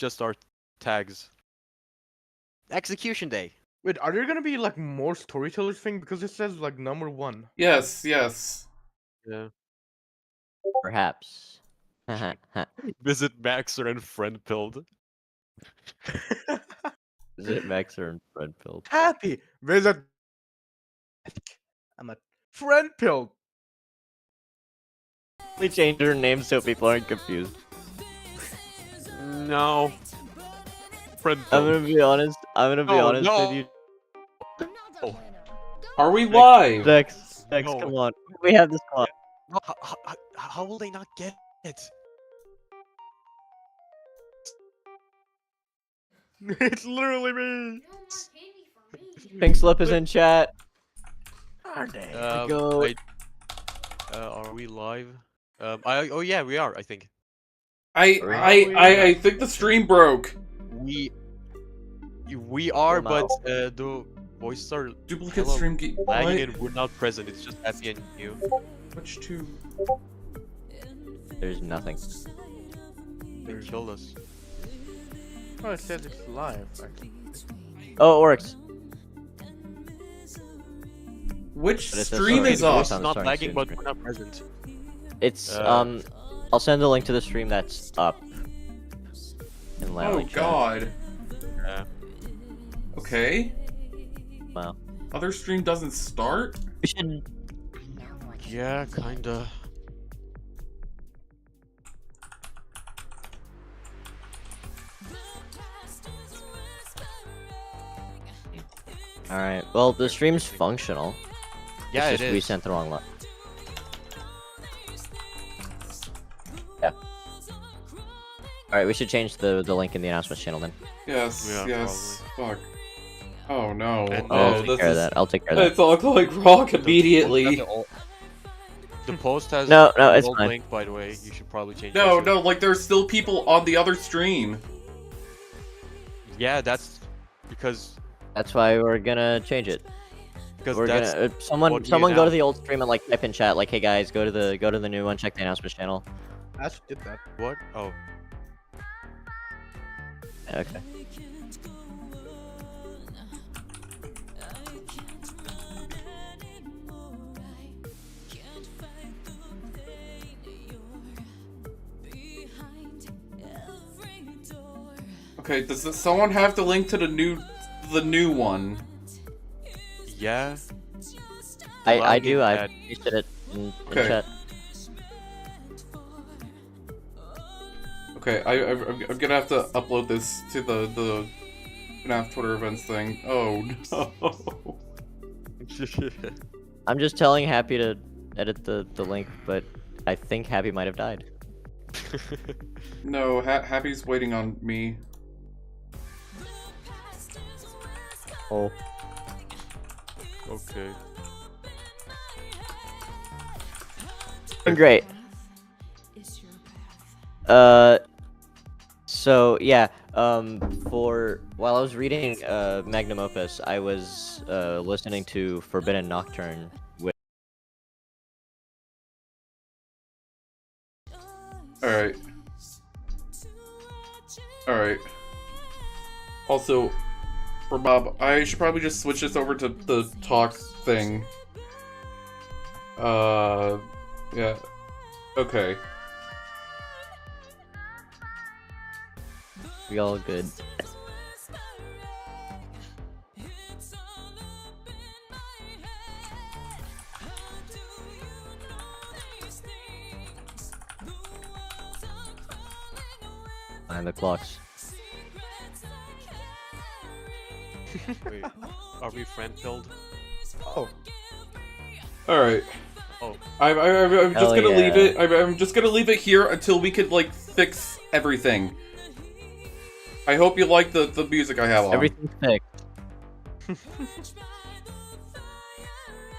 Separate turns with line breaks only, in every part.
just our tags. Execution day.
Wait, are there gonna be like more storytellers thing? Because it says like number 1.
Yes, yes.
Yeah.
Perhaps.
Visit Maxer and friend pilled.
Is it Maxer and Fred Pilled?
Happy visit. I'm a friend pill.
We changed her name so people aren't confused.
No. Friend
I'm
pilled.
gonna be honest.
No.
With you.
Are we live?
Dex,
No.
come on. We have this clock.
How will they not get it?
It's literally me.
Pink Slip is in chat.
Are they?
Go.
Wait. Are we live? Oh yeah, we are. I think.
I think the stream broke.
We are,
Wow.
but the voices are
Duplicate
Hello.
stream
lagging
what?
and we're not present. It's just Happy and you.
Which two?
There's nothing.
They killed us.
Oh, it says it's live.
Oh, it works.
Which
But it says
stream
sorry,
is
the
off?
voice
It's
on the
not
starting
lagging,
stream
but
screen.
we're not present.
It's
Uh,
I'll send a link to the stream that's up. In
Oh
Lounge chat.
god.
Yeah.
Okay.
Wow.
Other stream doesn't start?
We should.
Yeah, kinda.
All right. Well, the stream's functional.
Yeah,
it's
it
just we
is.
sent the wrong one. Yeah. All right. We should change the link in the announcements channel then.
Yes,
Yeah,
yes. Fuck. Oh no.
And,
I'll
No,
take
this
care of
is...
that. I'll take care of that.
It's all going wrong immediately.
The post has
No,
an
it's
old
fine.
link, by the way. You should probably change
No,
it.
no, like there's still people on the other stream.
Yeah, that's because
That's why we're gonna change it. We're
that's
gonna
what
someone
we
go to
announced.
the old stream and like type in chat like, hey guys, go to the new one, check the announcements channel.
I actually did that.
what? Oh,
Okay.
Okay, does someone have the link to the new one?
yeah.
I
Allowing
do.
in
I
chat.
pasted it in
Okay.
chat.
Okay, I'm gonna have to upload this to the FNAF Twitter events thing. Oh no.
I'm just telling Happy to edit the link, but I think Happy might have died.
No, Happy's waiting on me.
Oh.
Okay.
Great. So yeah, for while I was reading Magnum Opus, I was listening to Forbidden Nocturne with
Alright. Alright. Also, for Bob, I should probably just switch this over to the talk thing. Yeah. Okay.
we all good. Behind the clocks.
Wait, are we friend filled?
Oh,
Alright.
Oh,
I'm just
Hell
gonna leave
yeah.
it. I'm just gonna leave it here until we could like fix everything. I hope you like the music I have on.
Everything's fixed.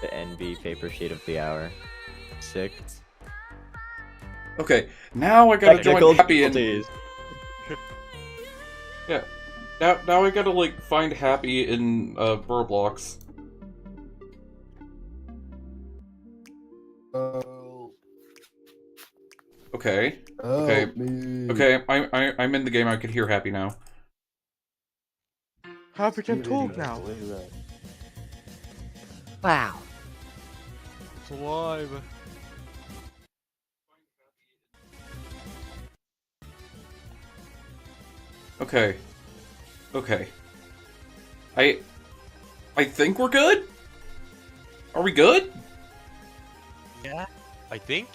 The NB paper sheet of the hour. Sick.
Okay, now I gotta
Technical
join Happy and
difficulties.
yeah. Now I gotta like find Happy in Roblox. Okay. Okay.
Help me.
Okay, I'm in the game. I could hear Happy now.
Happy can talk now.
Wow.
It's alive.
Okay. Okay. I think we're good? Are we good?
Yeah, I think.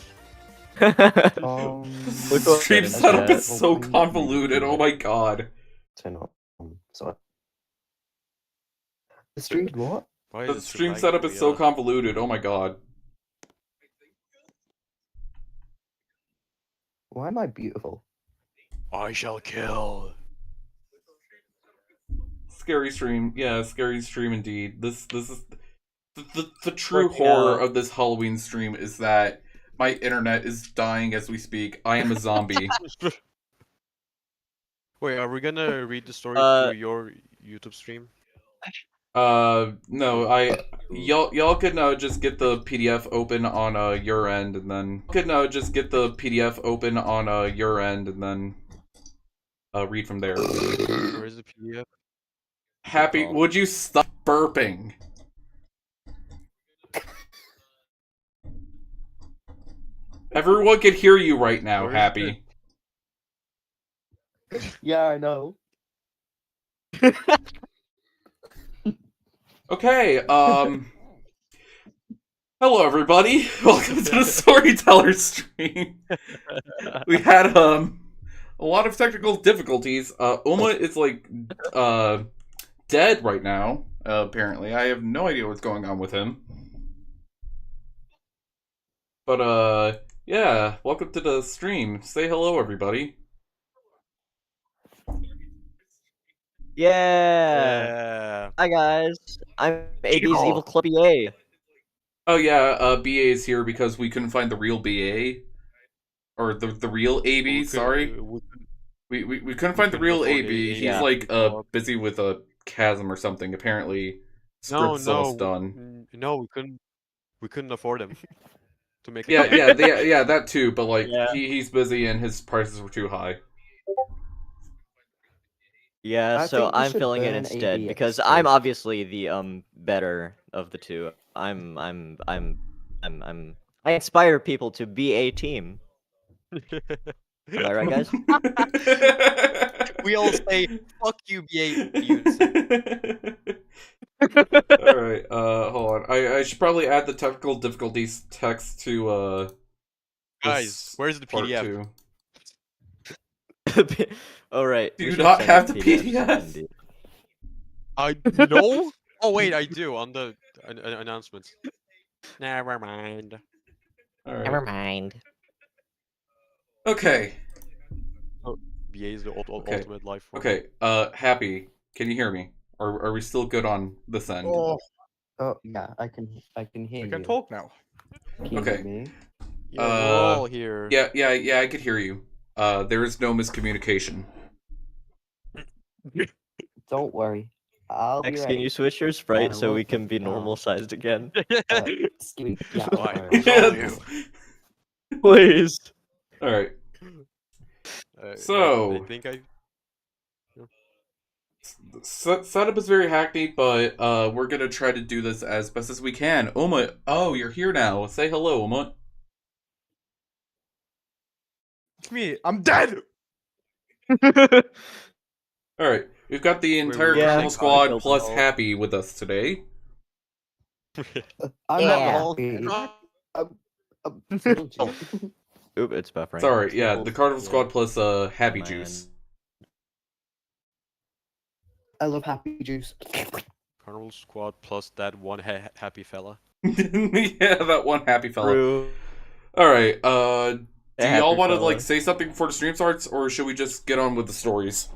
Um,
The stream
Finish
setup
that.
is so convoluted, oh my god.
turn on. Sorry. The stream what?
Why
The
is it
stream
laggy?
setup is so
Yeah.
convoluted, oh my god.
Why am I beautiful?
I shall kill.
Scary stream, yeah, scary stream indeed. This is the true
Working
horror
out.
of this Halloween stream is that my internet is dying as we speak. I am a zombie.
Wait, are we gonna read the story through your YouTube stream?
No, y'all can just get the PDF open on your end and then just get the PDF open on your end and then read from there.
Where is the PDF?
Happy,
Oh.
would you stop burping? Everyone can hear you right now,
Where is
Happy.
Yeah, I know.
Okay, hello everybody. Welcome to the Storytellers stream. We had a lot of technical difficulties. Uma is like dead right now, apparently. I have no idea what's going on with him. But yeah, welcome to the stream. Say hello everybody.
Yeah.
Yeah.
Hi guys. I'm AB's
Yeehaw.
Evil Club EA.
Oh yeah, BA is here because we couldn't find the real BA. Or the real AB, sorry. We couldn't find the
couldn't
real
afford
AB.
a
He's
Yeah.
like busy with a chasm or something. Apparently,
No,
script's almost done.
no, we couldn't afford him to make it.
Yeah, that too. But like,
Yeah.
he's busy and his prices were too high.
Yeah,
I
so
think we
I'm
should
filling in
burn
instead
AB at
because
the
I'm
stake.
obviously the better of the two. I inspire people to be a team. Am I right, guys?
We all say fuck you, BA
Alright, hold on. I should probably add the technical difficulties text to
Guys,
this
where's the
part
PDF?
too.
All right.
Do
we
you
should
not
send
have
in
the
PDFs
PDF?
indeed.
I no. Oh wait, I do on the announcements. Never mind.
Alright.
mind.
Okay.
BA is the
Okay.
ultimate life form.
Okay. Happy. Can you hear me? Or are we still good on this end?
Oh,
Oh yeah, I can hear
I
you.
can talk now.
Can you
Okay.
hear me?
Yeah, we're all here.
Yeah, I could hear you. There is no miscommunication.
Don't worry. I'll be
X,
ready.
can you switch your sprite
I
so
will
we can be
put it down.
normal sized again?
Excuse me. Yeah,
Why?
alright.
What's wrong with you?
Please.
Alright.
I
So-
think I.
Setup is very hackneyed, but we're gonna try to do this as best as we can. Uma, oh, you're here now. Say hello, Uma.
It's me. I'm dead.
Alright, we've got the entire
yeah,
Carnival
I
Squad
killed
plus
them all.
Happy with us today.
I'm
Yeah.
not happy.
Oop, it's buffering.
Sorry, yeah, the Carnival
Yeah.
Squad plus Happy
Man.
Juice.
I love happy juice.
Carnival Squad plus that one happy fella.
Yeah, that one happy fella.
True.
Alright, do
Happy
y'all want to
fella.
like say something before the stream starts, or should we just get on with the stories?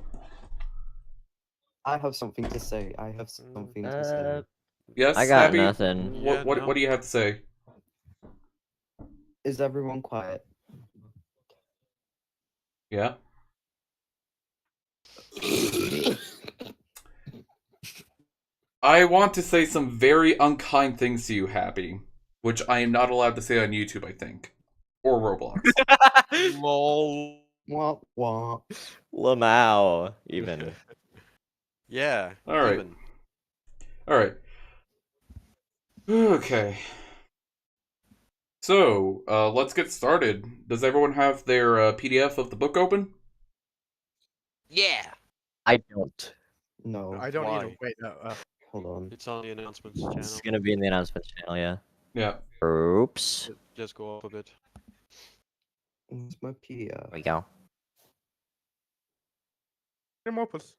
I have something to say. I have something to say.
Yes,
I got
Happy?
nothing.
Yeah,
What
no.
do you have to say?
Is everyone quiet?
Yeah? I want to say some very unkind things to you, Happy, which I am not allowed to say on YouTube, I think. or Roblox.
Lol.
Wah, wah.
Lamau, even.
Yeah.
All right.
Even.
All right. Okay. So, let's get started. Does everyone have their PDF of the book open?
Yeah.
I don't.
No,
I don't either.
Why?
Wait,
hold on.
It's on the announcements channel.
It's gonna be in the announcements channel, yeah.
Yeah.
Oops.
Just go up a bit.
Where's my PDF?
There we go.
opus.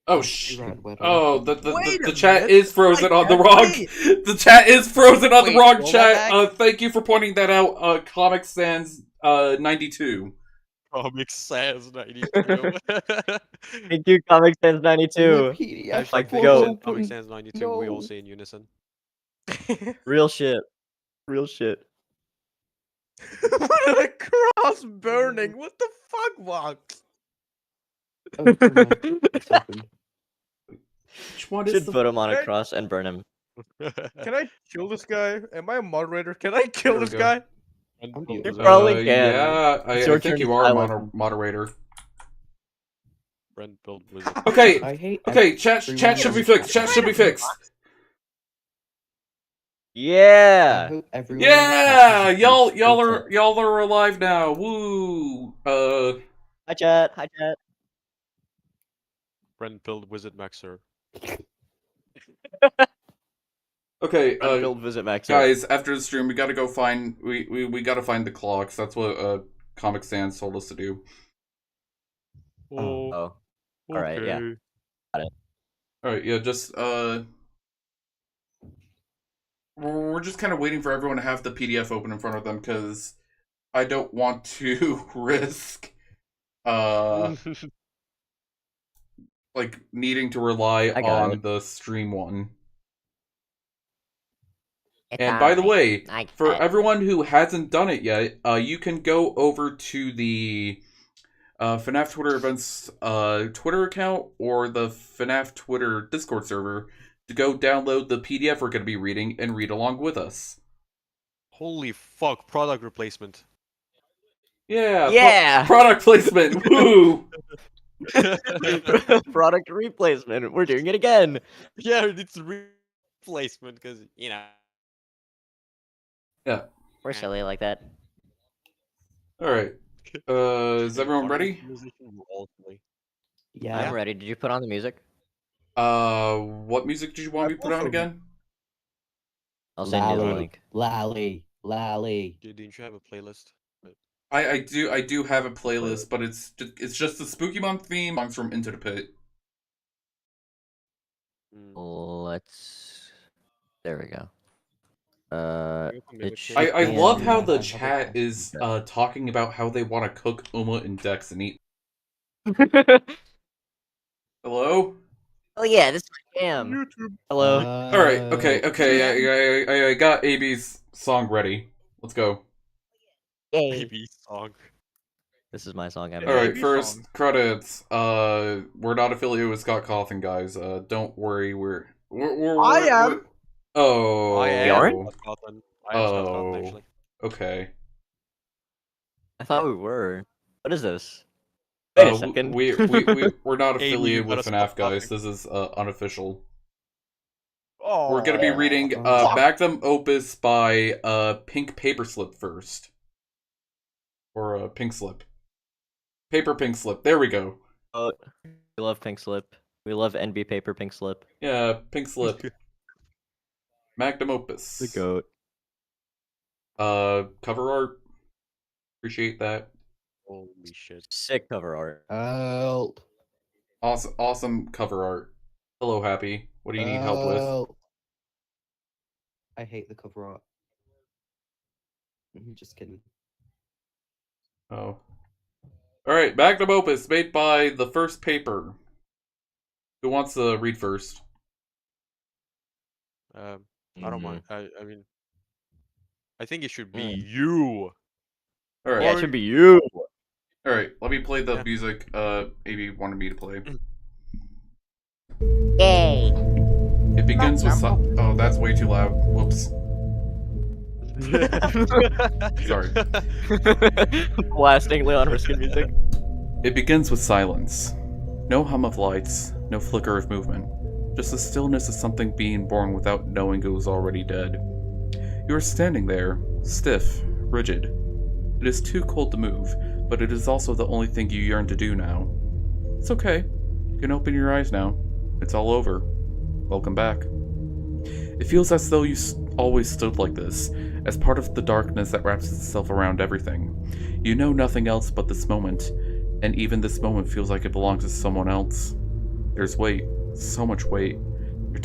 Oh
Wait
the
a
chat
minute.
is frozen
I
on the
can't
wrong.
wait.
The chat is frozen on the
Wait,
wrong
roll
chat.
that
Thank you for pointing that out. Comic Sans 92.
Comic Sans 92.
Thank you, Comic Sans
My
92.
PDF
Like,
won't
go.
open.
Comic Sans 92. We all
No.
say in unison.
Real shit. Real shit.
What a cross burning! What the fuck, Vox?
Oh, never mind. It's open.
Which one is
Should
the...
put him on a
Right.
cross and burn him.
Can I kill this guy? Am I a moderator? Can I kill
There we
this
go.
guy?
You
You probably can.
Yeah,
It's
I
your
think
turn
you
to
are a
silence.
moderator.
Brent built wizard.
Okay,
I hate.
okay, chat should be fixed. Chat should be fixed.
I
Yeah.
hope everyone
Yeah,
catches
y'all are alive now. Woo.
Hi, chat. Hi, chat.
Brent built wizard Maxer.
Okay,
Build visit Max.
guys, after the stream, we gotta go find we gotta find the clocks. That's what Comic Sans told us to do.
Oh.
Oh. Alright, yeah.
okay.
All right, yeah, just we're just kind of waiting for everyone to have the PDF open in front of them because I don't want to risk like needing to rely
I got
on the stream one.
It's
And by the way,
I
for everyone who hasn't done it yet, you can go over to the FNAF Twitter events Twitter account or the FNAF Twitter Discord server to go download the PDF we're going to be reading and read along with us.
Holy fuck! Product replacement.
Yeah.
Yeah.
Product placement. Woo.
Product replacement. We're doing it again.
Yeah, it's replacement because you know.
Yeah.
We're silly like that.
All right. Is everyone ready?
Yeah.
I'm ready. Did you put on the music?
What music did you want me to put on again?
I'll send you the
Lally.
link.
Lally.
Didn't you have a playlist?
I do have a playlist, but it's just the Spooky Month theme songs from Into the Pit.
Let's. There we go.
I love how the chat is talking about how they want to cook Uma and Dex and eat. Hello?
Oh yeah, this is my jam.
YouTube.
Hello.
All right. Okay. I got AB's song ready. Let's go.
Yay.
Baby song.
This is my song.
All right.
AB
First
song.
credits. We're not affiliated with Scott Cawthon, guys. Don't worry. We're
I am.
Oh.
I am.
You aren't?
Scott Cawthon. I am Scott Cawthon,
Oh.
actually.
Okay.
I thought we were. What is this? Wait a second.
We're not
Amy,
affiliated
you
with
gotta
FNAF,
stop
guys.
laughing.
This is unofficial.
Oh.
We're gonna be reading Magnum opus by Pink Paperslip first. Or Pink Slip. Pink Slip. There we go.
Oh, we love Pink Slip. We love NB Paper Pink Slip.
Yeah, Pink Slip. Magnum opus.
The goat.
Cover art. Appreciate that.
Holy shit.
Sick cover art.
Help.
Awesome cover art. Hello, Happy. What do you need help with?
Help. I hate the cover art. Just kidding.
Oh. Alright, Magnum opus made by The First Paper. Who wants to read first?
I don't mind. I mean, I think it should be
Mm.
you.
Alright.
Yeah, it should be you.
Alright, let me play the
Yeah.
music AB wanted me to play.
Yay.
It begins with oh, that's way too loud. Whoops. Sorry.
Blasting Leon Riskin music.
It begins with silence. No hum of lights, no flicker of movement. Just the stillness of something being born without knowing it was already dead. You are standing there, stiff, rigid. It is too cold to move, but it is also the only thing you yearn to do now. It's okay. You can open your eyes now. It's all over. Welcome back. It feels as though you always stood like this, as part of the darkness that wraps itself around everything. You know nothing else but this moment, and even this moment feels like it belongs to someone else. There's weight, so much weight. Your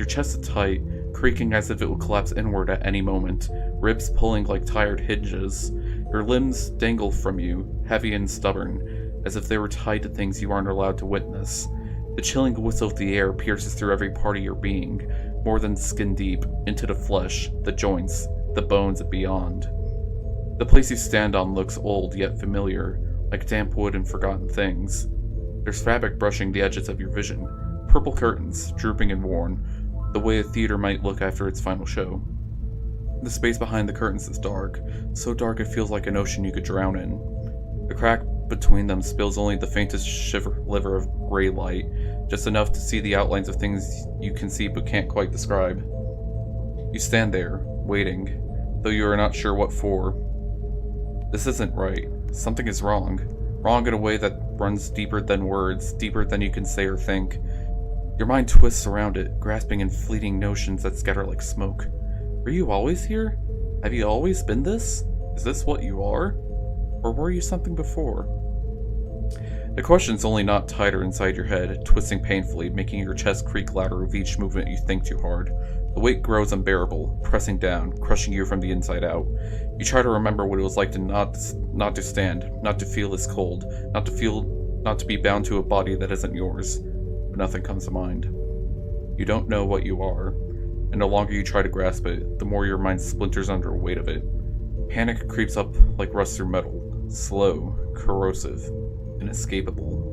chest is tight, creaking as if it will collapse inward at any moment, ribs pulling like tired hinges. Your limbs dangle from you, heavy and stubborn, as if they were tied to things you aren't allowed to witness. The chilling whistle of the air pierces through every part of your being, more than skin deep, into the flesh, the joints, the bones and beyond. The place you stand on looks old yet familiar, like damp wood and forgotten things. There's fabric brushing the edges of your vision, purple curtains, drooping and worn, the way a theater might look after its final show. The space behind the curtains is dark, so dark it feels like an ocean you could drown in. The crack between them spills only the faintest sliver of gray light, just enough to see the outlines of things you can see but can't quite describe. You stand there, waiting, though you are not sure what for. This isn't right. Something is wrong. Wrong in a way that runs deeper than words, deeper than you can say or think. Your mind twists around it, grasping in fleeting notions that scatter like smoke. Were you always here? Have you always been this? Is this what you are? Or were you something before? The question's only knot tighter inside your head, twisting painfully, making your chest creak louder with each movement you think too hard. The weight grows unbearable, pressing down, crushing you from the inside out. You try to remember what it was like to not to stand, not to feel this cold, not to be bound to a body that isn't yours. But nothing comes to mind. You don't know what you are, and the longer you try to grasp it, the more your mind splinters under the weight of it. Panic creeps up like rust through metal, slow, corrosive, inescapable.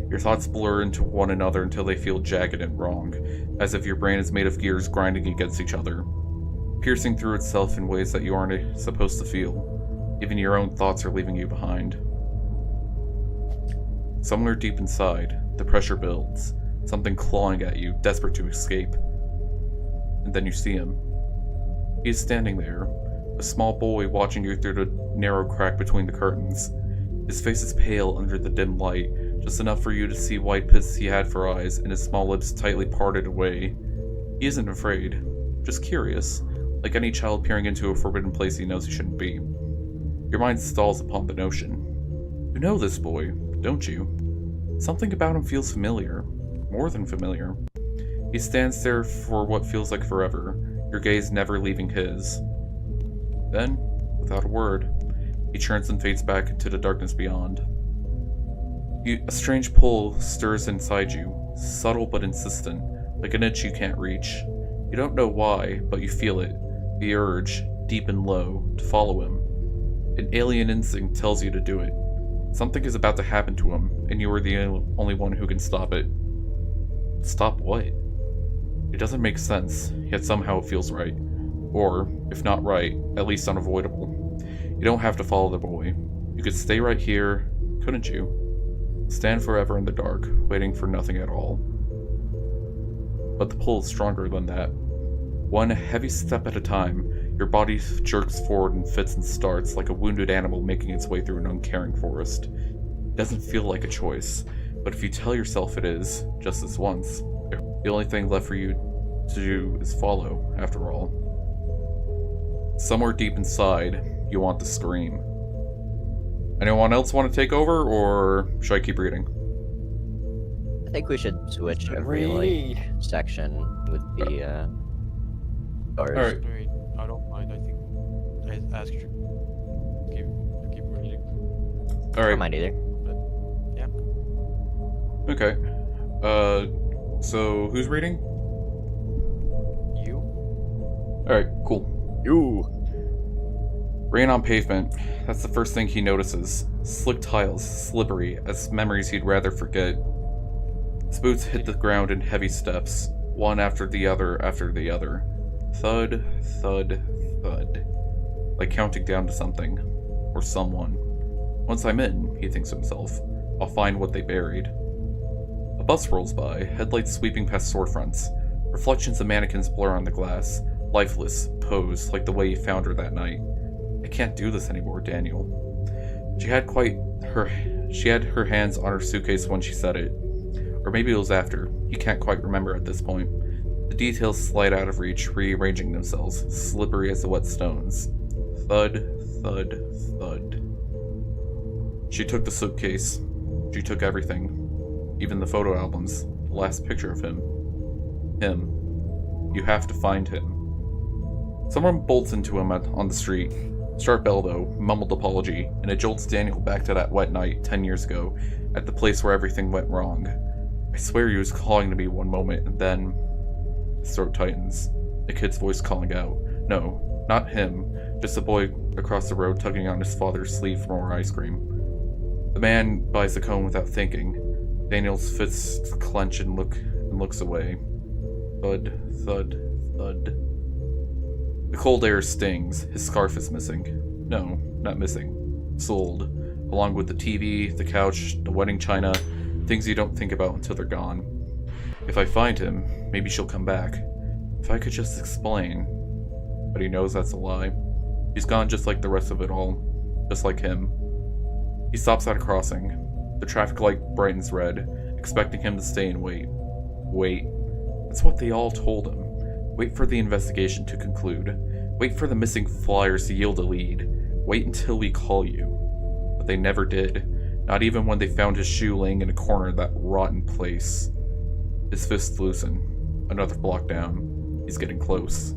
Your thoughts blur into one another until they feel jagged and wrong, as if your brain is made of gears grinding against each other, piercing through itself in ways that you aren't supposed to feel. Even your own thoughts are leaving you behind. Somewhere deep inside, the pressure builds, something clawing at you, desperate to escape. And then you see him. He is standing there, a small boy watching you through the narrow crack between the curtains. His face is pale under the dim light, just enough for you to see white pits he had for eyes and his small lips tightly parted away. He isn't afraid, just curious, like any child peering into a forbidden place he knows he shouldn't be. Your mind stalls upon the notion. You know this boy, don't you? Something about him feels familiar, more than familiar. He stands there for what feels like forever, your gaze never leaving his. Then, without a word, he turns and fades back into the darkness beyond. A strange pull stirs inside you, subtle but insistent, like an itch you can't reach. You don't know why, but you feel it, the urge, deep and low, to follow him. An alien instinct tells you to do it. Something is about to happen to him, and you are the only one who can stop it. Stop what? It doesn't make sense, yet somehow it feels right. Or, if not right, at least unavoidable. You don't have to follow the boy. You could stay right here, couldn't you? Stand forever in the dark, waiting for nothing at all. But the pull is stronger than that. One heavy step at a time, your body jerks forward and fits and starts like a wounded animal making its way through an uncaring forest. It doesn't feel like a choice, but if you tell yourself it is, just this once, the only thing left for you to do is follow, after all. Somewhere deep inside, you want to scream. Anyone else want to take over, or should I keep reading?
I think we should switch every section with the stars.
Alright.
Wait, I don't mind. I think I asked you to keep reading.
I
Alright.
don't mind either.
Okay. So who's reading?
You?
Alright, cool.
You.
Rain on pavement. That's the first thing he notices. Slick tiles, slippery, as memories he'd rather forget. His boots hit the ground in heavy steps, one after the other after the other. Thud, thud, thud. like counting down to something, or someone. Once I'm in, he thinks to himself, I'll find what they buried. A bus rolls by, headlights sweeping past storefronts. Reflections of mannequins blur on the glass, lifeless, posed like the way he found her that night. I can't do this anymore, Daniel. She had her hands on her suitcase when she said it. Or maybe it was after. He can't quite remember at this point. The details slide out of reach, rearranging themselves, slippery as the wet stones. Thud, thud, thud. She took the suitcase. She took everything. Even the photo albums. The last picture of him. Him. You have to find him. Someone bolts into him on the street. Sharp elbow, mumbled apology, and it jolts Daniel back to that wet night 10 years ago, at the place where everything went wrong. I swear he was calling to me one moment, and then... His throat tightens. A kid's voice calling out. No, not him. Just a boy across the road tugging on his father's sleeve for more ice cream. The man buys the cone without thinking. Daniel's fists clench and looks away. Thud, thud, thud. The cold air stings. His scarf is missing. No, not missing. Sold. Along with the TV, the couch, the wedding china, things you don't think about until they're gone. If I find him, maybe she'll come back. If I could just explain. But he knows that's a lie. He's gone just like the rest of it all. Just like him. He stops at a crossing. The traffic light brightens red, expecting him to stay and wait. Wait. That's what they all told him. Wait for the investigation to conclude. Wait for the missing flyers to yield a lead. Wait until we call you. But they never did. Not even when they found his shoe laying in a corner of that rotten place. His fists loosen. Another block down. He's getting close.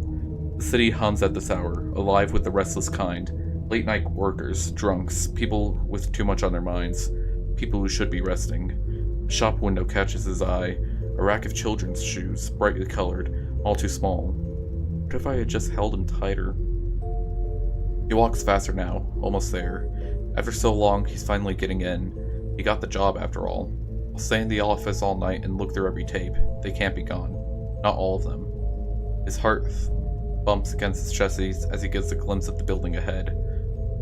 The city hums at this hour, alive with the restless kind. Late-night workers, drunks, people with too much on their minds. People who should be resting. A shop window catches his eye. A rack of children's shoes, brightly colored. All too small. What if I had just held him tighter? He walks faster now, almost there. After so long, he's finally getting in. He got the job after all. I'll stay in the office all night and look through every tape. They can't be gone. Not all of them. His heart bumps against his chest as he gets a glimpse of the building ahead.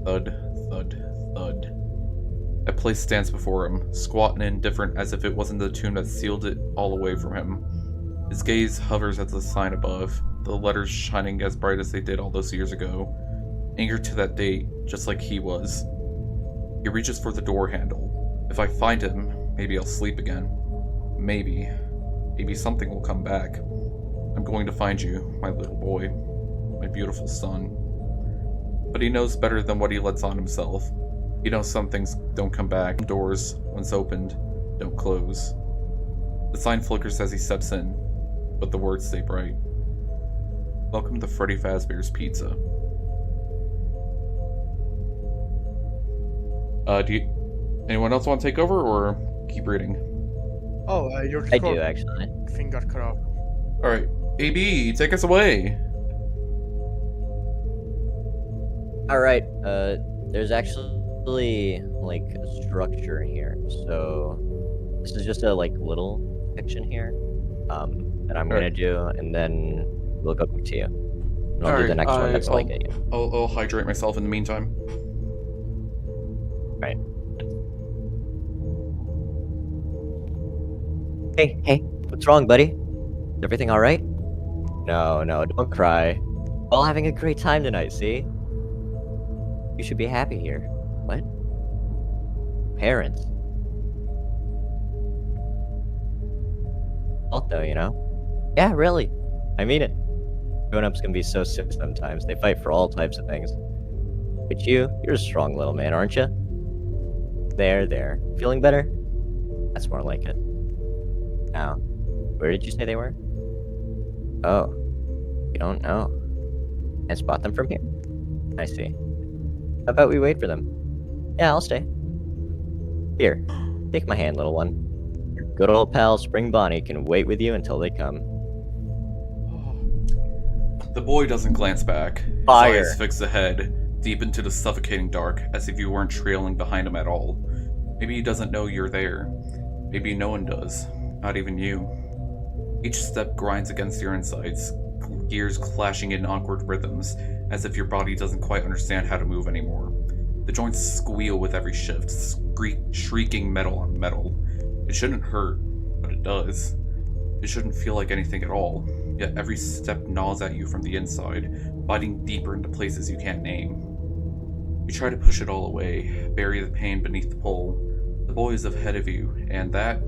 Thud, thud, thud. A place stands before him, squat and indifferent as if it wasn't the tomb that sealed it all away from him. His gaze hovers at the sign above, the letters shining as bright as they did all those years ago. Anchored to that date, just like he was. He reaches for the door handle. If I find him, maybe I'll sleep again. Maybe. Maybe something will come back. I'm going to find you, my little boy. My beautiful son. But he knows better than what he lets on himself. He knows some things don't come back. Doors, once opened, don't close. The sign flickers as he steps in, but the words stay bright. Welcome to Freddy Fazbear's Pizza. Anyone else want to take over, or keep reading?
Oh, your
I do, actually.
thing got cut off.
Alright, AB, take us away!
Alright, there's actually, like, a structure here, so this is just a, like, little section here, that I'm gonna do, and then we'll go back to you. And I'll do the next one that's like it.
I'll hydrate myself in the meantime.
Right. Hey, what's wrong, buddy? Is everything alright? No, don't cry. We're all having a great time tonight, see? You should be happy here. What? Parents. Though, you know? Yeah, really. I mean it. Grown-ups can be so sick sometimes. They fight for all types of things. But you're a strong little man, aren't you? There. Feeling better? That's more like it. Now, where did you say they were? Oh, you don't know. And spot them from here? I see. How about we wait for them? Yeah, I'll stay. Here, take my hand, little one. Your good old pal Spring Bonnie can wait with you until they come.
The boy doesn't glance back.
Fire.
His eyes fix ahead, deep into the suffocating dark, as if you weren't trailing behind him at all. Maybe he doesn't know you're there. Maybe no one does. Not even you. Each step grinds against your insides, gears clashing in awkward rhythms, as if your body doesn't quite understand how to move anymore. The joints squeal with every shift, shrieking metal on metal. It shouldn't hurt, but it does. It shouldn't feel like anything at all, yet every step gnaws at you from the inside, biting deeper into places you can't name. You try to push it all away, bury the pain beneath the pole. The boy is ahead of you, and that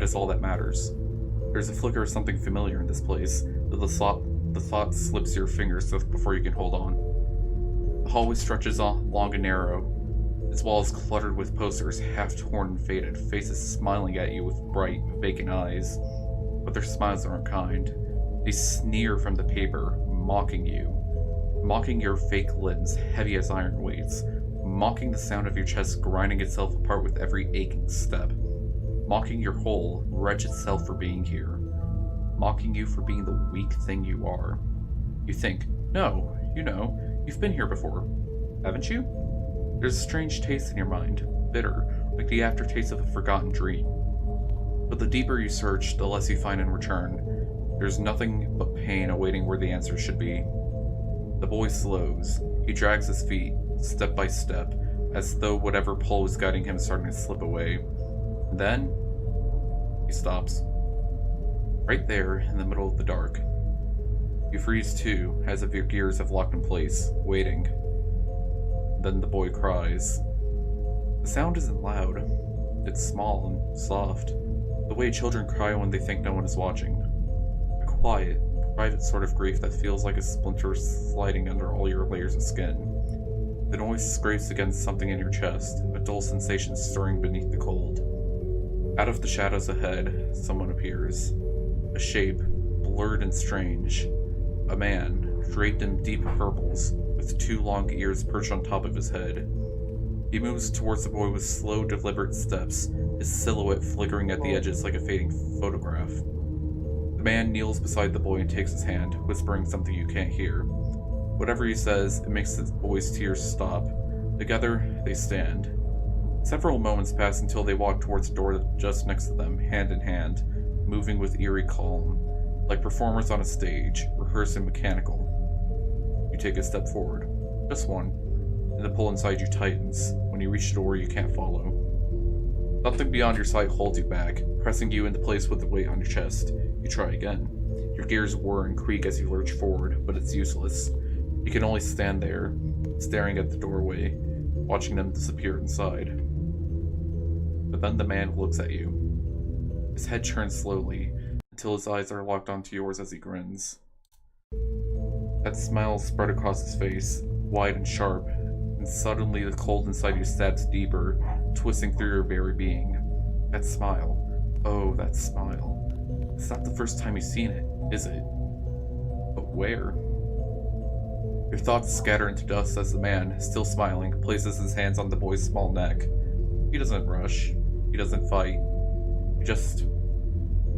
is all that matters. There's a flicker of something familiar in this place, but the thought slips your fingers before you can hold on. The hallway stretches on long and narrow. Its walls cluttered with posters, half torn and faded, faces smiling at you with bright, vacant eyes. But their smiles aren't kind. They sneer from the paper, mocking you. Mocking your fake limbs, heavy as iron weights. Mocking the sound of your chest grinding itself apart with every aching step. Mocking your whole, wretched self for being here. Mocking you for being the weak thing you are. You think, no, you know, you've been here before, haven't you? There's a strange taste in your mind, bitter, like the aftertaste of a forgotten dream. But the deeper you search, the less you find in return. There's nothing but pain awaiting where the answer should be. The boy slows. He drags his feet, step by step, as though whatever pull was guiding him is starting to slip away. And then, he stops. Right there, in the middle of the dark. You freeze too, as if your gears have locked in place, waiting. Then the boy cries. The sound isn't loud. It's small and soft, the way children cry when they think no one is watching. A quiet, private sort of grief that feels like a splinter sliding under all your layers of skin. The noise scrapes against something in your chest, a dull sensation stirring beneath the cold. Out of the shadows ahead, someone appears. A shape, blurred and strange. A man, draped in deep purples, with two long ears perched on top of his head. He moves towards the boy with slow, deliberate steps, his silhouette flickering at the edges like a fading photograph. The man kneels beside the boy and takes his hand, whispering something you can't hear. Whatever he says, it makes the boy's tears stop. Together, they stand. Several moments pass until they walk towards the door just next to them, hand in hand, moving with eerie calm, like performers on a stage, rehearsing mechanical. You take a step forward, just one, and the pull inside you tightens. When you reach the door you can't follow. Something beyond your sight holds you back, pressing you into place with the weight on your chest. You try again. Your gears whir and creak as you lurch forward, but it's useless. You can only stand there, staring at the doorway, watching them disappear inside. But then the man looks at you. His head turns slowly, until his eyes are locked onto yours as he grins. That smile spread across his face, wide and sharp, and suddenly the cold inside you stabs deeper, twisting through your very being. That smile. Oh, that smile. It's not the first time you've seen it, is it? But where? Your thoughts scatter into dust as the man, still smiling, places his hands on the boy's small neck. He doesn't rush. He doesn't fight. He just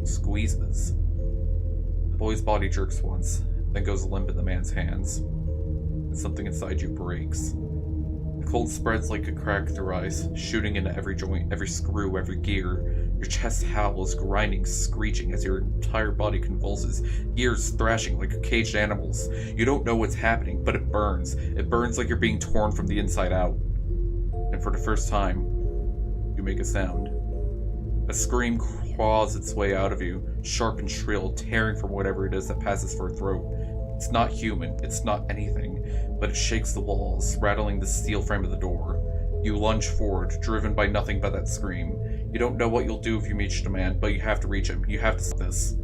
squeezes. The boy's body jerks once, then goes limp in the man's hands, and something inside you breaks. The cold spreads like a crack through ice, shooting into every joint, every screw, every gear. Your chest howls, grinding, screeching as your entire body convulses, ears thrashing like caged animals. You don't know what's happening, but it burns. It burns like you're being torn from the inside out. And for the first time, you make a sound. A scream claws its way out of you, sharp and shrill, tearing from whatever it is that passes for a throat. It's not human, it's not anything, but it shakes the walls, rattling the steel frame of the door. You lunge forward, driven by nothing but that scream. You don't know what you'll do if you reach the man, but you have to reach him. You have to stop this.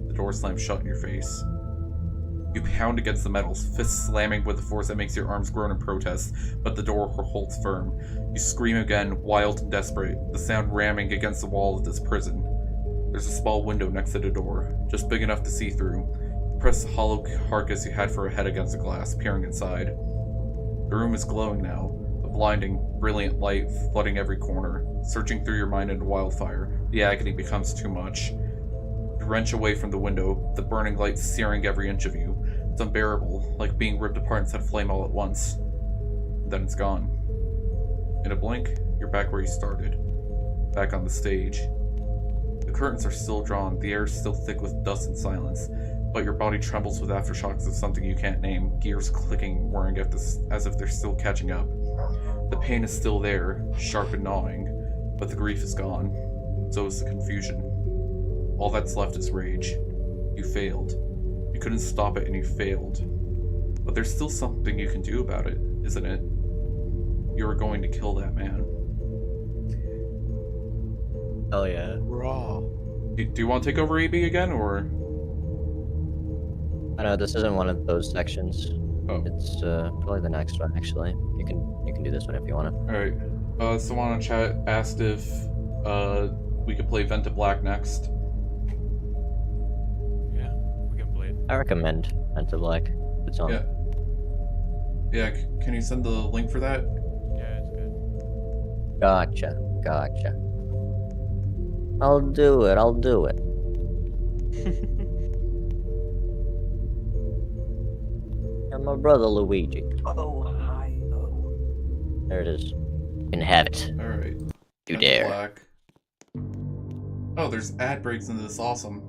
The door slams shut in your face. You pound against the metals, fists slamming with a force that makes your arms groan in protest, but the door holds firm. You scream again, wild and desperate, the sound ramming against the wall of this prison. There's a small window next to the door, just big enough to see through. You press the hollow carcass you had for a head against the glass, peering inside. The room is glowing now, a blinding, brilliant light flooding every corner, surging through your mind into wildfire. The agony becomes too much. You wrench away from the window, the burning light searing every inch of you. It's unbearable, like being ripped apart and set aflame all at once. Then it's gone. In a blink, you're back where you started. Back on the stage. The curtains are still drawn, the air is still thick with dust and silence, but your body trembles with aftershocks of something you can't name, gears clicking, whirring as if they're still catching up. The pain is still there, sharp and gnawing, but the grief is gone. So is the confusion. All that's left is rage. You failed. You couldn't stop it and you failed. But there's still something you can do about it, isn't it? You were going to kill that man.
Hell yeah.
Raw.
Do you want to take over AB again, or?
I know this isn't one of those sections.
Oh.
It's probably the next one actually. You can do this one if you wanna.
Alright. Someone on chat asked if we could play Vent to Black next.
Yeah, we can play it.
I recommend Enter Black. It's on.
Yeah. Yeah, can you send the link for that?
Yeah, it's good.
Gotcha. I'll do it. And my brother Luigi.
Oh, hi. Oh.
There it is. You can have it.
Alright.
You
Vent to
dare.
Black. Oh, there's ad breaks into this. Awesome.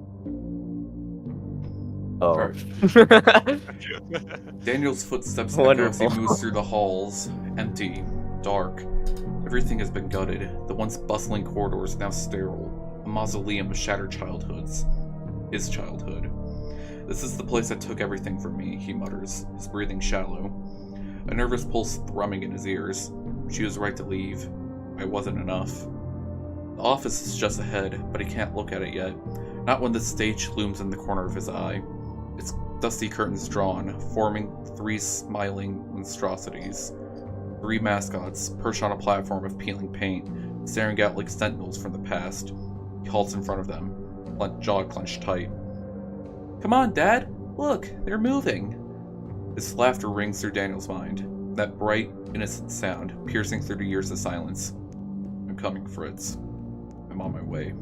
Oh.
Daniel's footsteps echo as he
Wonderful.
moves through the halls. Empty. Dark. Everything has been gutted. The once bustling corridors now sterile. A mausoleum of shattered childhoods. His childhood. This is the place that took everything from me, he mutters, his breathing shallow. A nervous pulse thrumming in his ears. She was right to leave. I wasn't enough. The office is just ahead, but he can't look at it yet. Not when the stage looms in the corner of his eye. Its dusty curtains drawn, forming 3 smiling monstrosities. 3 mascots, perched on a platform of peeling paint, staring out like sentinels from the past. He halts in front of them, jaw clenched tight. Come on, Dad! Look, they're moving! His laughter rings through Daniel's mind, that bright, innocent sound piercing through the years of silence. I'm coming, Fritz. I'm on my way.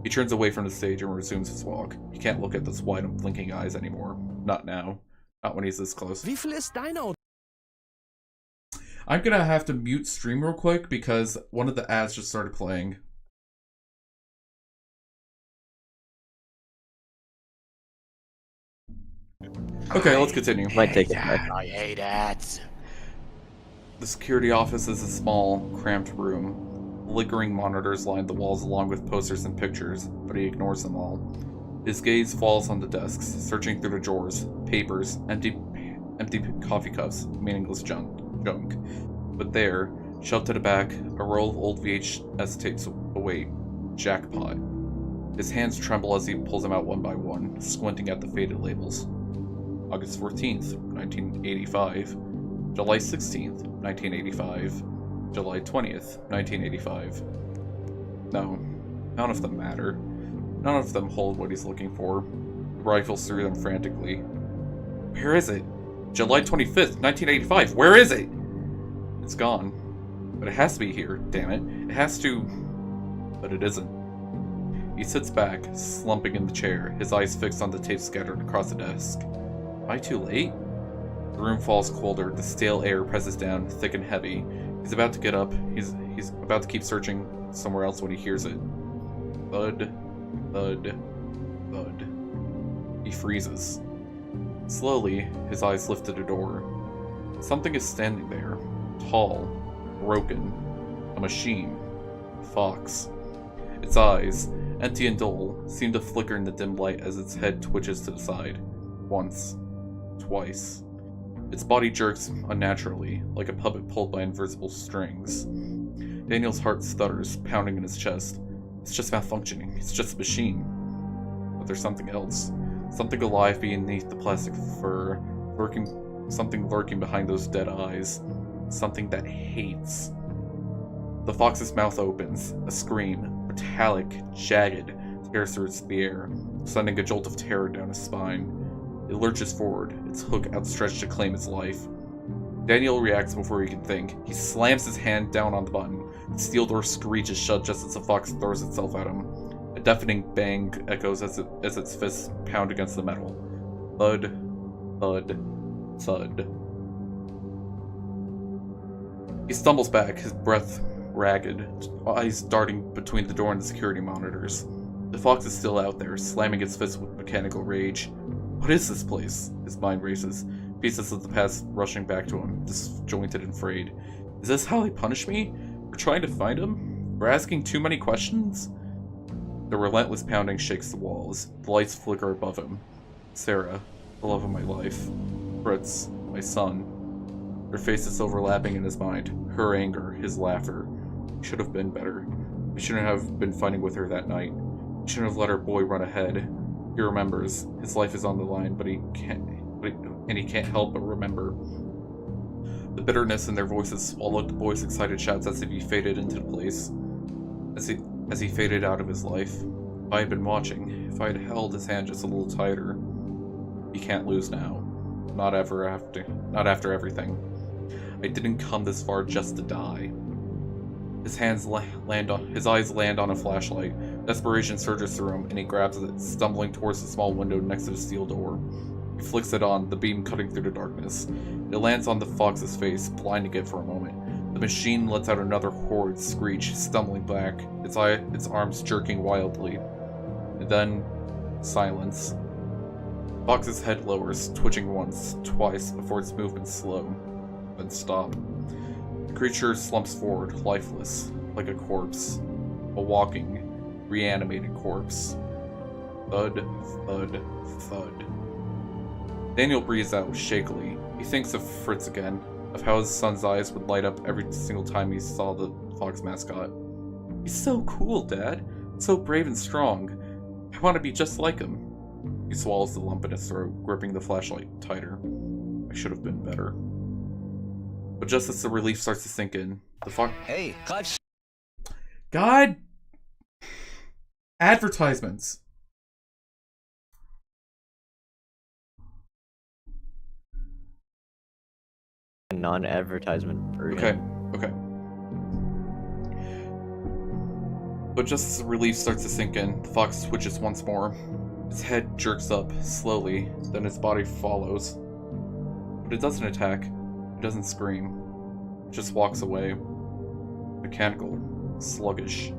He turns away from the stage and resumes his walk. He can't look at those wide and blinking eyes anymore. Not now. Not when he's this close.
Wie viel ist dein Auto?
I'm gonna have to mute stream real quick because one of the ads just started playing. Okay, let's continue.
Might take it back.
I hate ads.
The security office is a small, cramped room. Flickering monitors line the walls along with posters and pictures, but he ignores them all. His gaze falls on the desks, searching through the drawers, papers, empty coffee cups, meaningless junk. But there, shelved to the back, a roll of old VHS tapes await. Jackpot. His hands tremble as he pulls them out one by one, squinting at the faded labels. August 14th, 1985. July 16th, 1985. July 20th, 1985. No, none of them matter. None of them hold what he's looking for. He rifles through them frantically. Where is it? July 25th, 1985. Where is it? It's gone. But it has to be here, damn it. It has to... But it isn't. He sits back, slumping in the chair, his eyes fixed on the tape scattered across the desk. Am I too late? The room falls colder, the stale air presses down, thick and heavy. He's about to get up, he's about to keep searching somewhere else when he hears it. Thud, thud, thud. He freezes. Slowly, his eyes lift to the door. Something is standing there, tall, broken. A machine. A fox. Its eyes, empty and dull, seem to flicker in the dim light as its head twitches to the side. Once. Twice. Its body jerks unnaturally, like a puppet pulled by invisible strings. Daniel's heart stutters, pounding in his chest. It's just malfunctioning. It's just a machine. But there's something else. Something alive beneath the plastic fur. Something lurking behind those dead eyes. Something that hates. The fox's mouth opens. A scream, metallic, jagged, tears through the air, sending a jolt of terror down his spine. It lurches forward, its hook outstretched to claim its life. Daniel reacts before he can think. He slams his hand down on the button. The steel door screeches shut just as the fox throws itself at him. A deafening bang echoes as its fists pound against the metal. Thud, thud, thud. He stumbles back, his breath ragged, eyes darting between the door and the security monitors. The fox is still out there, slamming its fist with mechanical rage. What is this place? His mind races, pieces of the past rushing back to him, disjointed and frayed. Is this how they punish me? For trying to find him? For asking too many questions? The relentless pounding shakes the walls. The lights flicker above him. Sarah, the love of my life. Fritz, my son. Their faces overlapping in his mind. Her anger, his laughter. He should have been better. He shouldn't have been fighting with her that night. He shouldn't have let her boy run ahead. He remembers. His life is on the line, but he can't help but remember. The bitterness in their voices swallowed the boy's excited shouts as if he faded into the place. As he faded out of his life. If I had been watching, if I had held his hand just a little tighter. He can't lose now. Not after everything. I didn't come this far just to die. His eyes land on a flashlight. Desperation surges through him, and he grabs it, stumbling towards the small window next to the steel door. He flicks it on, the beam cutting through the darkness. It lands on the fox's face, blinding it for a moment. The machine lets out another horrid screech, stumbling back, its arms jerking wildly. And then, silence. Fox's head lowers, twitching once, twice, before its movements slow, then stop. The creature slumps forward, lifeless, like a corpse. A walking, reanimated corpse. Thud, thud, thud. Daniel breathes out shakily. He thinks of Fritz again, of how his son's eyes would light up every single time he saw the fox mascot. He's so cool, Dad. So brave and strong. I want to be just like him. He swallows the lump in his throat, gripping the flashlight tighter. I should have been better. But just as the relief starts to sink in, the fox...
Hey, clutch.
God! Advertisements.
A non-advertisement version.
Okay. But just as the relief starts to sink in, the fox twitches once more. Its head jerks up, slowly, then its body follows. But it doesn't attack. It doesn't scream. It just walks away. Mechanical. Sluggish.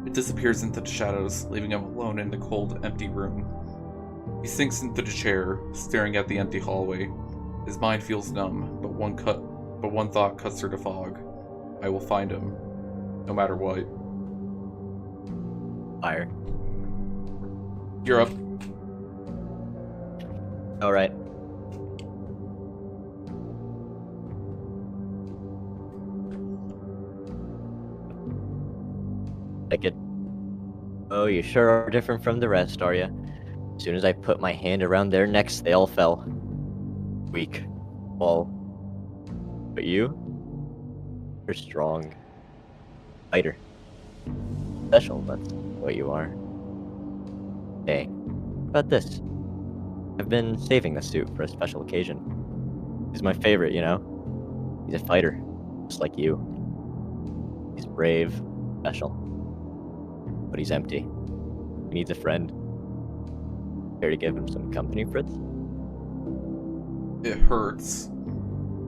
It disappears into the shadows, leaving him alone in the cold, empty room. He sinks into the chair, staring at the empty hallway. His mind feels numb, but one thought cuts through the fog. I will find him, no matter what.
Fire.
You're up.
Alright. Like it. Oh, you sure are different from the rest, are ya? As soon as I put my hand around their necks, they all fell. Weak. All. But you? You're strong. Fighter. Special, that's what you are. Hey, how about this? I've been saving this suit for a special occasion. He's my favorite, you know? He's a fighter, just like you. He's brave, special. But he's empty. He needs a friend. Care to give him some company, Fritz?
It hurts.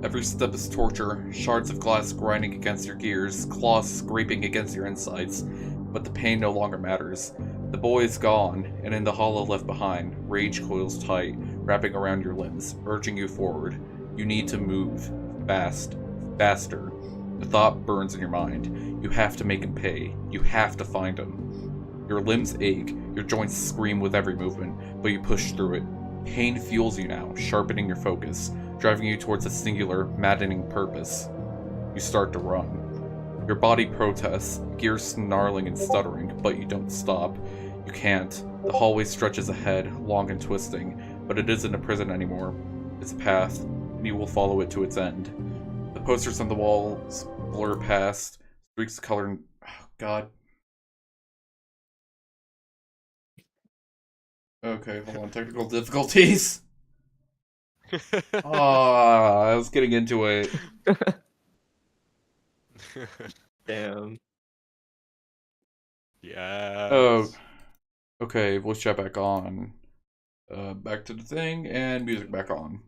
Every step is torture, shards of glass grinding against your gears, claws scraping against your insides. But the pain no longer matters. The boy is gone, and in the hollow left behind, rage coils tight, wrapping around your limbs, urging you forward. You need to move. Fast. Faster. The thought burns in your mind. You have to make him pay. You have to find him. Your limbs ache, your joints scream with every movement, but you push through it. Pain fuels you now, sharpening your focus, driving you towards a singular, maddening purpose. You start to run. Your body protests, gears snarling and stuttering, but you don't stop. You can't. The hallway stretches ahead, long and twisting, but it isn't a prison anymore. It's a path, and you will follow it to its end. The posters on the walls blur past, streaks of color and... Oh, God. Okay, hold on. Technical difficulties. I was getting into it.
Damn.
Yeah.
Oh. Okay, voice chat back on. Back to the thing, and music back on.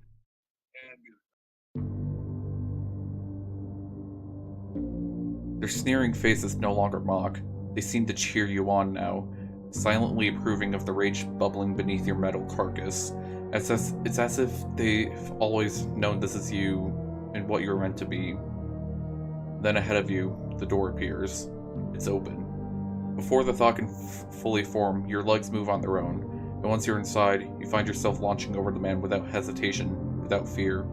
Their sneering faces no longer mock. They seem to cheer you on now. silently approving of the rage bubbling beneath your metal carcass. It's as if they've always known this is you and what you're meant to be. Then ahead of you, the door appears. It's open. Before the thought can fully form, your legs move on their own, and once you're inside, you find yourself launching over the man without hesitation, without fear.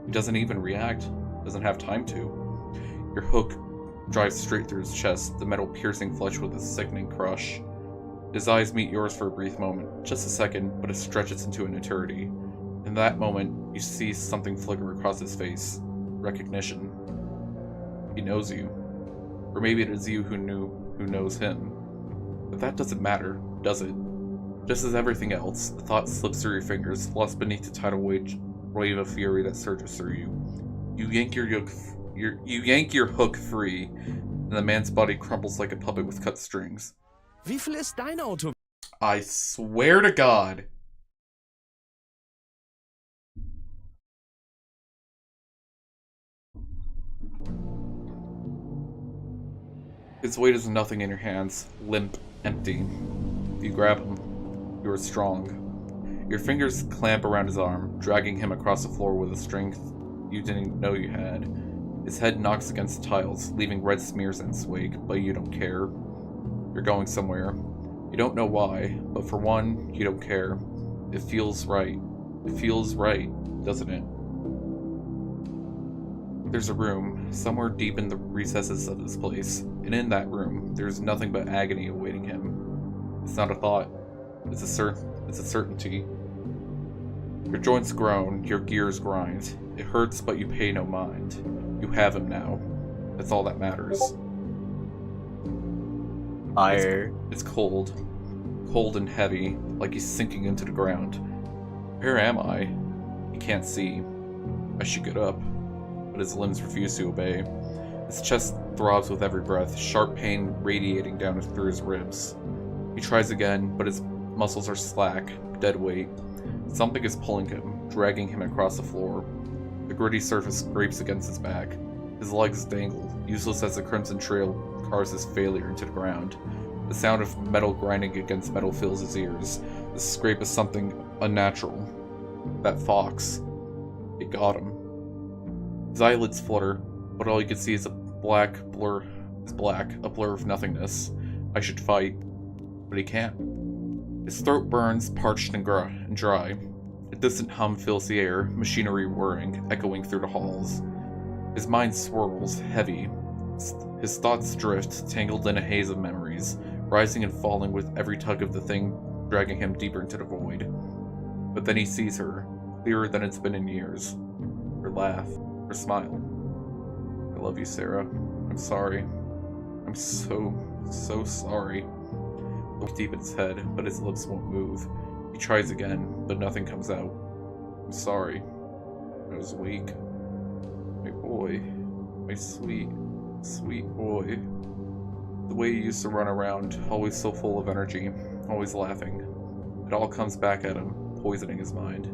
He doesn't even react, doesn't have time to. Your hook drives straight through his chest, the metal piercing flesh with a sickening crush. His eyes meet yours for a brief moment, just a second, but it stretches into an eternity. In that moment, you see something flicker across his face. Recognition. He knows you. Or maybe it is you who knows him. But that doesn't matter, does it? Just as everything else, the thought slips through your fingers, lost beneath the tidal wave of fury that surges through you. You yank your hook free, and the man's body crumbles like a puppet with cut strings.
Wie viel ist dein Auto?
I swear to God. His weight is nothing in your hands, limp, empty. You grab him. You are strong. Your fingers clamp around his arm, dragging him across the floor with a strength you didn't know you had. His head knocks against the tiles, leaving red smears in its wake, but you don't care. You're going somewhere. You don't know why, but for one, you don't care. It feels right. It feels right, doesn't it? There's a room, somewhere deep in the recesses of this place, and in that room, there's nothing but agony awaiting him. It's not a thought. It's a certainty. Your joints groan, your gears grind. It hurts, but you pay no mind. You have him now. That's all that matters.
Fire.
It's cold. Cold and heavy, like he's sinking into the ground. Where am I? He can't see. I should get up, but his limbs refuse to obey. His chest throbs with every breath, sharp pain radiating down through his ribs. He tries again, but his muscles are slack, dead weight. Something is pulling him, dragging him across the floor. The gritty surface scrapes against his back. His legs dangle, useless as the crimson trail carves his failure into the ground. The sound of metal grinding against metal fills his ears. The scrape is something unnatural. That fox. It got him. His eyelids flutter, but all you can see is a blur of nothingness. I should fight, but he can't. His throat burns, parched and dry. A distant hum fills the air, machinery whirring, echoing through the halls. His mind swirls, heavy. His thoughts drift, tangled in a haze of memories, rising and falling with every tug of the thing dragging him deeper into the void. But then he sees her, clearer than it's been in years. Her laugh, her smile. I love you, Sarah. I'm sorry. I'm so sorry. Look deep in his head, but his lips won't move. He tries again, but nothing comes out. I'm sorry. I was weak. My boy. My sweet boy. The way he used to run around, always so full of energy, always laughing. It all comes back at him, poisoning his mind.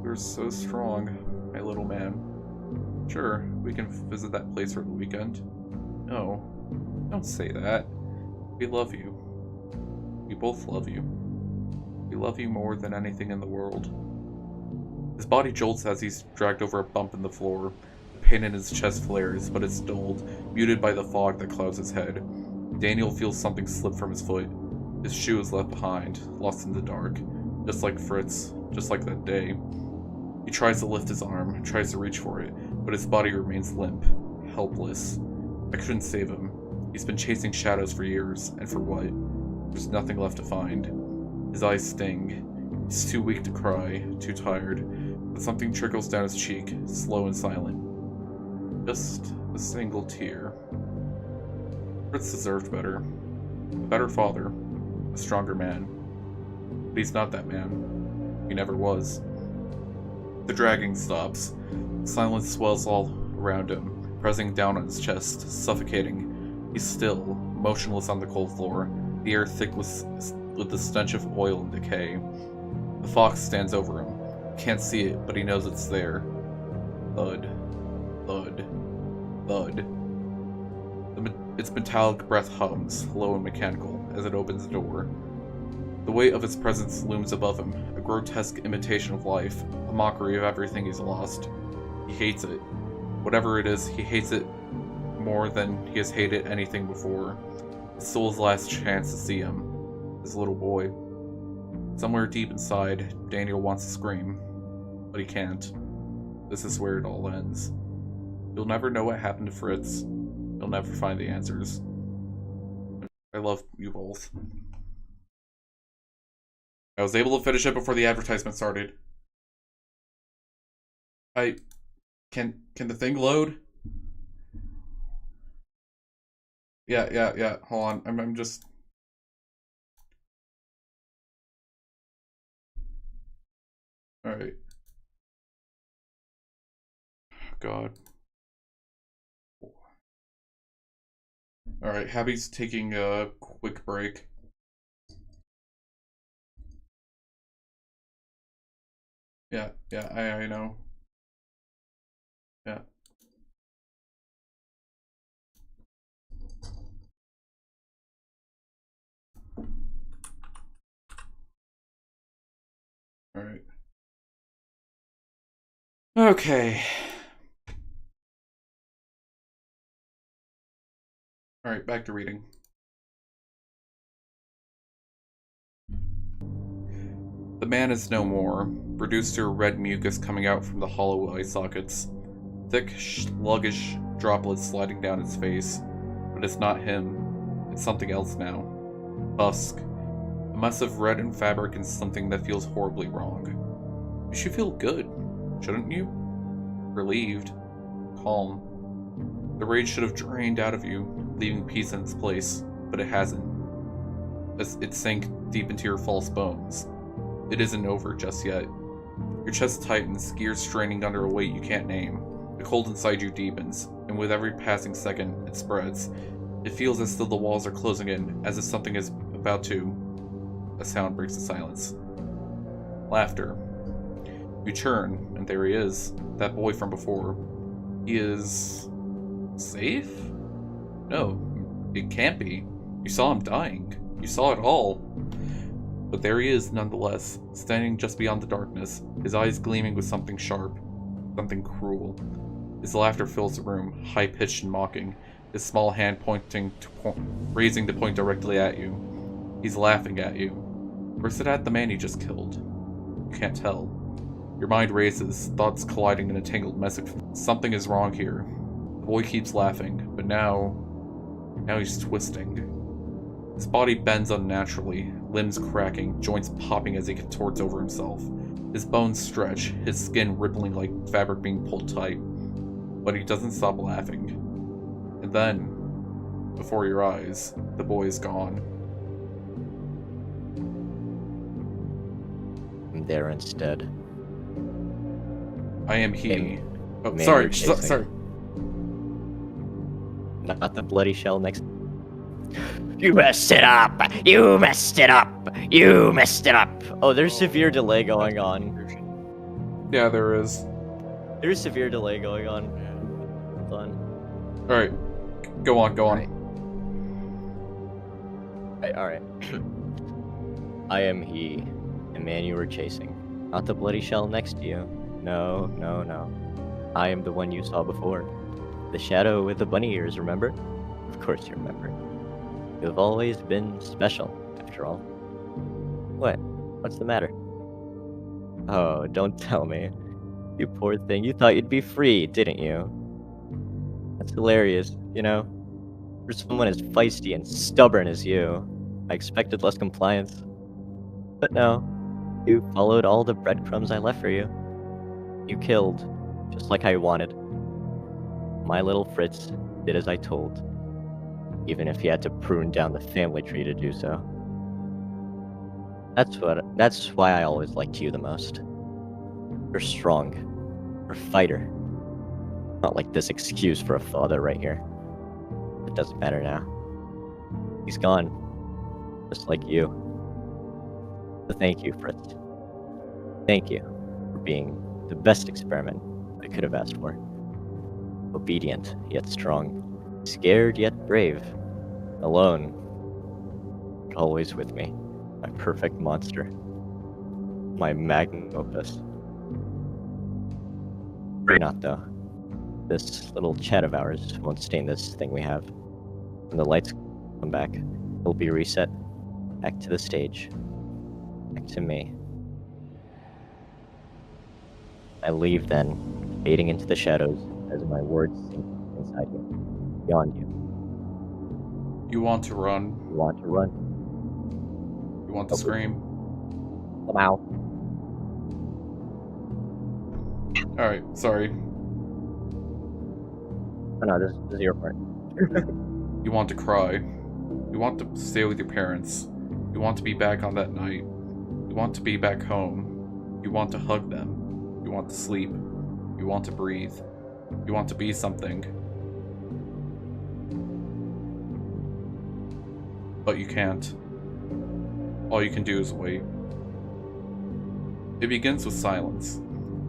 You're so strong, my little man. Sure, we can visit that place for the weekend. No, don't say that. We love you. We both love you. We love you more than anything in the world. His body jolts as he's dragged over a bump in the floor. The pain in his chest flares, but it's dulled, muted by the fog that clouds his head. Daniel feels something slip from his foot. His shoe is left behind, lost in the dark. Just like Fritz, just like that day. He tries to lift his arm, tries to reach for it, but his body remains limp, helpless. I couldn't save him. He's been chasing shadows for years, and for what? There's nothing left to find. His eyes sting. He's too weak to cry, too tired, but something trickles down his cheek, slow and silent. Just a single tear. Fritz deserved better. A better father. A stronger man. But he's not that man. He never was. The dragging stops. Silence swells all around him, pressing down on his chest, suffocating. He's still, motionless on the cold floor, the air thick with the stench of oil and decay. The fox stands over him. Can't see it, but he knows it's there. Thud. Thud. Thud. Its metallic breath hums, low and mechanical. as it opens the door. The weight of its presence looms above him, a grotesque imitation of life, a mockery of everything he's lost. He hates it. Whatever it is, he hates it more than he has hated anything before. It's still his last chance to see him, his little boy. Somewhere deep inside, Daniel wants to scream, but he can't. This is where it all ends. You'll never know what happened to Fritz. You'll never find the answers. I love you both. I was able to finish it before the advertisement started. Can the thing load? Yeah. Hold on. I'm just. All right. God. All right. Happy's taking a quick break. Yeah. I know. Yeah. All right. Okay. All right, back to reading. The man is no more, reduced to a red mucus coming out from the hollow eye sockets. Thick, sluggish droplets sliding down his face. But it's not him. It's something else now. Husk. A mess of red and fabric and something that feels horribly wrong. You should feel good, shouldn't you? Relieved. Calm. The rage should have drained out of you, leaving peace in its place, but it hasn't. As it sank deep into your false bones. It isn't over just yet. Your chest tightens, gears straining under a weight you can't name. The cold inside you deepens, and with every passing second, it spreads. It feels as though the walls are closing in, as if something is about to... A sound breaks the silence. Laughter. You turn, and there he is, that boy from before. He is... safe? No, it can't be. You saw him dying. You saw it all. But there he is, nonetheless, standing just beyond the darkness, his eyes gleaming with something sharp, something cruel. His laughter fills the room, high-pitched and mocking, his small hand raising to point directly at you. He's laughing at you. Or is it at the man you just killed? You can't tell. Your mind races, thoughts colliding in a tangled mess of something is wrong here. The boy keeps laughing, but now he's twisting. His body bends unnaturally, limbs cracking, joints popping as he contorts over himself. His bones stretch, his skin rippling like fabric being pulled tight. But he doesn't stop laughing. And then, before your eyes, the boy is gone.
I'm there instead.
I am he.
Him.
Oh,
Man
sorry,
you're chasing.
sorry.
Not the bloody shell next. You messed it up! You messed it up! You messed it up! Oh, there's severe delay going on.
Yeah, there is.
There's severe delay going on. Hold on.
Alright, go on.
Alright. I am he, the man you were chasing. Not the bloody shell next to you. No. I am the one you saw before. The shadow with the bunny ears, remember? Of course you remember. You've always been special, after all. What? What's the matter? Oh, don't tell me. You poor thing, you thought you'd be free, didn't you? That's hilarious, you know? For someone as feisty and stubborn as you, I expected less compliance. But no, you followed all the breadcrumbs I left for you. You killed, just like I wanted. My little Fritz did as I told, even if he had to prune down the family tree to do so. That's why I always liked you the most. You're strong. You're a fighter. Not like this excuse for a father right here. It doesn't matter now. He's gone. Just like you. So thank you, Fritz. Thank you for being the best experiment I could have asked for. Obedient, yet strong. Scared, yet brave. Alone. always with me. My perfect monster. My magnum opus. Worry not, though. This little chat of ours won't stain this thing we have. When the lights come back, it'll be reset. Back to the stage. Back to me. I leave then, fading into the shadows as my words sink inside you, beyond you.
You want to run.
You want to run?
You want to scream.
Somehow.
Alright, sorry.
Oh no, this is your part.
You want to cry. You want to stay with your parents. You want to be back on that night. You want to be back home. You want to hug them. You want to sleep. You want to breathe. You want to be something. But you can't. All you can do is wait. It begins with silence.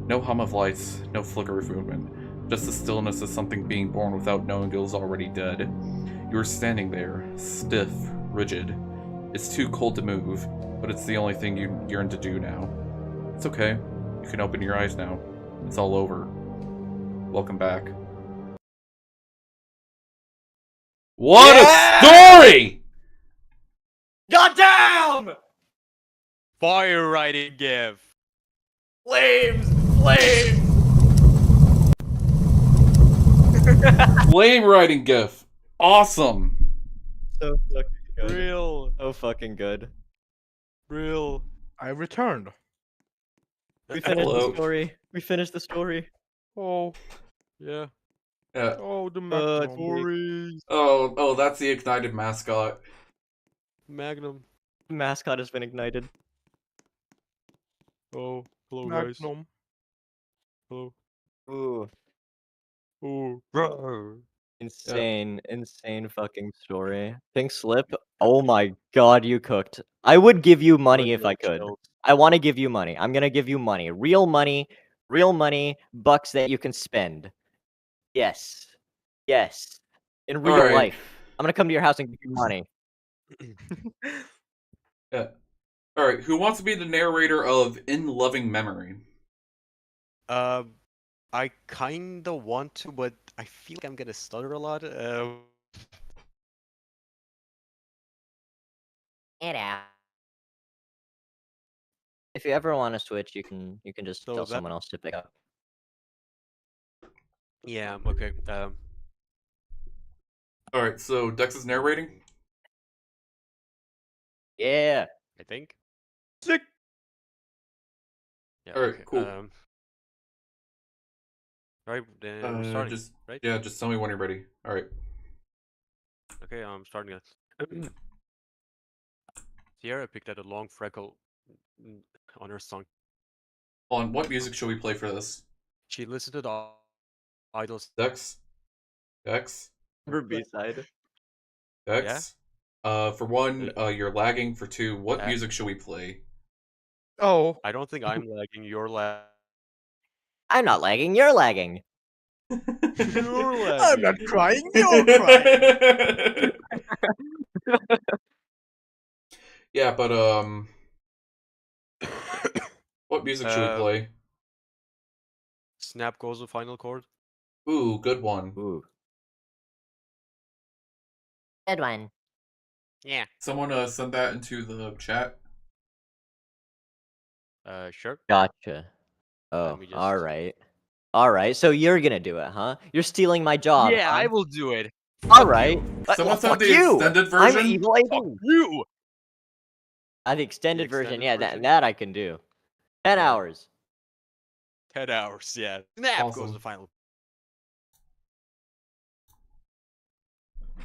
No hum of lights, no flicker of movement. Just the stillness of something being born without knowing it was already dead. You are standing there, stiff, rigid. It's too cold to move, but it's the only thing you yearn to do now. It's okay. You can open your eyes now. It's all over. Welcome back. What a story!
Goddamn! Fire writing give.
Flames! Flames!
Flame writing gif. Awesome.
So fucking good.
Real.
So fucking good.
Real.
I returned.
We finished
Hello.
the story. We finished the story.
Oh,
Yeah.
Yeah.
oh, the Magnum.
Stories.
Oh, that's the ignited mascot.
Magnum.
The mascot has been ignited.
Oh, hello guys.
Magnum.
Hello.
Ooh.
Oh, bro.
Insane fucking story. Pink Slip, oh my god, you cooked. I would give you money if I could. I want to give you money. I'm gonna give you money. Real money, bucks that you can spend. Yes. Yes. In real
Alright.
life. I'm gonna come to your house and give you money.
Yeah. Alright, who wants to be the narrator of In Loving Memory?
I kinda want to, but I feel like I'm gonna stutter a lot.
Get out. If you ever want to switch, you can just
So
tell
that-
someone else to pick up.
Yeah, okay.
Alright, so Dex is narrating?
Yeah.
I think.
Sick.
Yeah,
Alright,
okay.
cool.
Right, we're starting,
Just
right?
yeah, just tell me when you're ready. Alright.
Okay, I'm starting it. Sierra picked out a long freckle on her song.
On what music should we play for this?
She listened to the idols.
Dex? Dex?
For B-side.
Dex? For one, you're lagging. For two, what music should we play?
Oh,
I don't think I'm lagging. You're lagging.
I'm not lagging, you're lagging.
You're lagging.
I'm not crying. You're crying.
Yeah, but what music should we play?
Snap goes the final chord.
Ooh, good one.
Ooh.
Good one.
Yeah.
Someone send that into the chat.
Sure.
Gotcha. Oh,
me just-
alright. Alright, so you're gonna do it, huh? You're stealing my job.
Yeah,
huh?
I will do it.
Alright.
Someone send
Fuck
the
you!
extended
I'm
version.
evil AD.
You.
The extended
The
version,
extended
yeah,
version?
that I can do. 10
Yeah.
hours.
10 hours. Yeah. Snap
Awesome.
goes the final.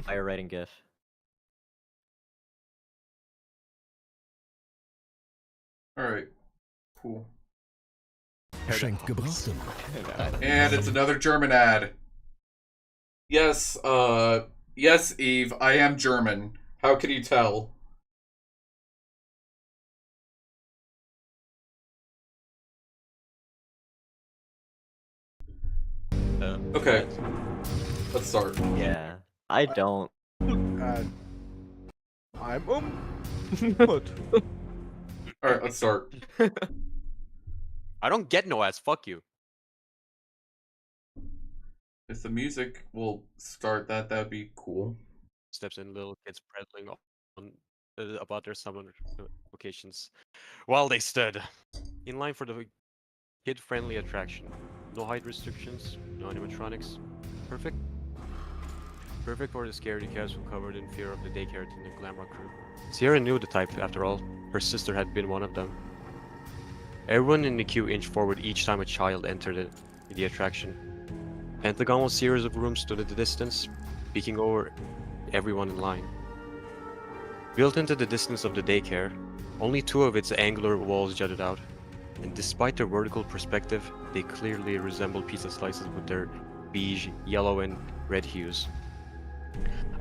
Fire writing GIF.
Alright. Cool.
Schenkt Gebrauchtem.
And it's another German ad. Yes, yes, Eve, I am German. How can you tell? Okay. Let's start.
Yeah. I don't.
I'm What?
Alright, let's start.
I don't get no ass. Fuck you.
If the music will start, that'd be cool.
Steps in, little kids prattling on about their summer vacations, while they stood in line for the kid-friendly attraction. No height restrictions, no animatronics. Perfect. Perfect for the scaredy cats who covered in fear of the daycare in the glamour crew. Sierra knew the type, after all. Her sister had been one of them. Everyone in the queue inched forward each time a child entered the attraction. Pentagonal series of rooms stood at the distance, peeking over everyone in line. Built into the distance of the daycare, only 2 of its angular walls jutted out, and despite their vertical perspective, they clearly resembled pizza slices with their beige, yellow, and red hues.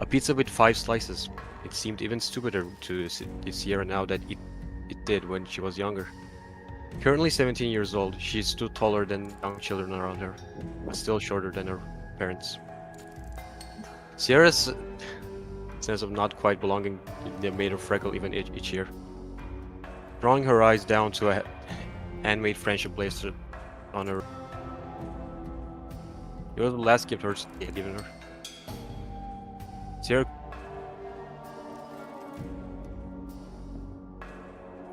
A pizza with 5 slices. It seemed even stupider to Sierra now that it did when she was younger. Currently 17 years old, she stood taller than young children around her, but still shorter than her parents. Sierra's sense of not quite belonging made her freckle even itchier. Drawing her eyes down to a handmade friendship bracelet on her. It was the last gift hers had given her. Sierra...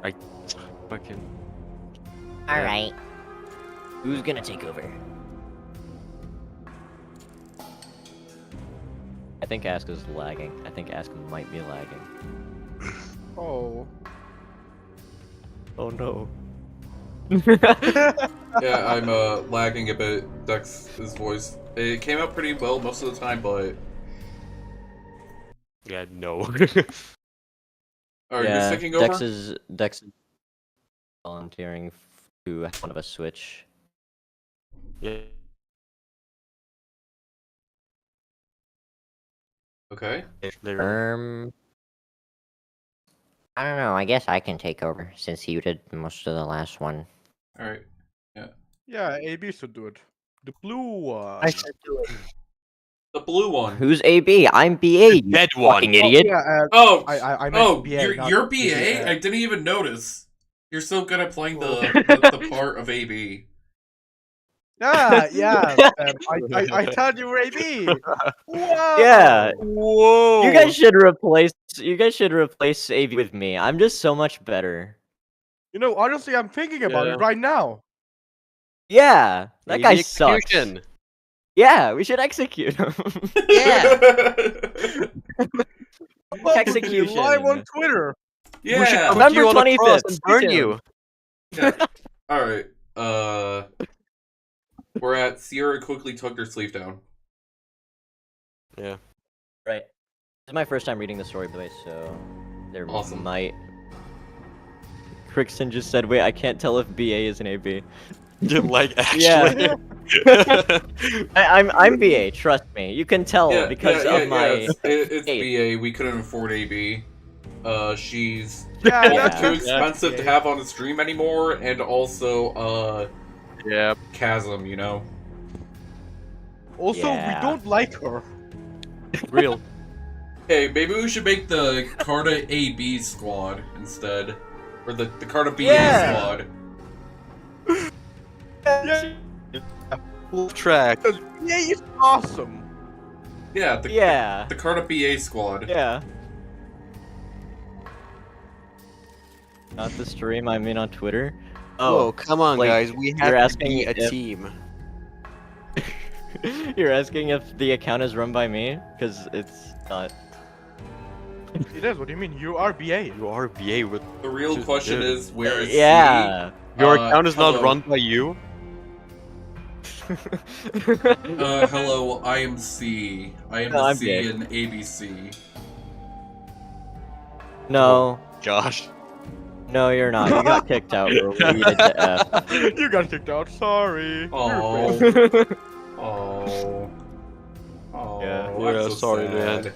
I... fucking...
Alright. Who's gonna take over? I think Ask is lagging. I think Ask might be lagging.
Oh.
Oh no.
Yeah, I'm lagging a bit. Dex's voice. It came out pretty well most of the time, but
Yeah, no.
are you just taking over?
Dex is volunteering to have one of us switch.
Yeah.
Okay.
They're...
I don't know, I guess I can take over, since you did most of the last one.
Alright.
Yeah, AB should do it. The blue one.
I should do it.
The blue one.
Who's AB? I'm BA, you
Dead
fucking
one.
idiot!
Yeah,
Oh!
I meant
Oh,
BA, not
you're BA?
BA.
I didn't even notice. You're so good at playing the part of AB.
Yeah. I thought you were AB. Whoa.
Yeah,
Whoa!
you guys should replace AB with me. I'm just so much better.
You know, honestly, I'm thinking about
Yeah.
it right now.
Yeah, that
AV
guy sucks.
execution.
Yeah, we should execute him.
Yeah.
Execution.
Live on Twitter.
We should
Yeah.
put
November
you on a
25th,
cross and burn
tweet him.
you.
Yeah. Alright. We're at Sierra quickly tucked her sleeve down.
Yeah.
Right. This is my first time reading the story, by the way, so there
Awesome.
might. Crickson just said, "Wait, I can't tell if BA is an AB."
Like actually.
Yeah. I'm BA. Trust me. You can tell because of my.
It's
A.
BA. We couldn't afford AB. She's
Yeah,
too
that's
expensive to have on the stream anymore, and also
Yeah.
Chasm, you know.
Also,
Yeah.
we don't like her.
Real.
Hey, maybe we should make the Carta AB squad instead, or the Carta BA
Yeah.
squad.
Yeah,
Full track.
BA is awesome.
Yeah, the Carta BA squad.
Yeah. Not the stream. I mean on Twitter.
Oh, come on,
like,
guys. We
you're
have to
asking
be a
if-
team.
You're asking if the account is run by me? Because it's not.
It is. What do you mean? You are BA.
You are BA with
The real
Just
question
did.
is, where is
Yeah.
your
Uh,
account is not
hello.
run by you.
C? Hello, I am C. I am
No,
the
I'm
C
gay.
in ABC.
No.
Josh.
No, you're not. You got kicked out, bro. We needed to F.
You got kicked out. Sorry.
Oh.
You're bad.
Oh. Oh.
Yeah,
I'm
yeah,
so
sorry,
sad.
man.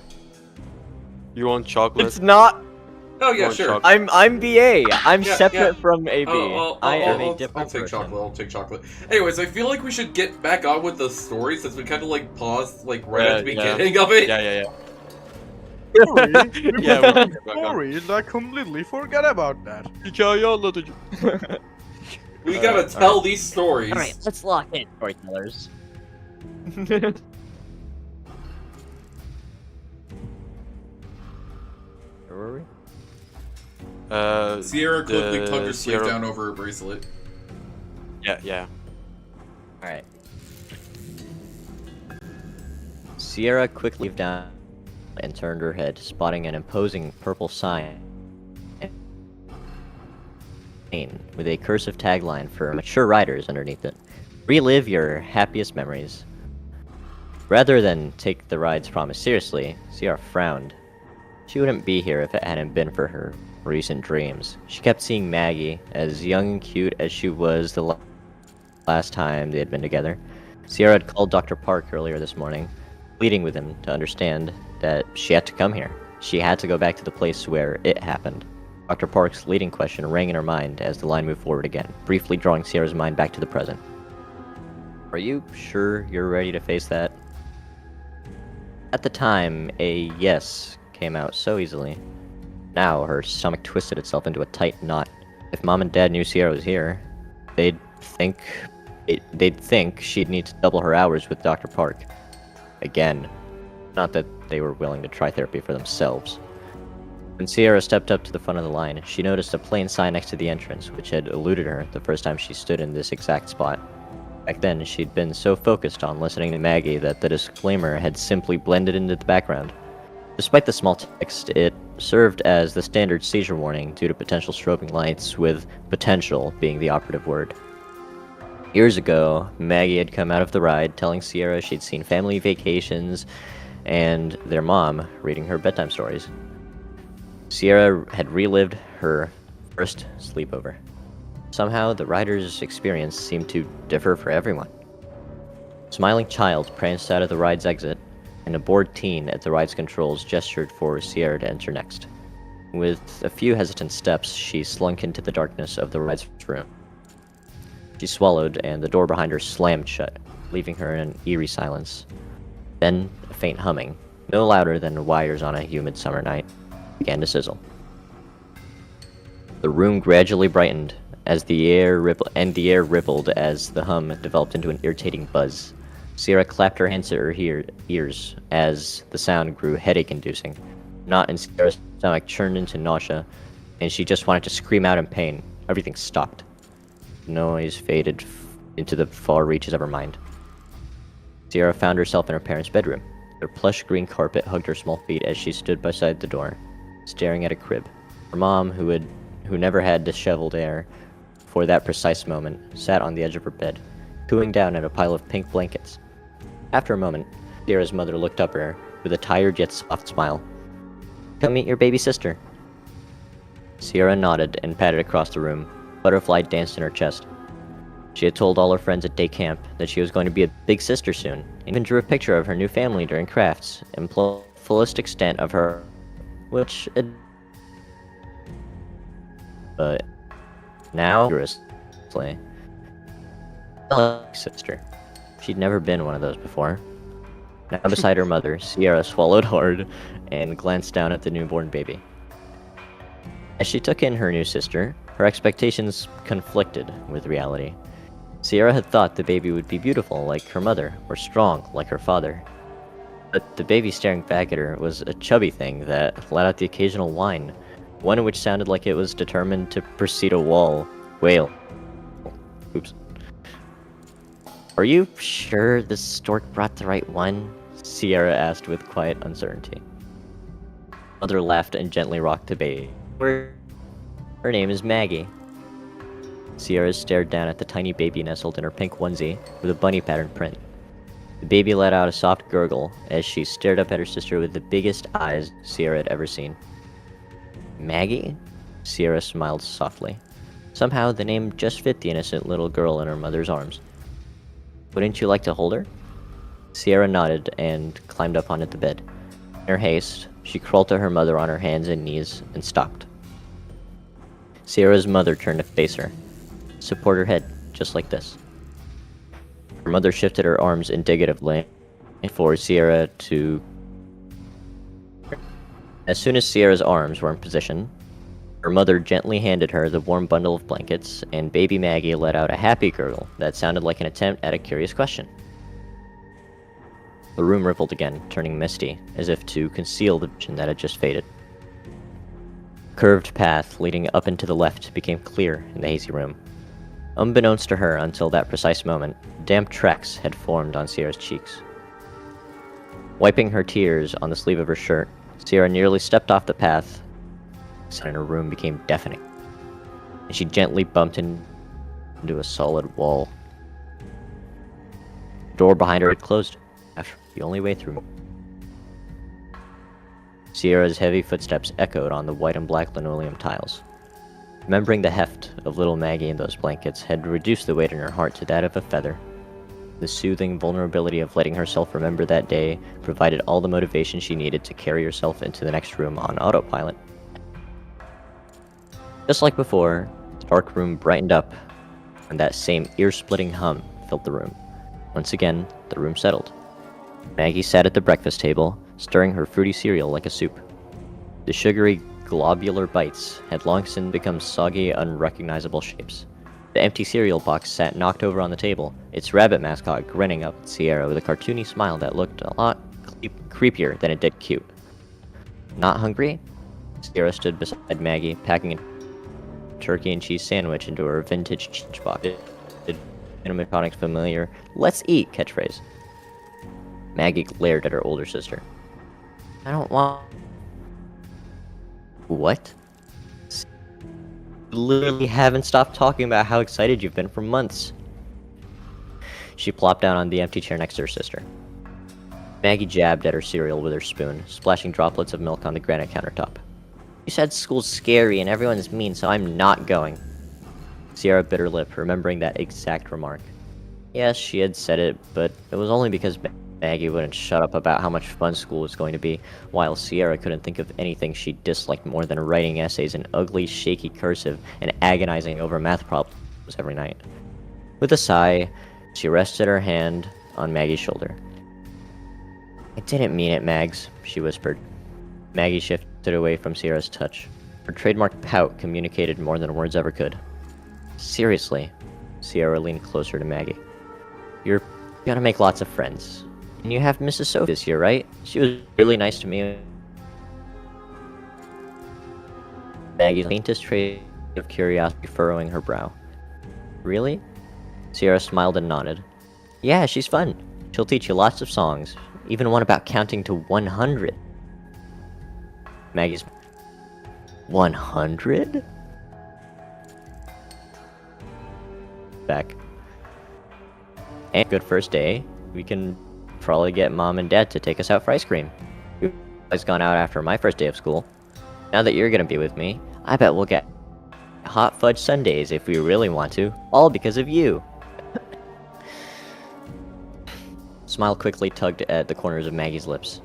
You want chocolate?
It's not.
Oh yeah,
Or
sure.
chocolate.
I'm BA. I'm
Yeah,
separate
yeah.
from AB. I am a different
I'll take
person.
chocolate. I'll take chocolate. Anyways, I feel like we should get back on with the story since we kind of like paused like right at the
Yeah, yeah.
beginning of it.
Yeah. Yeah, we're
Stories, I completely forgot about that.
hikaye anlatıcı.
We gotta tell these stories.
Alright, let's lock in, storytellers. Where were we?
Sierra quickly
the
tucked her sleeve
Sierra-
down over her bracelet.
Yeah.
Alright. Sierra quickly leaned down and turned her head, spotting an imposing purple sign with a cursive tagline for mature riders underneath it. Relive your happiest memories. Rather than take the ride's promise seriously, Sierra frowned. She wouldn't be here if it hadn't been for her recent dreams. She kept seeing Maggie, as young and cute as she was the last time they had been together. Sierra had called Dr. Park earlier this morning, pleading with him to understand that she had to come here. She had to go back to the place where it happened. Dr. Park's leading question rang in her mind as the line moved forward again, briefly drawing Sierra's mind back to the present. Are you sure you're ready to face that? At the time, a yes came out so easily. Now her stomach twisted itself into a tight knot. If Mom and Dad knew Sierra was here, they'd think she'd need to double her hours with Dr. Park. Again. Not that they were willing to try therapy for themselves. When Sierra stepped up to the front of the line, she noticed a plain sign next to the entrance, which had eluded her the first time she stood in this exact spot. Back then, she'd been so focused on listening to Maggie that the disclaimer had simply blended into the background. Despite the small text, it served as the standard seizure warning due to potential strobing lights, with potential being the operative word. Years ago, Maggie had come out of the ride telling Sierra she'd seen family vacations and their mom reading her bedtime stories. Sierra had relived her first sleepover. Somehow, the rider's experience seemed to differ for everyone. A smiling child pranced out of the ride's exit, and a bored teen at the ride's controls gestured for Sierra to enter next. With a few hesitant steps, she slunk into the darkness of the ride's room. She swallowed, and the door behind her slammed shut, leaving her in an eerie silence. Then, a faint humming, no louder than wires on a humid summer night, began to sizzle. The room gradually brightened as the air rippled as the hum developed into an irritating buzz. Sierra clapped her hands to her ears as the sound grew headache-inducing. Knot in Sierra's stomach churned into nausea, and she just wanted to scream out in pain. Everything stopped. The noise faded into the far reaches of her mind. Sierra found herself in her parents' bedroom. Their plush green carpet hugged her small feet as she stood beside the door, staring at a crib. Her mom, who never had disheveled air for that precise moment, sat on the edge of her bed, cooing down at a pile of pink blankets. After a moment, Sierra's mother looked up at her with a tired yet soft smile. "Come meet your baby sister." Sierra nodded and patted across the room. Butterfly danced in her chest. She had told all her friends at day camp that she was going to be a big sister soon, and even drew a picture of her new family during crafts, in fullest extent of her, which but now, sister. She'd never been one of those before. Now beside her mother, Sierra swallowed hard and glanced down at the newborn baby. As she took in her new sister, her expectations conflicted with reality. Sierra had thought the baby would be beautiful like her mother, or strong like her father. But the baby staring back at her was a chubby thing that let out the occasional whine, one which sounded like it was determined to precede a wail. Oops. "Are you sure the stork brought the right one?" Sierra asked with quiet uncertainty. Mother laughed and gently rocked the baby. "Her name is Maggie." Sierra stared down at the tiny baby nestled in her pink onesie with a bunny pattern print. The baby let out a soft gurgle as she stared up at her sister with the biggest eyes Sierra had ever seen. "Maggie?" Sierra smiled softly. Somehow the name just fit the innocent little girl in her mother's arms. "Wouldn't you like to hold her?" Sierra nodded and climbed up onto the bed. In her haste, she crawled to her mother on her hands and knees and stopped. Sierra's mother turned to face her. "Support her head, just like this." Her mother shifted her arms indicatively for Sierra to... As soon as Sierra's arms were in position, her mother gently handed her the warm bundle of blankets, and baby Maggie let out a happy gurgle that sounded like an attempt at a curious question. The room rippled again, turning misty, as if to conceal the vision that had just faded. The curved path leading up and to the left became clear in the hazy room. Unbeknownst to her until that precise moment, damp tracks had formed on Sierra's cheeks. Wiping her tears on the sleeve of her shirt, Sierra nearly stepped off the path. The sound in her room became deafening, and she gently bumped into a solid wall. The door behind her had closed, after the only way through. Sierra's heavy footsteps echoed on the white and black linoleum tiles. Remembering the heft of little Maggie in those blankets had reduced the weight in her heart to that of a feather. The soothing vulnerability of letting herself remember that day provided all the motivation she needed to carry herself into the next room on autopilot. Just like before, the dark room brightened up, and that same ear-splitting hum filled the room. Once again, the room settled. Maggie sat at the breakfast table, stirring her fruity cereal like a soup. The sugary, globular bites had long since become soggy, unrecognizable shapes. The empty cereal box sat knocked over on the table, its rabbit mascot grinning up at Sierra with a cartoony smile that looked a lot creepier than it did cute. Not hungry? Sierra stood beside Maggie, packing a turkey and cheese sandwich into her vintage cheese box. Animatronic's familiar "let's eat" catchphrase. Maggie glared at her older sister. I don't want... What? You literally haven't stopped talking about how excited you've been for months. She plopped down on the empty chair next to her sister. Maggie jabbed at her cereal with her spoon, splashing droplets of milk on the granite countertop. You said school's scary and everyone's mean, so I'm not going. Sierra bit her lip, remembering that exact remark. Yes, she had said it, but it was only because Maggie wouldn't shut up about how much fun school was going to be, while Sierra couldn't think of anything she disliked more than writing essays in ugly, shaky cursive and agonizing over math problems every night. With a sigh, she rested her hand on Maggie's shoulder. I didn't mean it, Mags, she whispered. Maggie shifted away from Sierra's touch. Her trademark pout communicated more than words ever could. Seriously, Sierra leaned closer to Maggie. You're gonna make lots of friends. And you have Mrs. Sophie this year, right? She was really nice to me. Maggie's faintest trace of curiosity furrowing her brow. Really? Sierra smiled and nodded. Yeah, she's fun. She'll teach you lots of songs, even one about counting to 100. Maggie's 100? Back. And good first day. We can probably get Mom and Dad to take us out for ice cream. We've always gone out after my first day of school. Now that you're gonna be with me, I bet we'll get hot fudge sundaes if we really want to, all because of you. Smile quickly tugged at the corners of Maggie's lips.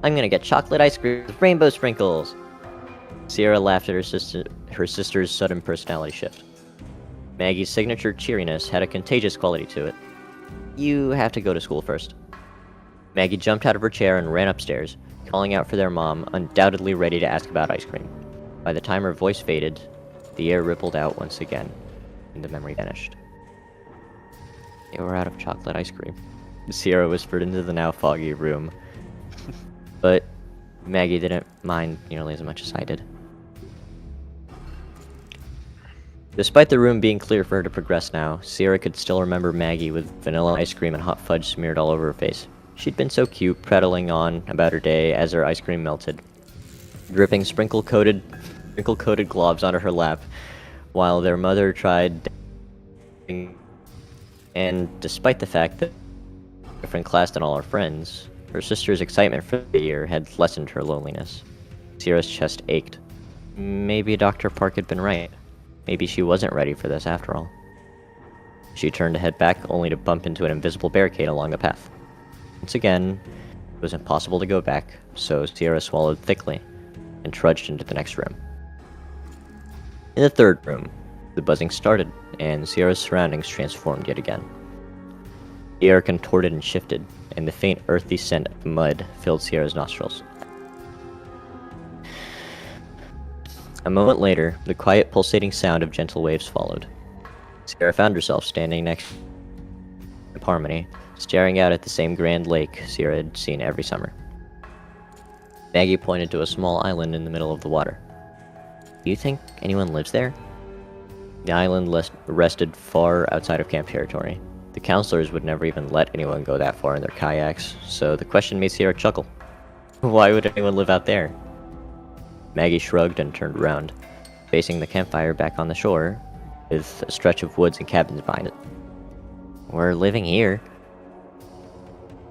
I'm gonna get chocolate ice cream with rainbow sprinkles. Sierra laughed at her sister's sudden personality shift. Maggie's signature cheeriness had a contagious quality to it. You have to go to school first. Maggie jumped out of her chair and ran upstairs, calling out for their mom, undoubtedly ready to ask about ice cream. By the time her voice faded, the air rippled out once again, and the memory vanished. They were out of chocolate ice cream, Sierra whispered into the now foggy room. But Maggie didn't mind nearly as much as I did. Despite the room being clear for her to progress now, Sierra could still remember Maggie with vanilla ice cream and hot fudge smeared all over her face. She'd been so cute, prattling on about her day as her ice cream melted, dripping sprinkle-coated globs onto her lap, while their mother tried. And despite the fact that different class than all her friends, her sister's excitement for the year had lessened her loneliness. Sierra's chest ached. Maybe Dr. Park had been right. Maybe she wasn't ready for this after all. She turned to head back, only to bump into an invisible barricade along the path. Once again, it was impossible to go back, so Sierra swallowed thickly and trudged into the next room. In the third room, the buzzing started, and Sierra's surroundings transformed yet again. The air contorted and shifted, and the faint earthy scent of mud filled Sierra's nostrils. A moment later, the quiet pulsating sound of gentle waves followed. Sierra found herself standing next to Harmony, staring out at the same grand lake Sierra had seen every summer. Maggie pointed to a small island in the middle of the water. Do you think anyone lives there? The island rested far outside of camp territory. The counselors would never even let anyone go that far in their kayaks, so the question made Sierra chuckle. Why would anyone live out there? Maggie shrugged and turned around, facing the campfire back on the shore, with a stretch of woods and cabins behind it. We're living here.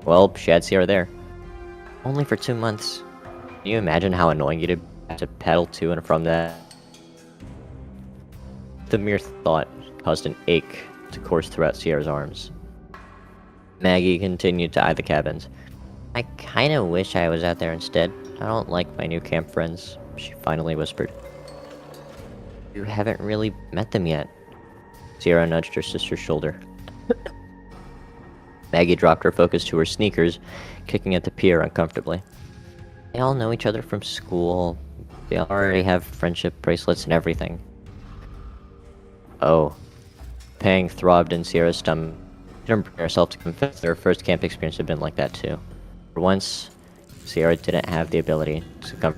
Well, she had Sierra there. Only for 2 months. Can you imagine how annoying it'd be to paddle to and from that? The mere thought caused an ache to course throughout Sierra's arms. Maggie continued to eye the cabins. I kinda wish I was out there instead. I don't like my new camp friends, she finally whispered. You haven't really met them yet. Sierra nudged her sister's shoulder. Maggie dropped her focus to her sneakers, kicking at the pier uncomfortably. They all know each other from school. They already have friendship bracelets and everything. Oh. Pang throbbed in Sierra's stomach. She didn't bring herself to confess that her first camp experience had been like that too. For once, Sierra didn't have the ability to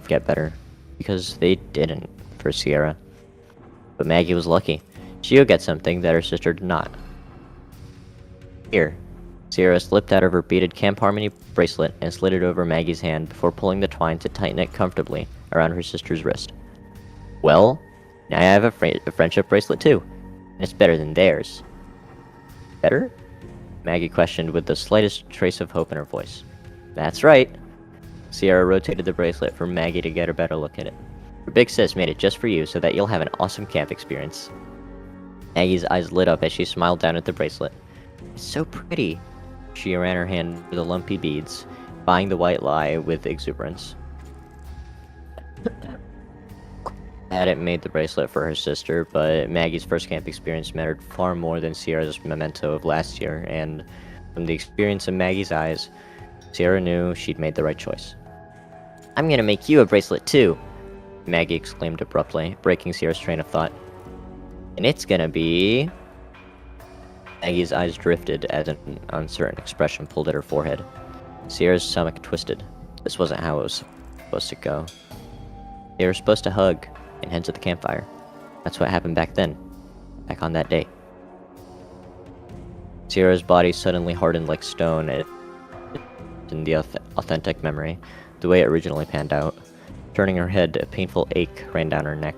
get better, because they didn't for Sierra. But Maggie was lucky. She would get something that her sister did not. Here. Sierra slipped out of her beaded Camp Harmony bracelet and slid it over Maggie's hand before pulling the twine to tighten it comfortably around her sister's wrist. Well, now I have a friendship bracelet too, and it's better than theirs. Better? Maggie questioned with the slightest trace of hope in her voice. That's right. Sierra rotated the bracelet for Maggie to get a better look at it. Your big sis made it just for you so that you'll have an awesome camp experience. Maggie's eyes lit up as she smiled down at the bracelet. It's so pretty. She ran her hand through the lumpy beads, buying the white lie with exuberance. Hadn't made the bracelet for her sister, but Maggie's first camp experience mattered far more than Sierra's memento of last year, and from the experience in Maggie's eyes, Sierra knew she'd made the right choice. I'm gonna make you a bracelet too, Maggie exclaimed abruptly, breaking Sierra's train of thought. And it's gonna be... Maggie's eyes drifted as an uncertain expression pulled at her forehead. Sierra's stomach twisted. This wasn't how it was supposed to go. They were supposed to hug and head to the campfire. That's what happened back then. Back on that day. Sierra's body suddenly hardened like stone in the authentic memory, the way it originally panned out. Turning her head, a painful ache ran down her neck.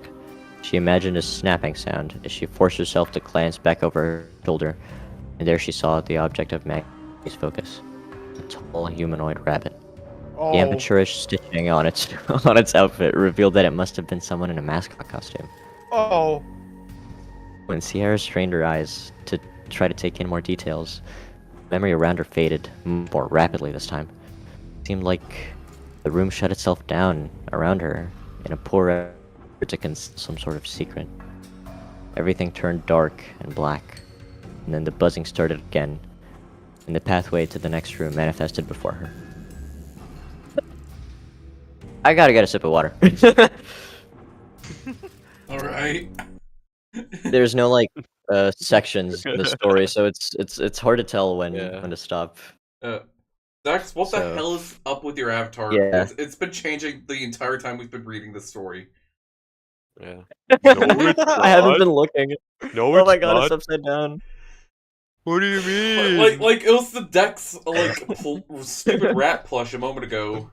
She imagined a snapping sound as she forced herself to glance back over her shoulder, and there she saw the object of Maggie's focus. A tall humanoid rabbit.
Oh.
The amateurish stitching on its outfit revealed that it must have been someone in a mascot costume.
Oh.
When Sierra strained her eyes to try to take in more details, memory around her faded, more rapidly this time. It seemed like the room shut itself down around her in a poor effort to conceal some sort of secret. Everything turned dark and black, and then the buzzing started again, and the pathway to the next room manifested before her. I gotta get a sip of water.
Alright.
There's no like sections in the story, so it's hard to tell when to stop.
Dax, what the
So-
hell is up with your avatar?
Yeah.
It's been changing the entire time we've been reading this story.
Yeah. No, it's
I haven't
not.
been looking.
No,
Oh
it's
my god,
not.
it's upside down.
What do you mean?
Like it was the Dex stupid rat plush a moment ago.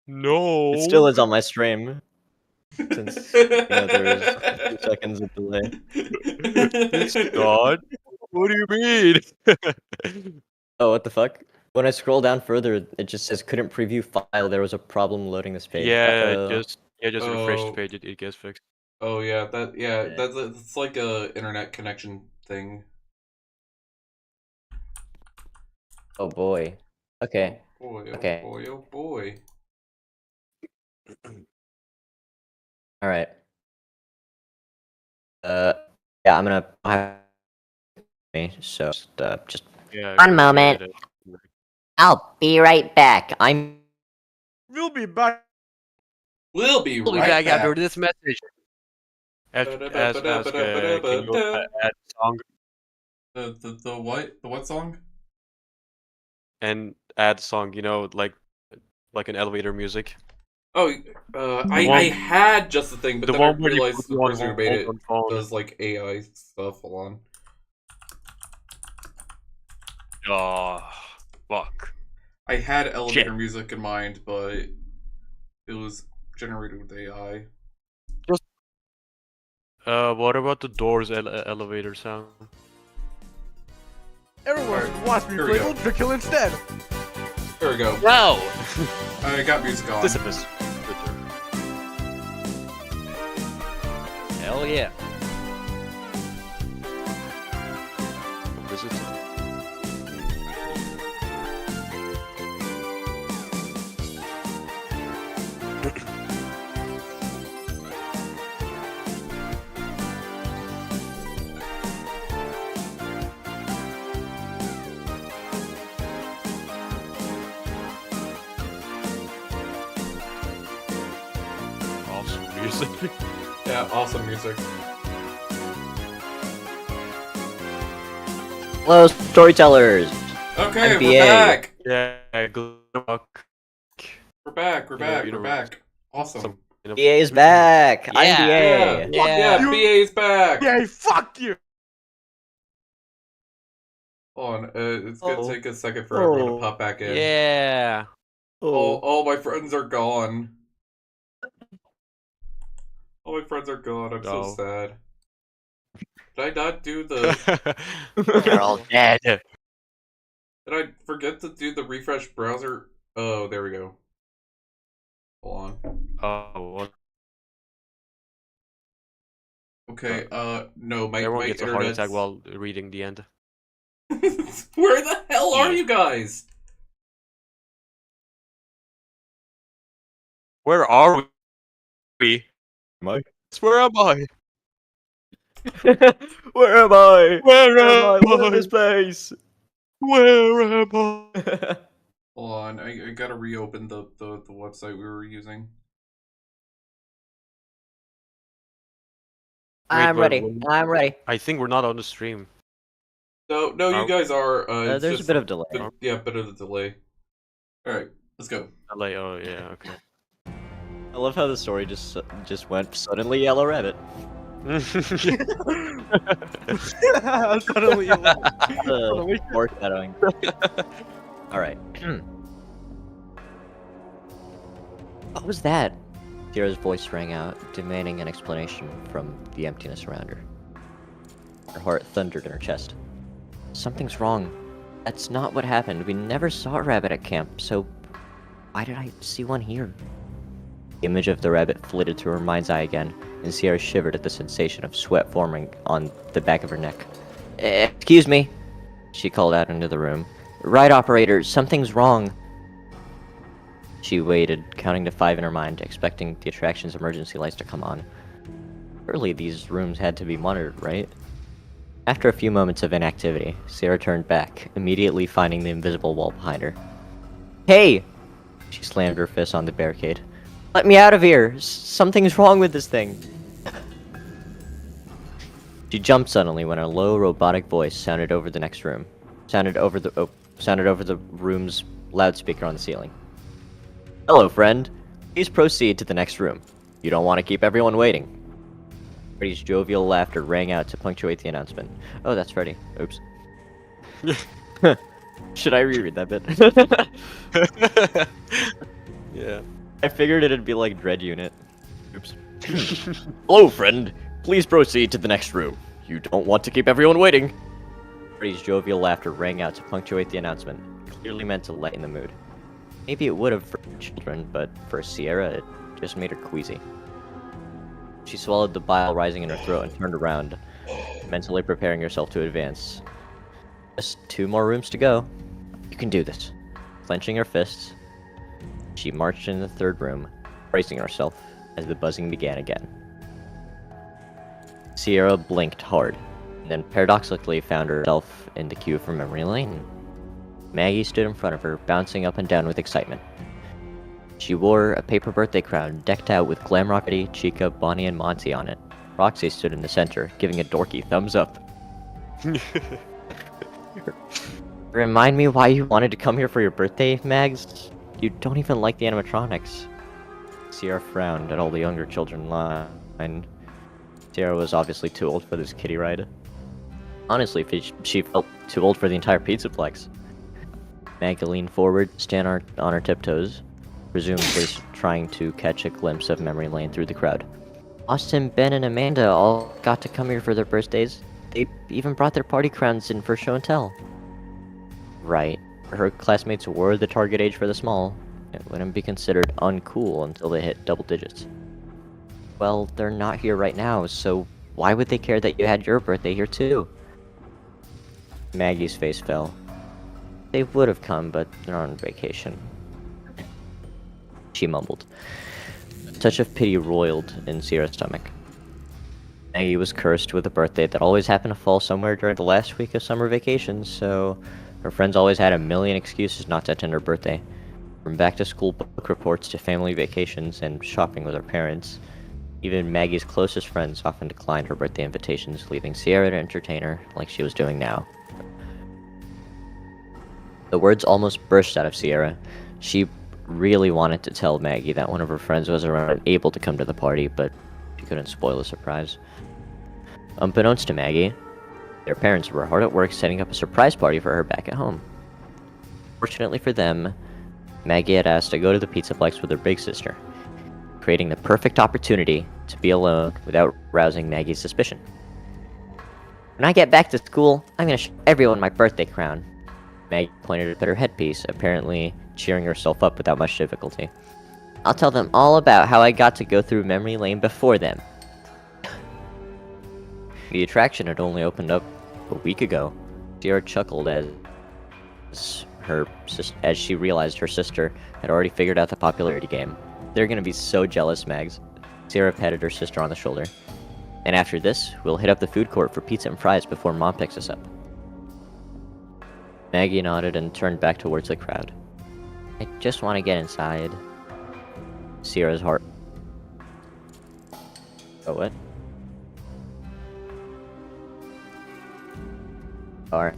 No.
It still is on my stream. Since there's 2 seconds of delay.
It's not. What do you mean?
Oh, what the fuck? When I scroll down further, it just says couldn't preview file. There was a problem loading this page.
Yeah, just refresh
Oh.
the page. It gets fixed.
Oh yeah,
Yeah.
that's like a internet connection thing.
Oh boy. Okay.
Boy, oh
Okay.
boy, oh boy.
All right. Yeah, I'm gonna have me. So just
Yeah.
One moment.
it.
I'll be right back.
We'll be back.
We'll be
We'll be
right
back
back.
after this message. Can you add a song
The what? The what song?
and add song? You know, like an elevator music.
Oh, I
one-
had just the thing, but
the
then I
one where you
realized
put
the
you on
person who made it
hold on phone.
does like AI stuff. Hold on.
Oh, fuck.
I had elevator
Shit.
music in mind, but it was generated with AI.
What about the doors elevator sound?
Everyone
Alright,
should watch me
here we
play
go.
Ultra Kill instead.
There we go.
No!
I got music on.
Sisyphus. Hell yeah. Visit. Awesome music.
Yeah, awesome music.
Hello, storytellers.
Okay,
NBA.
we're back.
Yeah, good luck.
We're back. We're
You know-
back.
you
We're
know-
back. Awesome.
Some- you know-
BA is back. I'm
Yeah.
BA.
Yeah,
You-
BA's back.
Yay, fuck you!
Hold on, it's gonna
Oh.
take a second for everyone
Oh.
to pop back in.
Yeah.
All my friends are gone. All my friends are gone. I'm so
No.
sad. Did I not do the?
They're all dead.
Did I forget to do the refresh browser? Oh, there we go. Hold on.
Oh, what?
Okay. No, my
Everyone gets a heart
internet's...
attack while reading the end.
Where the hell are
Yeah.
you guys?
Where are we?
Mike?
Where am I?
Where am I?
Where
What
am
is this
I?
place?
Where am I?
Hold on. I gotta reopen the website we were using.
I'm
Wait,
ready.
what-
I'm ready.
I think we're not on the stream.
No, you
Oh.
guys are. It's
There's a
just
bit of delay.
yeah, bit of a delay. All right, let's go.
LA, oh yeah, okay.
I love how the story just went suddenly Yellow Rabbit.
Suddenly,
Foreshadowing. All right.
What was that?
Kira's voice rang out, demanding an explanation from the emptiness around her. Her heart thundered in her chest.
Something's wrong. That's not what happened. We never saw a rabbit at camp, so why did I see one here?
The image of the rabbit flitted through her mind's eye again, and Sierra shivered at the sensation of sweat forming on the back of her neck.
Excuse me, she called out into the room. Right, operator, something's wrong.
She waited, counting to 5 in her mind, expecting the attraction's emergency lights to come on. Surely these rooms had to be monitored, right? After a few moments of inactivity, Sarah turned back, immediately finding the invisible wall behind her.
Hey!
She slammed her fist on the barricade.
Let me out of here! Something's wrong with this thing.
She jumped suddenly when a low, robotic voice sounded over the next room. Sounded over the room's loudspeaker on the ceiling. Hello, friend. Please proceed to the next room. You don't want to keep everyone waiting. Freddy's jovial laughter rang out to punctuate the announcement. Oh, that's Freddy. Oops. Should I reread that bit?
Yeah.
I figured it'd be like Dread Unit. Oops. Hello, friend. Please proceed to the next room. You don't want to keep everyone waiting. Freddy's jovial laughter rang out to punctuate the announcement, clearly meant to lighten the mood. Maybe it would have for children, but for Sierra, it just made her queasy. She swallowed the bile rising in her throat and turned around, mentally preparing herself to advance. Just 2 more rooms to go. You can do this. Clenching her fists, she marched into the 3rd room, bracing herself as the buzzing began again. Sierra blinked hard, and then paradoxically found herself in the queue for memory lane. Maggie stood in front of her, bouncing up and down with excitement.
She wore a paper birthday crown decked out with Glamrockety, Chica, Bonnie, and Monty on it. Roxy stood in the center, giving a dorky thumbs up. Remind me why you wanted to come here for your birthday, Mags? You don't even like the animatronics. Sierra frowned at all the younger children in line. Sierra was obviously too old for this kiddie ride. Honestly, she felt too old for the entire Pizzaplex. Maggie leaned forward, stand on her tiptoes, presumably trying to catch a glimpse of memory lane through the crowd. Austin, Ben, and Amanda all got to come here for their birthdays. They even brought their party crowns in for show and tell. Right. Her classmates were the target age for the small. It wouldn't be considered uncool until they hit double digits. Well, they're not here right now, so why would they care that you had your birthday here too? Maggie's face fell. They would have come, but they're on vacation. She mumbled. A touch of pity roiled in Sierra's stomach. Maggie was cursed with a birthday that always happened to fall somewhere during the last week of summer vacation, so her friends always had a million excuses not to attend her birthday. From back-to-school book reports to family vacations and shopping with her parents, even Maggie's closest friends often declined her birthday invitations, leaving Sierra to entertain her like she was doing now. The words almost burst out of Sierra. She really wanted to tell Maggie that one of her friends was unable to come to the party, but she couldn't spoil the surprise. Unbeknownst to Maggie, their parents were hard at work setting up a surprise party for her back at home. Fortunately for them, Maggie had asked to go to the Pizzaplex with her big sister, creating the perfect opportunity to be alone without rousing Maggie's suspicion. When I get back to school, I'm gonna show everyone my birthday crown. Maggie pointed at her headpiece, apparently cheering herself up without much difficulty. I'll tell them all about how I got to go through memory lane before them. The attraction had only opened up a week ago. Sierra chuckled as she realized her sister had already figured out the popularity game. They're gonna be so jealous, Mags. Sierra patted her sister on the shoulder. And after this, we'll hit up the food court for pizza and fries before Mom picks us up. Maggie nodded and turned back towards the crowd. I just want to get inside. Sierra's heart. Oh, what? Alright.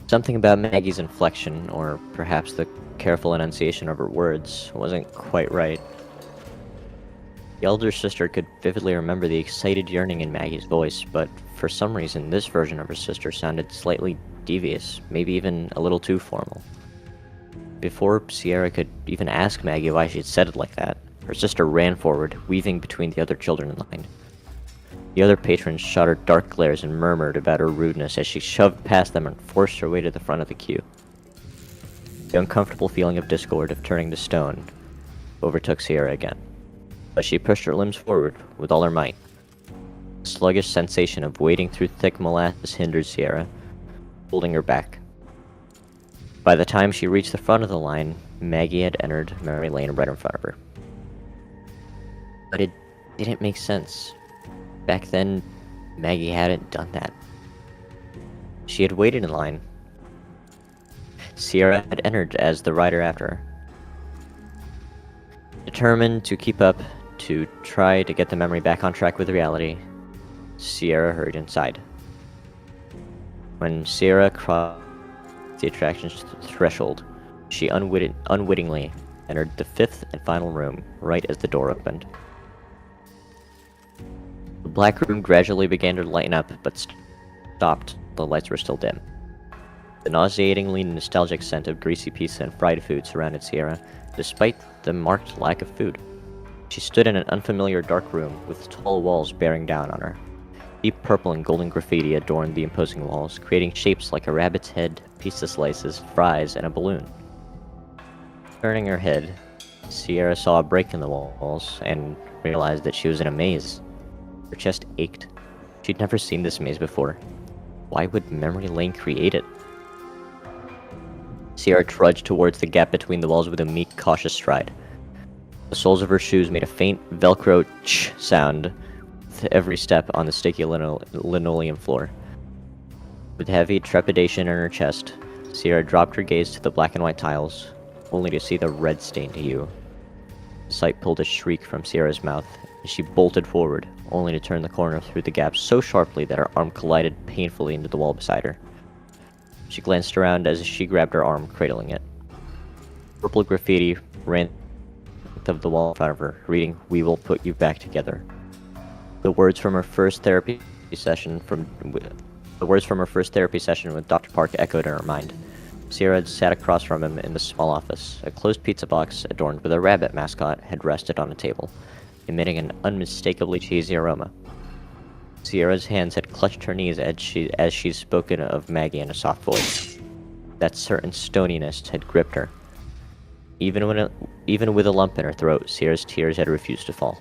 Something about Maggie's inflection, or perhaps the careful enunciation of her words, wasn't quite right. The elder sister could vividly remember the excited yearning in Maggie's voice, but for some reason this version of her sister sounded slightly devious, maybe even a little too formal. Before Sierra could even ask Maggie why she had said it like that, her sister ran forward, weaving between the other children in line. The other patrons shot her dark glares and murmured about her rudeness as she shoved past them and forced her way to the front of the queue. The uncomfortable feeling of discord of turning to stone overtook Sierra again, but she pushed her limbs forward with all her might. The sluggish sensation of wading through thick molasses hindered Sierra, holding her back. By the time she reached the front of the line, Maggie had entered memory lane right in front of her. But it didn't make sense. Back then, Maggie hadn't done that. She had waited in line. Sierra had entered as the rider after her. Determined to keep up, to try to get the memory back on track with reality, Sierra hurried inside. When Sierra crossed the attraction's threshold, she unwittingly entered the fifth and final room right as the door opened. The black room gradually began to lighten up, but stopped. The lights were still dim. The nauseatingly nostalgic scent of greasy pizza and fried food surrounded Sierra, despite the marked lack of food. She stood in an unfamiliar dark room with tall walls bearing down on her. Deep purple and golden graffiti adorned the imposing walls, creating shapes like a rabbit's head, pizza slices, fries, and a balloon. Turning her head, Sierra saw a break in the walls and realized that she was in a maze. Her chest ached. She'd never seen this maze before. Why would memory lane create it? Sierra trudged towards the gap between the walls with a meek, cautious stride. The soles of her shoes made a faint Velcro ch sound with every step on the sticky linoleum floor. With heavy trepidation in her chest, Sierra dropped her gaze to the black and white tiles, only to see the red stained hue. The sight pulled a shriek from Sierra's mouth, and she bolted forward, only to turn the corner through the gap so sharply that her arm collided painfully into the wall beside her. She glanced around as she grabbed her arm, cradling it. Purple graffiti ran of the wall in front of her, reading, "We will put you back together." The words from her first therapy session with Dr. Park echoed in her mind. Sierra had sat across from him in the small office. A closed pizza box, adorned with a rabbit mascot, had rested on a table, emitting an unmistakably cheesy aroma. Sierra's hands had clutched her knees as she'd spoken of Maggie in a soft voice. That certain stoniness had gripped her. Even with a lump in her throat, Sierra's tears had refused to fall.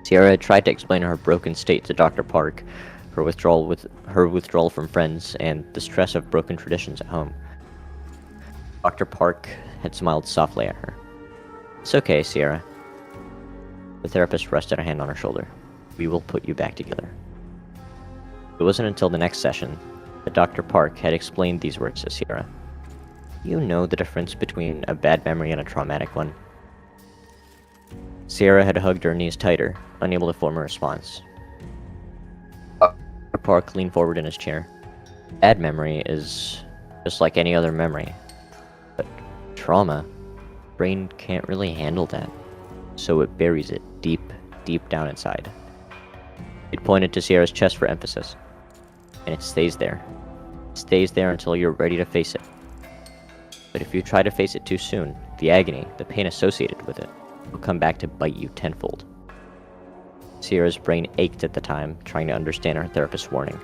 Sierra had tried to explain her broken state to Dr. Park, her withdrawal from friends, and the stress of broken traditions at home. Dr. Park had smiled softly at her. "It's okay, Sierra." The therapist rested a hand on her shoulder. "We will put you back together." It wasn't until the next session that Dr. Park had explained these words to Sierra. "You know the difference between a bad memory and a traumatic one." Sierra had hugged her knees tighter, unable to form a response. Dr. Park leaned forward in his chair. "Bad memory is just like any other memory. But trauma, brain can't really handle that. So it buries it deep, deep down inside." It pointed to Sierra's chest for emphasis. "And it stays there. It stays there until you're ready to face it. But if you try to face it too soon, the agony, the pain associated with it, will come back to bite you tenfold." Sierra's brain ached at the time, trying to understand her therapist's warning.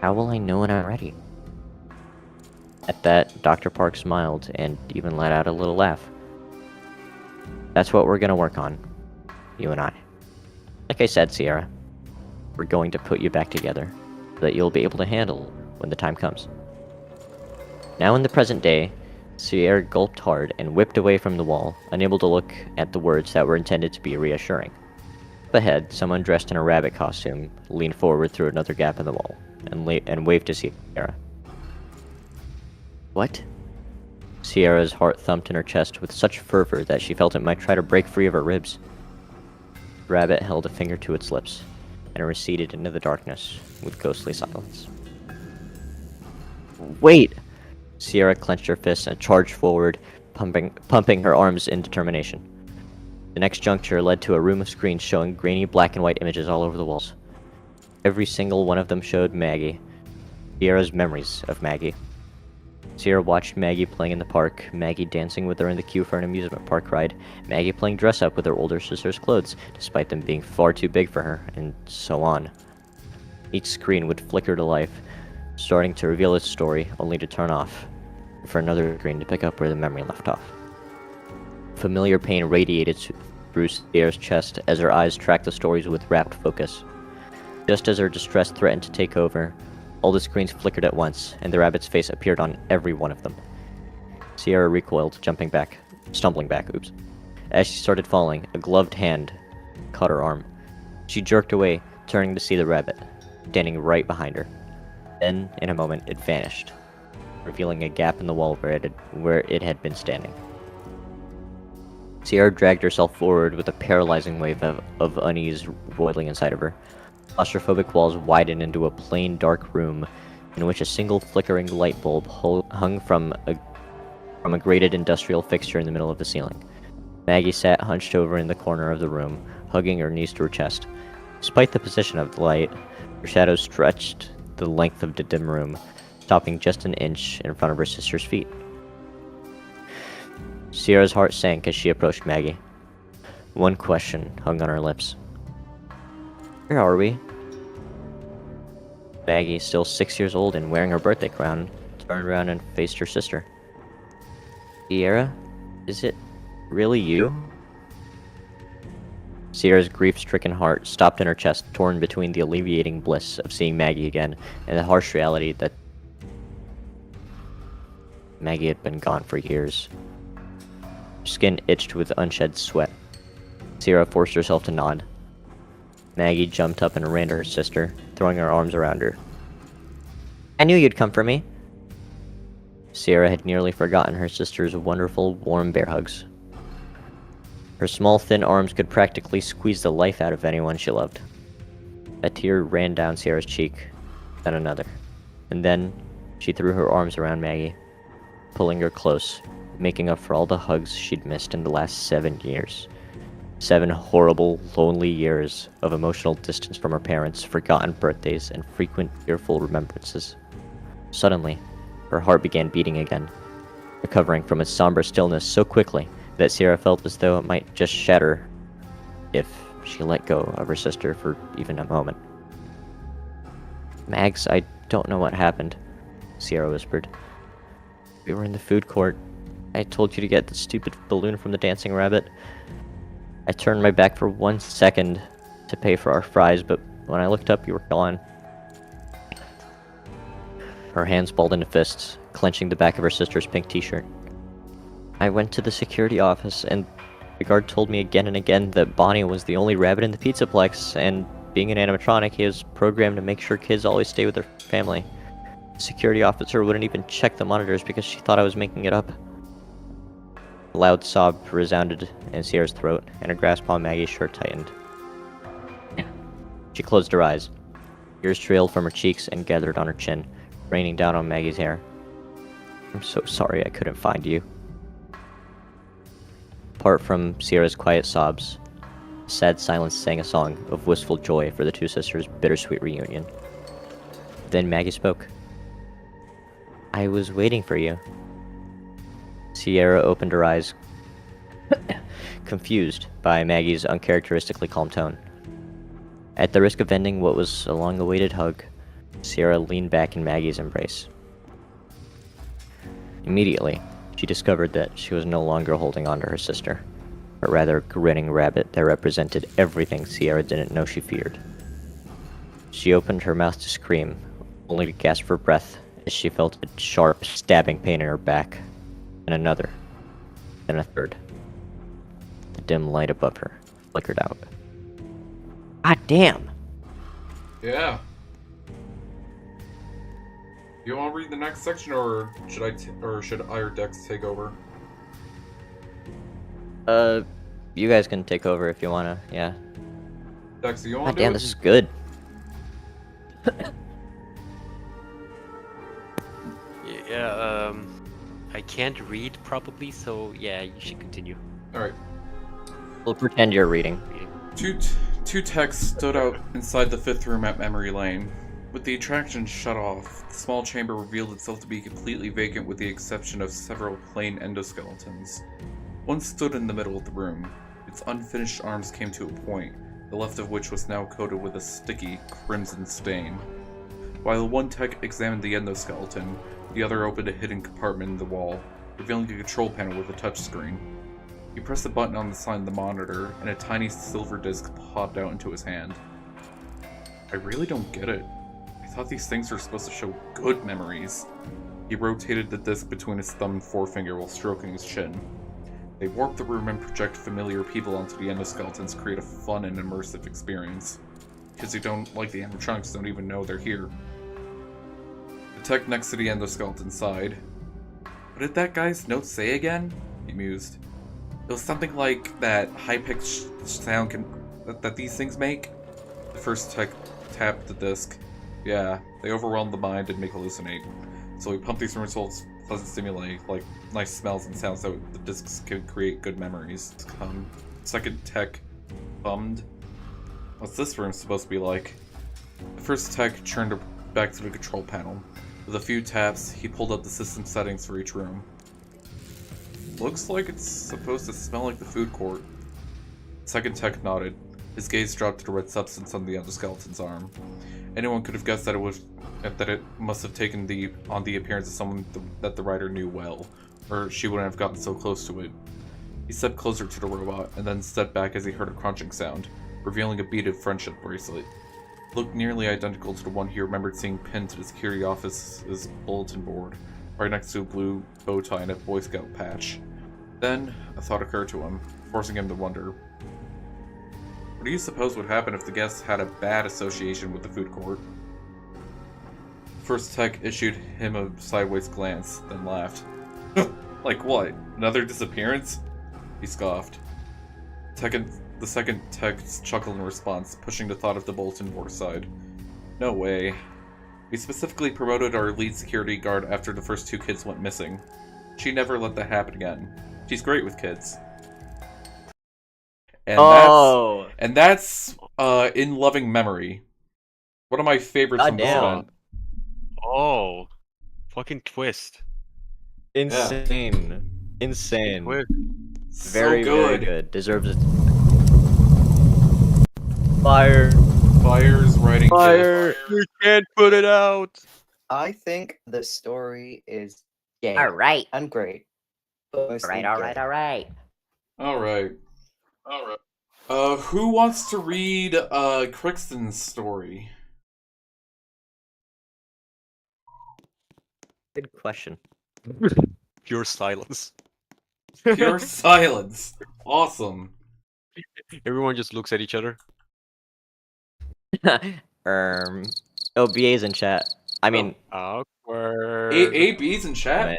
How will I know when I'm ready? At that, Dr. Park smiled and even let out a little laugh. "That's what we're gonna work on, you and I. Like I said, Sierra, we're going to put you back together, so that you'll be able to handle when the time comes." Now in the present day, Sierra gulped hard and whipped away from the wall, unable to look at the words that were intended to be reassuring. Up ahead, someone dressed in a rabbit costume leaned forward through another gap in the wall, and waved to Sierra. "What?" Sierra's heart thumped in her chest with such fervor that she felt it might try to break free of her ribs. The rabbit held a finger to its lips, and receded into the darkness with ghostly silence. "Wait!" Sierra clenched her fists and charged forward, pumping her arms in determination. The next juncture led to a room of screens showing grainy black and white images all over the walls. Every single one of them showed Maggie. Sierra's memories of Maggie. Sierra watched Maggie playing in the park, Maggie dancing with her in the queue for an amusement park ride, Maggie playing dress-up with her older sister's clothes, despite them being far too big for her, and so on. Each screen would flicker to life, starting to reveal its story, only to turn off, for another screen to pick up where the memory left off. Familiar pain radiated through Sierra's chest as her eyes tracked the stories with rapt focus. Just as her distress threatened to take over, all the screens flickered at once, and the rabbit's face appeared on every one of them. Sierra recoiled, stumbling back. As she started falling, a gloved hand caught her arm. She jerked away, turning to see the rabbit, standing right behind her. Then, in a moment, it vanished, revealing a gap in the wall where it had been standing. Sierra dragged herself forward with a paralyzing wave of unease roiling inside of her. Claustrophobic walls widened into a plain, dark room in which a single flickering light bulb hung from a grated industrial fixture in the middle of the ceiling. Maggie sat hunched over in the corner of the room, hugging her knees to her chest. Despite the position of the light, her shadow stretched the length of the dim room, stopping just an inch in front of her sister's feet. Sierra's heart sank as she approached Maggie. One question hung on her lips. "Where are we?" Maggie, still 6 years old and wearing her birthday crown, turned around and faced her sister. "Sierra, is it really you?" Sierra's grief-stricken heart stopped in her chest, torn between the alleviating bliss of seeing Maggie again and the harsh reality that Maggie had been gone for years. Her skin itched with unshed sweat. Sierra forced herself to nod. Maggie jumped up and ran to her sister, throwing her arms around her. "I knew you'd come for me. Sierra had nearly forgotten her sister's wonderful, warm bear hugs. Her small, thin arms could practically squeeze the life out of anyone she loved. A tear ran down Sierra's cheek, then another. And then she threw her arms around Maggie, pulling her close, making up for all the hugs she'd missed in the last 7 years. 7 horrible, lonely years of emotional distance from her parents, forgotten birthdays, and frequent tearful remembrances. Suddenly, her heart began beating again, recovering from its somber stillness so quickly that Sierra felt as though it might just shatter if she let go of her sister for even a moment. "Mags, I don't know what happened," Sierra whispered. "We were in the food court. I told you to get the stupid balloon from the dancing rabbit. I turned my back for 1 second to pay for our fries, but when I looked up, you were gone." Her hands balled into fists, clenching the back of her sister's pink t-shirt. "I went to the security office, and the guard told me again and again that Bonnie was the only rabbit in the Pizzaplex, and being an animatronic, he was programmed to make sure kids always stay with their family. The security officer wouldn't even check the monitors because she thought I was making it up." A loud sob resounded in Sierra's throat, and her grasp on Maggie's shirt tightened. She closed her eyes. Tears trailed from her cheeks and gathered on her chin, raining down on Maggie's hair. "I'm so sorry I couldn't find you." Apart from Sierra's quiet sobs, a sad silence sang a song of wistful joy for the two sisters' bittersweet reunion. Then Maggie spoke. "I was waiting for you." Sierra opened her eyes, confused by Maggie's uncharacteristically calm tone. At the risk of ending what was a long-awaited hug, Sierra leaned back in Maggie's embrace. Immediately, she discovered that she was no longer holding on to her sister, but rather a grinning rabbit that represented everything Sierra didn't know she feared. She opened her mouth to scream, only to gasp for breath as she felt a sharp, stabbing pain in her back. And another, then a third. The dim light above her flickered out. God damn!
Yeah. You want to read the next section, or should I or Dex take over?
You guys can take over if you wanna, yeah.
Dex, you
God
want to
damn,
do
this is good.
Yeah, I can't read probably, so yeah, you should continue.
Alright.
We'll pretend you're reading.
Two techs stood out inside the 5th room at Memory Lane. With the attraction shut off, the small chamber revealed itself to be completely vacant with the exception of several plain endoskeletons. One stood in the middle of the room. Its unfinished arms came to a point, the left of which was now coated with a sticky, crimson stain. While one tech examined the endoskeleton, the other opened a hidden compartment in the wall, revealing a control panel with a touchscreen. He pressed a button on the side of the monitor, and a tiny silver disc popped out into his hand. I really don't get it. I thought these things were supposed to show good memories. He rotated the disc between his thumb and forefinger while stroking his chin. They warp the room and project familiar people onto the endoskeletons to create a fun and immersive experience. Kids who don't like the animatronics don't even know they're here. The tech next to the endoskeleton sighed. What did that guy's note say again? He mused. It was something like that high-pitched sound that these things make. The first tech tapped the disc. Yeah, they overwhelm the mind and make hallucinate. So we pump these results, pleasant stimuli, like nice smells and sounds so the discs can create good memories. Second tech bummed. What's this room supposed to be like? The first tech turned back to the control panel. With a few taps, he pulled up the system settings for each room. Looks like it's supposed to smell like the food court. Second tech nodded. His gaze dropped to the red substance on the endoskeleton's arm. Anyone could have guessed that it must have taken on the appearance of someone that the writer knew well, or she wouldn't have gotten so close to it. He stepped closer to the robot, and then stepped back as he heard a crunching sound, revealing a beaded friendship bracelet. It looked nearly identical to the one he remembered seeing pinned to the security office's bulletin board, right next to a blue bow tie and a Boy Scout patch. Then, a thought occurred to him, forcing him to wonder. What do you suppose would happen if the guests had a bad association with the food court? First tech issued him a sideways glance, then laughed. Like what? Another disappearance? He scoffed. The second tech chuckled in response, pushing the thought of the bulletin board aside. No way. We specifically promoted our lead security guard after the first 2 kids went missing. She never let that happen again. She's great with kids. And that's in loving memory. One of my favorites from this
Goddamn.
event.
Oh, fucking twist.
Insane. Insane.
Twist.
Very,
so
very
good.
good. Deserves it. Fire.
Fire's writing.
Fire! You can't put it out.
I think the story is gay
Alright.
and great. But mostly
Alright.
gay.
Alright. Who wants to read Crixton's story?
Good question.
Pure silence.
Pure silence. Awesome.
Everyone just looks at each other.
BA's in chat. I mean,
Awkward.
AB's in chat?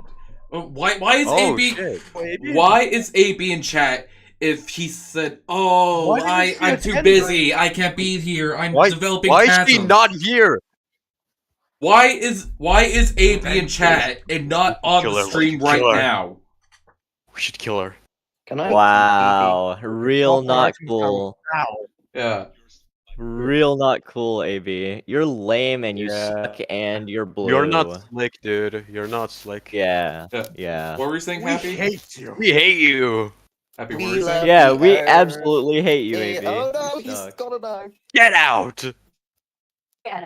Why is
Oh,
AB
shit.
Why is AB in chat if he said, "Oh,
Why didn't she
I'm too
attend
busy. I can't be here. I'm developing
Why is she
Chasm."
not here?
Why is AB in chat and not on
Kill
the
her,
stream
kill
right
her.
now?
We should kill her.
Can I?
wow. Real not
Corporations
cool.
Ow.
Yeah.
Real not cool, AB. You're lame and you
Yeah.
suck and you're blue.
You're not slick, dude. You're not slick.
Yeah.
Yeah.
Yeah.
What were you saying,
We
Happy?
hate you.
We hate you.
Happy,
We
what were you saying?
love-
Yeah, we
Earth.
absolutely hate you,
Hey,
AB.
oh no,
You
he's
suck.
got a knife.
Get out.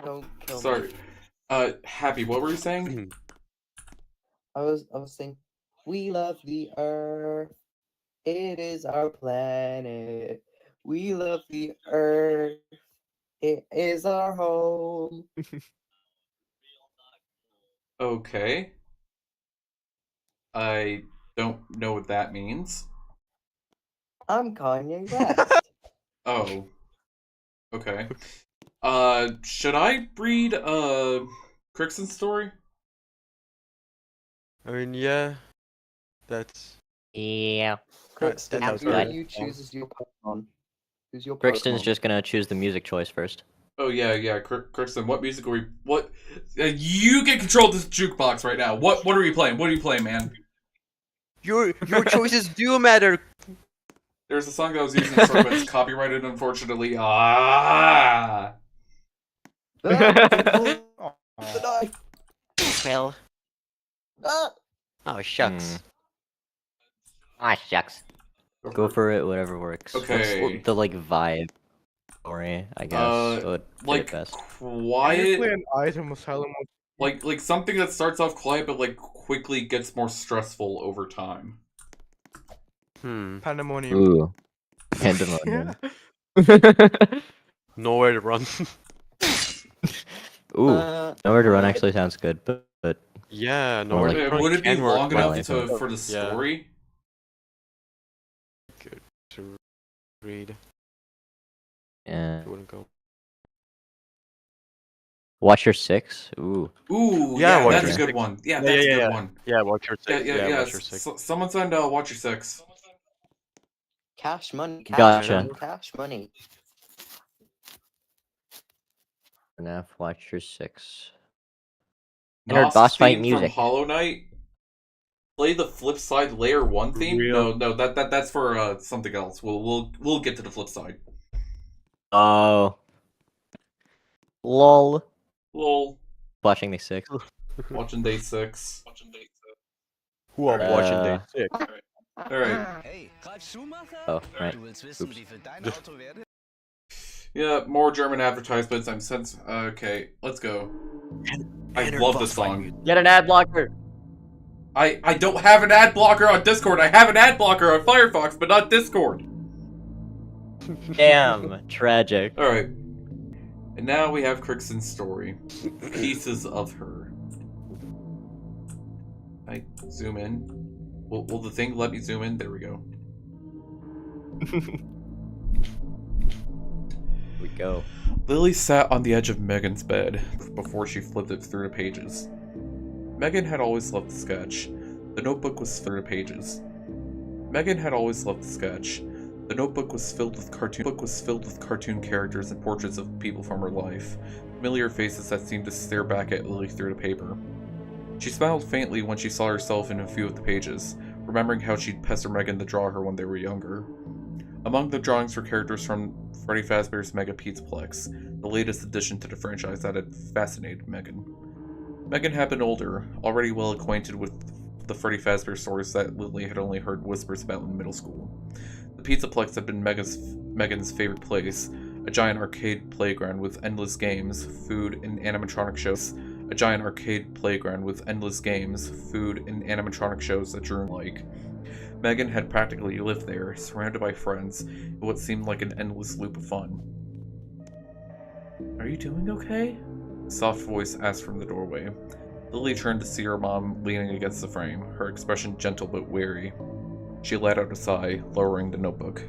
Don't kill
Sorry.
me.
Happy, what were you saying?
I was saying, we love the Earth. It is our planet. We love the Earth. It is our home.
Okay. I don't know what that means.
I'm Kanye West.
Oh. Okay. Should I read Crixton's story?
I mean, yeah. That's.
Yeah.
Crixton,
sounds
who
right.
do you choose as your Pokemon? Who's your
Crixton's
Pokemon?
just gonna choose the music choice first.
Oh yeah, Crixton, what music are we? What? You get control of this jukebox right now. What are we playing? What are you playing, man?
Your choices do matter.
There's a song that I was using, but it's copyrighted, unfortunately. Ah.
The
Aw.
knife.
Well.
Ah!
Oh, shucks. Ah, shucks.
Go for it, whatever works.
Okay.
What's the like vibe story, I guess. Would fit
Like
it best.
Play
quiet,
an item asylum.
like something that starts off quiet, but like quickly gets more stressful over time.
Pandemonium.
Ooh. Pandemonium.
Nowhere to run.
Ooh. Nowhere to run
I-
actually sounds good, but
Yeah,
Or
nowhere
like-
to run.
Would it be
can work
long
well.
enough for the
Yeah.
story?
To read.
yeah.
It wouldn't go.
Watcher 6? Ooh.
Ooh,
Yeah,
yeah,
Watcher
that's a good
6.
one. Yeah,
Yeah,
that's
yeah,
a good
yeah.
one.
Yeah, watch your
Yeah,
six.
yeah.
Watch your six.
Someone send Watcher 6.
Cash money. Cash
Gotcha.
money. Cash money.
FNaF Watcher 6. Enter
Nos
boss fight
theme
music.
from Hollow Knight. Play the flip side layer 1 theme.
Real-
No, that's for something else. We'll get to the flip side.
Oh. Lol.
Lol.
Watching the 6.
Watching day 6.
Who are watching day 6?
Alright.
Hey, Ralf Schumacher?
Oh, right.
Du willst wissen,
Oops.
wie viel dein Auto wert ist?
Yeah, more German advertisements. I'm sense. Okay, let's go. I
Enter
love
boss
this
fight
song.
music.
Get an ad blocker!
I don't have an ad blocker on Discord. I have an ad blocker on Firefox, but not Discord.
Damn. Tragic.
Alright. And now we have Crixton's story. Pieces of her. I zoom in. Will the thing let me zoom in? There we go.
we go.
Lily sat on the edge of Megan's bed before she flipped it through the pages. Megan had always loved to sketch. The notebook was through the pages. Megan had always loved to sketch. The notebook was filled with cartoon characters and portraits of people from her life, familiar faces that seemed to stare back at Lily through the paper. She smiled faintly when she saw herself in a few of the pages, remembering how she'd pester Megan to draw her when they were younger. Among the drawings were characters from Freddy Fazbear's Mega Pizzaplex, the latest addition to the franchise that had fascinated Megan. Megan had been older, already well acquainted with the Freddy Fazbear stories that Lily had only heard whispers about in middle school. The Pizzaplex had been Megan's favorite place, a giant arcade playground with endless games, food, and animatronic shows. A giant arcade playground with endless games, food, and animatronic shows that drew like. Megan had practically lived there, surrounded by friends, in what seemed like an endless loop of fun. "Are you doing okay?" A soft voice asked from the doorway. Lily turned to see her mom leaning against the frame, her expression gentle but wary. She let out a sigh, lowering the notebook.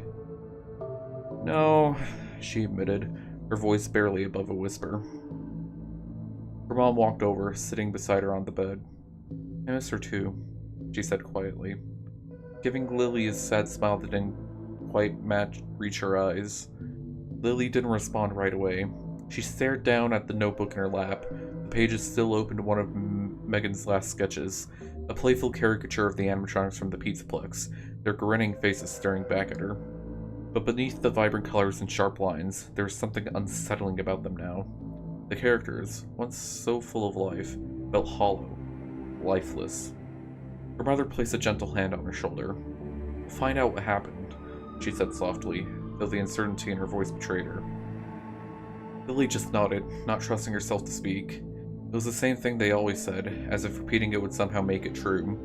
"No," she admitted, her voice barely above a whisper. Her mom walked over, sitting beside her on the bed. "I miss her too," she said quietly, giving Lily a sad smile that didn't quite reach her eyes. Lily didn't respond right away. She stared down at the notebook in her lap, the pages still open to one of Megan's last sketches, a playful caricature of the animatronics from the Pizzaplex, their grinning faces staring back at her. But beneath the vibrant colors and sharp lines, there was something unsettling about them now. The characters, once so full of life, felt hollow, lifeless. Her mother placed a gentle hand on her shoulder. "We'll find out what happened," she said softly, though the uncertainty in her voice betrayed her. Lily just nodded, not trusting herself to speak. It was the same thing they always said, as if repeating it would somehow make it true.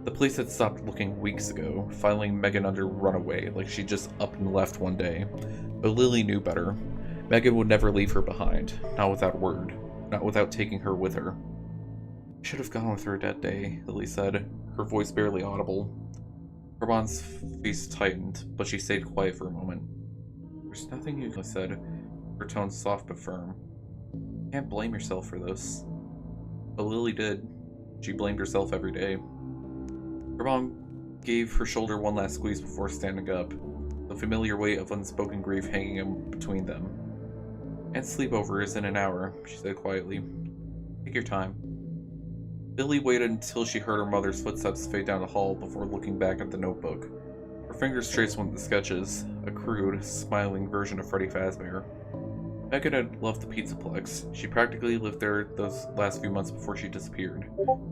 The police had stopped looking weeks ago, filing Megan under runaway like she just up and left one day. But Lily knew better. Megan would never leave her behind, not without word, not without taking her with her. "I should have gone with her that day," Lily said, her voice barely audible. Her mom's face tightened, but she stayed quiet for a moment. "There's nothing you can," said, her tone soft but firm. "You can't blame yourself for this." But Lily did. She blamed herself every day. Her mom gave her shoulder one last squeeze before standing up, the familiar weight of unspoken grief hanging in between them. "And sleepover is in an hour," she said quietly. "Take your time." Lily waited until she heard her mother's footsteps fade down the hall before looking back at the notebook. Her fingers traced one of the sketches, a crude, smiling version of Freddy Fazbear. Megan had loved the Pizzaplex. She practically lived there those last few months before she disappeared.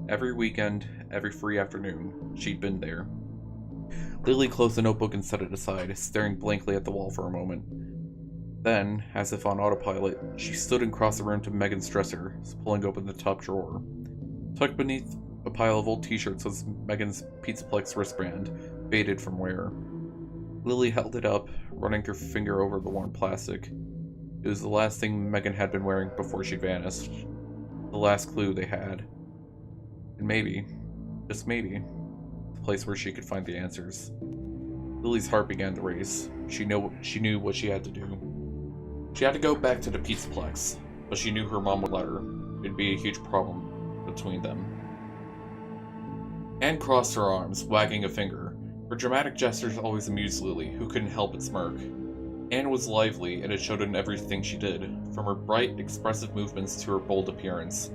Every weekend, every free afternoon, she'd been there. Lily closed the notebook and set it aside, staring blankly at the wall for a moment. Then, as if on autopilot, she stood and crossed the room to Megan's dresser, pulling open the top drawer. Tucked beneath a pile of old t-shirts was Megan's Pizzaplex wristband, faded from wear. Lily held it up, running her finger over the worn plastic. It was the last thing Megan had been wearing before she vanished. The last clue they had. And maybe, just maybe, the place where she could find the answers. Lily's heart began to race. She knew what she had to do. She had to go back to the Pizzaplex, but she knew her mom would let her. It'd be a huge problem between them. Anne crossed her arms, wagging a finger. Her dramatic gestures always amused Lily, who couldn't help but smirk. Anne was lively, and it showed in everything she did, from her bright, expressive movements to her bold appearance.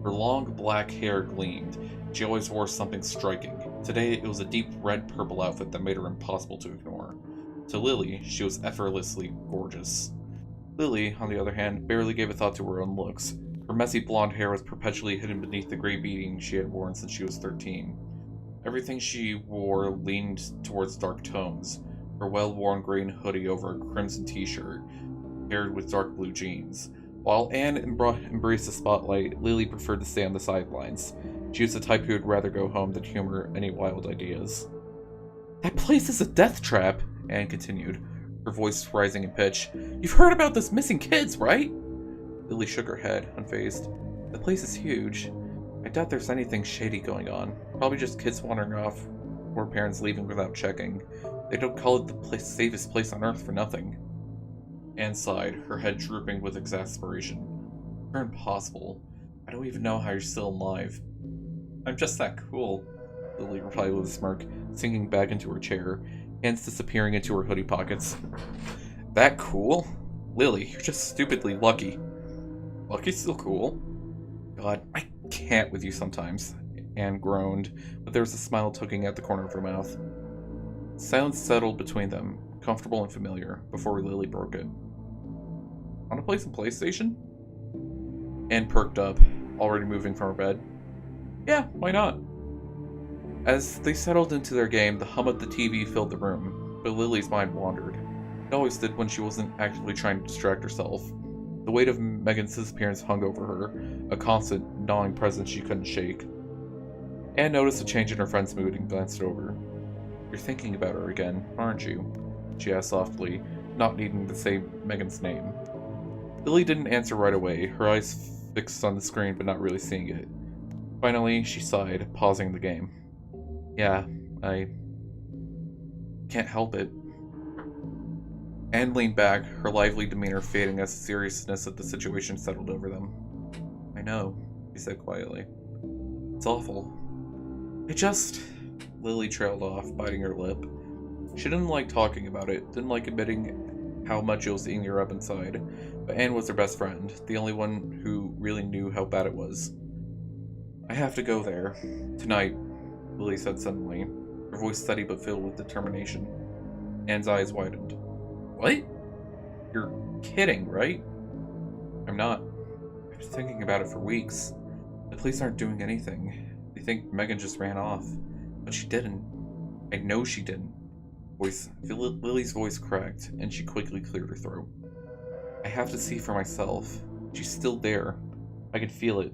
Her long, black hair gleamed. She always wore something striking. Today, it was a deep red-purple outfit that made her impossible to ignore. To Lily, she was effortlessly gorgeous. Lily, on the other hand, barely gave a thought to her own looks. Her messy blonde hair was perpetually hidden beneath the gray beading she had worn since she was 13. Everything she wore leaned towards dark tones. Her well-worn green hoodie over a crimson t-shirt, paired with dark blue jeans. While Anne embraced the spotlight, Lily preferred to stay on the sidelines. She was the type who would rather go home than humor any wild ideas. "That place is a death trap," Anne continued, her voice rising in pitch. "You've heard about those missing kids, right?" Lily shook her head, unfazed. "The place is huge. I doubt there's anything shady going on. Probably just kids wandering off, or parents leaving without checking. They don't call it the safest place on Earth for nothing." Anne sighed, her head drooping with exasperation. You're impossible. I don't even know how you're still alive. I'm just that cool, Lily replied with a smirk, sinking back into her chair, hands disappearing into her hoodie pockets. That cool? Lily, you're just stupidly lucky. Lucky's still cool. God, I can't with you sometimes, Anne groaned, but there was a smile tugging at the corner of her mouth. Silence settled between them, comfortable and familiar, before Lily broke it. Want to play some PlayStation? Anne perked up, already moving from her bed. Yeah, why not? As they settled into their game, the hum of the TV filled the room, but Lily's mind wandered. It always did when she wasn't actively trying to distract herself. The weight of Megan's disappearance hung over her, a constant, gnawing presence she couldn't shake. Anne noticed a change in her friend's mood and glanced over. You're thinking about her again, aren't you? She asked softly, not needing to say Megan's name. Lily didn't answer right away, her eyes fixed on the screen but not really seeing it. Finally, she sighed, pausing the game. Yeah, I can't help it. Anne leaned back, her lively demeanor fading as the seriousness of the situation settled over them. I know, she said quietly. It's awful. Lily trailed off, biting her lip. She didn't like talking about it, didn't like admitting how much it was eating her up inside, but Anne was her best friend, the only one who really knew how bad it was. I have to go there. Tonight, Lily said suddenly, her voice steady but filled with determination. Anne's eyes widened. What? You're kidding, right? I'm not. I've been thinking about it for weeks. The police aren't doing anything. They think Megan just ran off. But she didn't. I know she didn't. Lily's voice cracked, and she quickly cleared her throat. I have to see for myself. She's still there. I can feel it.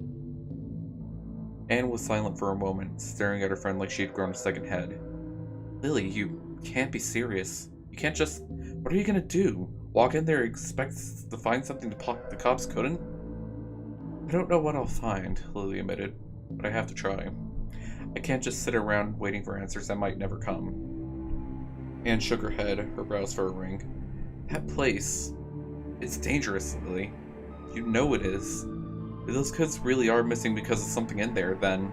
Anne was silent for a moment, staring at her friend like she had grown a second head. Lily, you can't be serious. You can't just... What are you gonna do? Walk in there and expect to find something the cops couldn't? I don't know what I'll find, Lily admitted, but I have to try. I can't just sit around waiting for answers that might never come. Anne shook her head, her brows furrowing. That place... It's dangerous, Lily. You know it is. If those kids really are missing because of something in there, then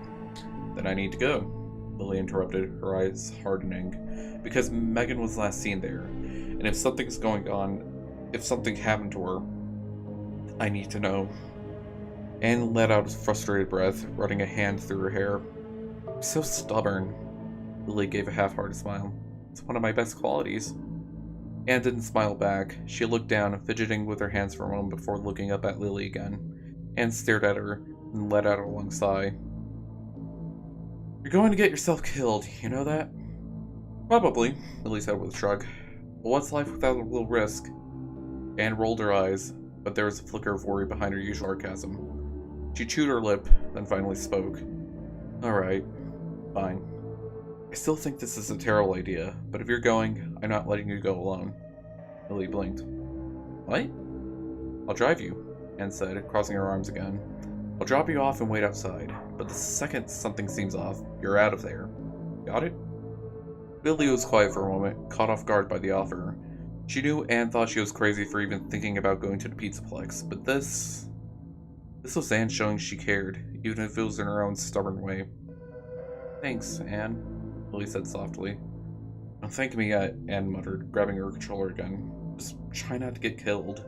I need to go. Lily interrupted, her eyes hardening. Because Megan was last seen there, and if something's going on, if something happened to her, I need to know. Anne let out a frustrated breath, running a hand through her hair. You're so stubborn. Lily gave a half-hearted smile. It's one of my best qualities. Anne didn't smile back. She looked down, fidgeting with her hands for a moment before looking up at Lily again. Anne stared at her and let out a long sigh. You're going to get yourself killed, you know that? Probably, Lily said with a shrug. But what's life without a little risk? Anne rolled her eyes, but there was a flicker of worry behind her usual sarcasm. She chewed her lip, then finally spoke. Alright, fine. I still think this is a terrible idea, but if you're going, I'm not letting you go alone. Lily blinked. What? I'll drive you, Anne said, crossing her arms again. I'll drop you off and wait outside, but the second something seems off, you're out of there. Got it? Lily was quiet for a moment, caught off guard by the offer. She knew Anne thought she was crazy for even thinking about going to the Pizzaplex, but this was Anne showing she cared, even if it was in her own stubborn way. Thanks, Anne, Lily said softly. Don't thank me yet, Anne muttered, grabbing her controller again. Just try not to get killed.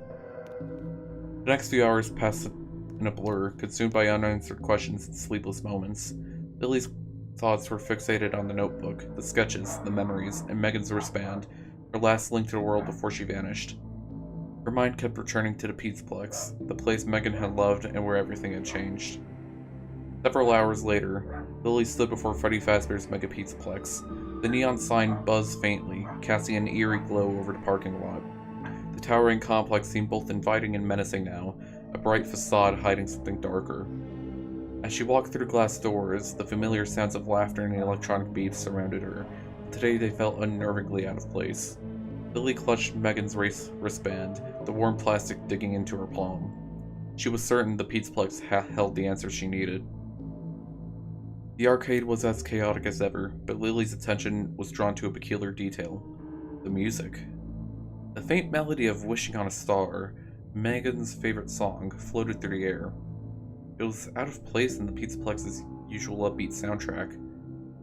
The next few hours passed in a blur, consumed by unanswered questions and sleepless moments. Lily's thoughts were fixated on the notebook, the sketches, the memories, and Megan's wristband, her last link to the world before she vanished. Her mind kept returning to the Pizzaplex, the place Megan had loved and where everything had changed. Several hours later, Lily stood before Freddy Fazbear's Mega Pizzaplex. The neon sign buzzed faintly, casting an eerie glow over the parking lot. The towering complex seemed both inviting and menacing now, a bright facade hiding something darker. As she walked through glass doors, the familiar sounds of laughter and electronic beeps surrounded her. Today they felt unnervingly out of place. Lily clutched Megan's wristband, the warm plastic digging into her palm. She was certain the Pizzaplex held the answers she needed. The arcade was as chaotic as ever, but Lily's attention was drawn to a peculiar detail. The music. A faint melody of Wishing on a Star, Megan's favorite song, floated through the air. It was out of place in the Pizzaplex's usual upbeat soundtrack.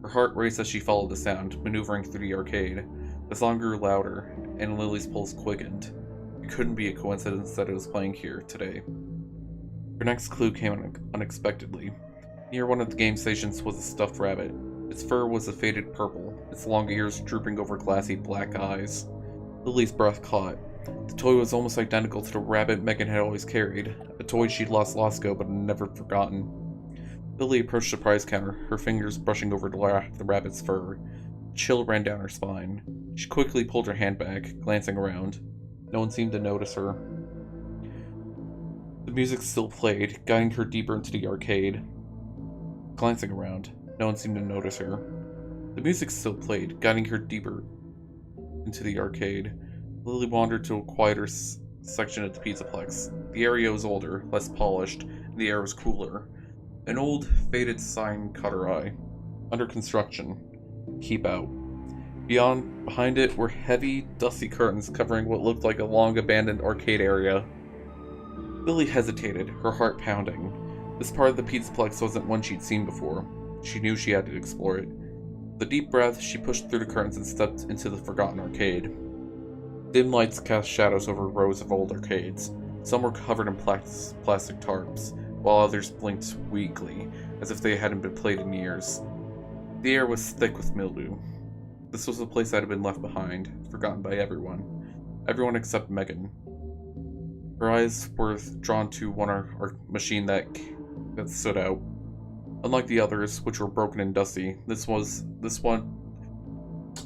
Her heart raced as she followed the sound, maneuvering through the arcade. The song grew louder, and Lily's pulse quickened. It couldn't be a coincidence that it was playing here today. Her next clue came unexpectedly. Near one of the game stations was a stuffed rabbit. Its fur was a faded purple, its long ears drooping over glassy black eyes. Lily's breath caught. The toy was almost identical to the rabbit Megan had always carried, a toy she'd lost long ago but had never forgotten. Lily approached the prize counter, her fingers brushing over the rabbit's fur. A chill ran down her spine. She quickly pulled her hand back, glancing around. No one seemed to notice her. The music still played, guiding her deeper into the arcade. Glancing around, no one seemed to notice her. The music still played, guiding her deeper into the arcade. Lily wandered to a quieter section of the Pizzaplex. The area was older, less polished, and the air was cooler. An old, faded sign caught her eye. Under construction. Keep out. Behind it were heavy, dusty curtains covering what looked like a long-abandoned arcade area. Lily hesitated, her heart pounding. This part of the Pizzaplex wasn't one she'd seen before. She knew she had to explore it. With a deep breath, she pushed through the curtains and stepped into the forgotten arcade. Dim lights cast shadows over rows of old arcades. Some were covered in plastic tarps, while others blinked weakly, as if they hadn't been played in years. The air was thick with mildew. This was a place that had been left behind, forgotten by everyone. Everyone except Megan. Her eyes were drawn to one machine that stood out. Unlike the others, which were broken and dusty, this one...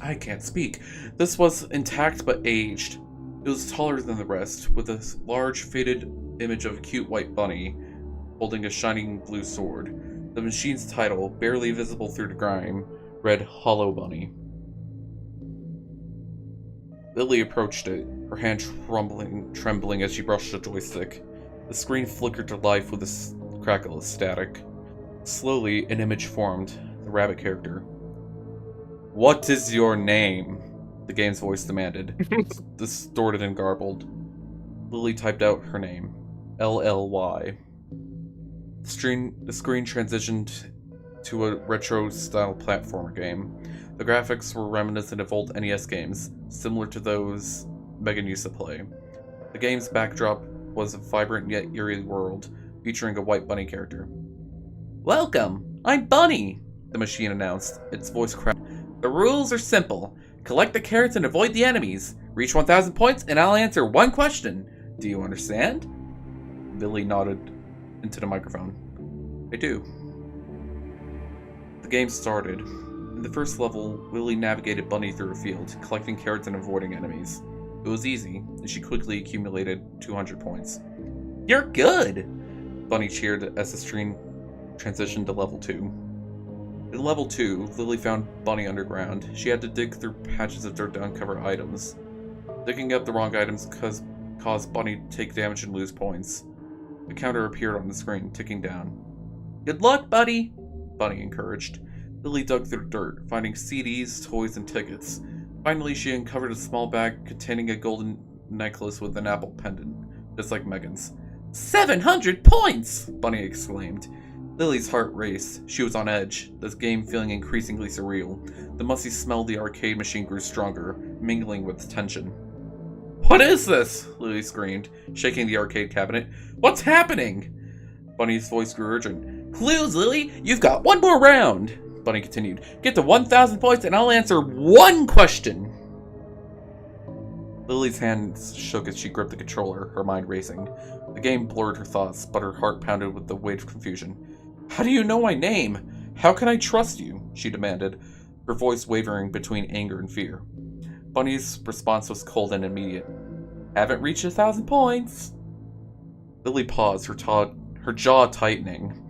I can't speak. This was intact but aged. It was taller than the rest, with a large faded image of a cute white bunny, holding a shining blue sword. The machine's title, barely visible through the grime, read Hollow Bunny. Lily approached it, her hand trembling as she brushed the joystick. The screen flickered to life with a crackle of static. Slowly, an image formed, the rabbit character. "What is your name?" the game's voice demanded, distorted and garbled. Lily typed out her name, LLY. The screen transitioned to a retro-style platformer game. The graphics were reminiscent of old NES games, similar to those Megan used to play. The game's backdrop was a vibrant yet eerie world, featuring a white bunny character. "Welcome! I'm Bunny!" the machine announced, its voice cracked. "The rules are simple. Collect the carrots and avoid the enemies. Reach 1,000 points and I'll answer one question. Do you understand?" Lily nodded into the microphone. "I do." The game started. In the first level, Lily navigated Bunny through a field, collecting carrots and avoiding enemies. It was easy, and she quickly accumulated 200 points. "You're good!" Bunny cheered as the screen transitioned to level 2. In level 2, Lily found Bunny underground. She had to dig through patches of dirt to uncover items. Digging up the wrong items caused Bunny to take damage and lose points. A counter appeared on the screen, ticking down. "Good luck, buddy!" Bunny encouraged. Lily dug through dirt, finding CDs, toys, and tickets. Finally, she uncovered a small bag containing a golden necklace with an apple pendant, just like Megan's. 700 points! Bunny exclaimed. Lily's heart raced. She was on edge, this game feeling increasingly surreal. The musty smell of the arcade machine grew stronger, mingling with tension. "What is this?" Lily screamed, shaking the arcade cabinet. "What's happening?" Bunny's voice grew urgent. "Clues, Lily! You've got one more round!" Bunny continued. "Get to 1,000 points and I'll answer one question!" Lily's hands shook as she gripped the controller, her mind racing. The game blurred her thoughts, but her heart pounded with the weight of confusion. "How do you know my name? How can I trust you?" she demanded, her voice wavering between anger and fear. Bunny's response was cold and immediate. "Haven't reached 1,000 points." Lily paused, her jaw tightening.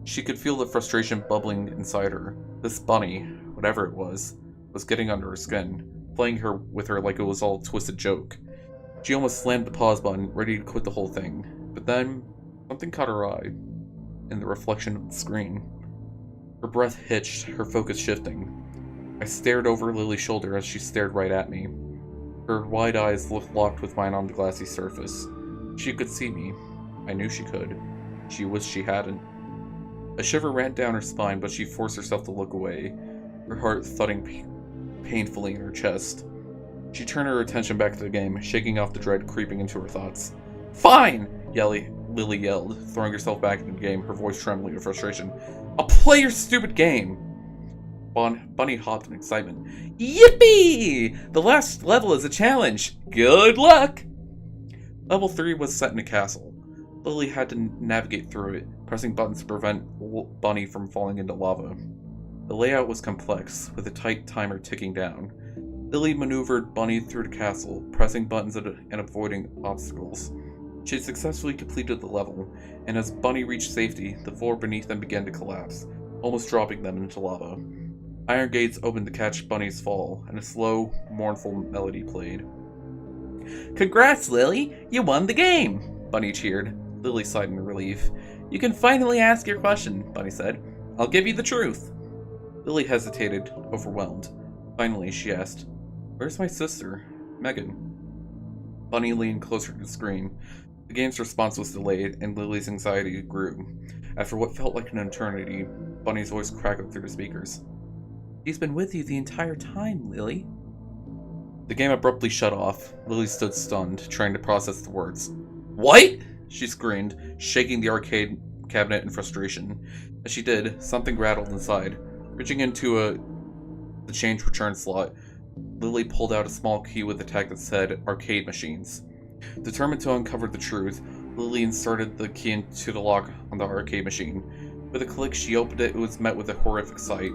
She could feel the frustration bubbling inside her. This bunny, whatever it was getting under her skin, playing with her like it was all a twisted joke. She almost slammed the pause button, ready to quit the whole thing. But then, something caught her eye, in the reflection of the screen. Her breath hitched, her focus shifting. I stared over Lily's shoulder as she stared right at me. Her wide eyes locked with mine on the glassy surface. She could see me. I knew she could. She wished she hadn't. A shiver ran down her spine, but she forced herself to look away, her heart thudding painfully in her chest. She turned her attention back to the game, shaking off the dread creeping into her thoughts. Fine! Lily yelled, throwing herself back into the game, her voice trembling in frustration. I'll play your stupid game! Bunny hopped in excitement. Yippee! The last level is a challenge! Good luck! Level 3 was set in a castle. Lily had to navigate through it, pressing buttons to prevent Bunny from falling into lava. The layout was complex, with a tight timer ticking down. Lily maneuvered Bunny through the castle, pressing buttons and avoiding obstacles. She had successfully completed the level, and as Bunny reached safety, the floor beneath them began to collapse, almost dropping them into lava. Iron gates opened to catch Bunny's fall, and a slow, mournful melody played. Congrats, Lily! You won the game! Bunny cheered. Lily sighed in relief. You can finally ask your question, Bunny said. I'll give you the truth. Lily hesitated, overwhelmed. Finally, she asked, Where's my sister, Megan? Bunny leaned closer to the screen. The game's response was delayed, and Lily's anxiety grew. After what felt like an eternity, Bunny's voice crackled through the speakers. She's been with you the entire time, Lily. The game abruptly shut off. Lily stood stunned, trying to process the words. What? She screamed, shaking the arcade cabinet in frustration. As she did, something rattled inside. Reaching into the change return slot, Lily pulled out a small key with a tag that said Arcade Machines. Determined to uncover the truth, Lily inserted the key into the lock on the arcade machine. With a click, she opened it and was met with a horrific sight.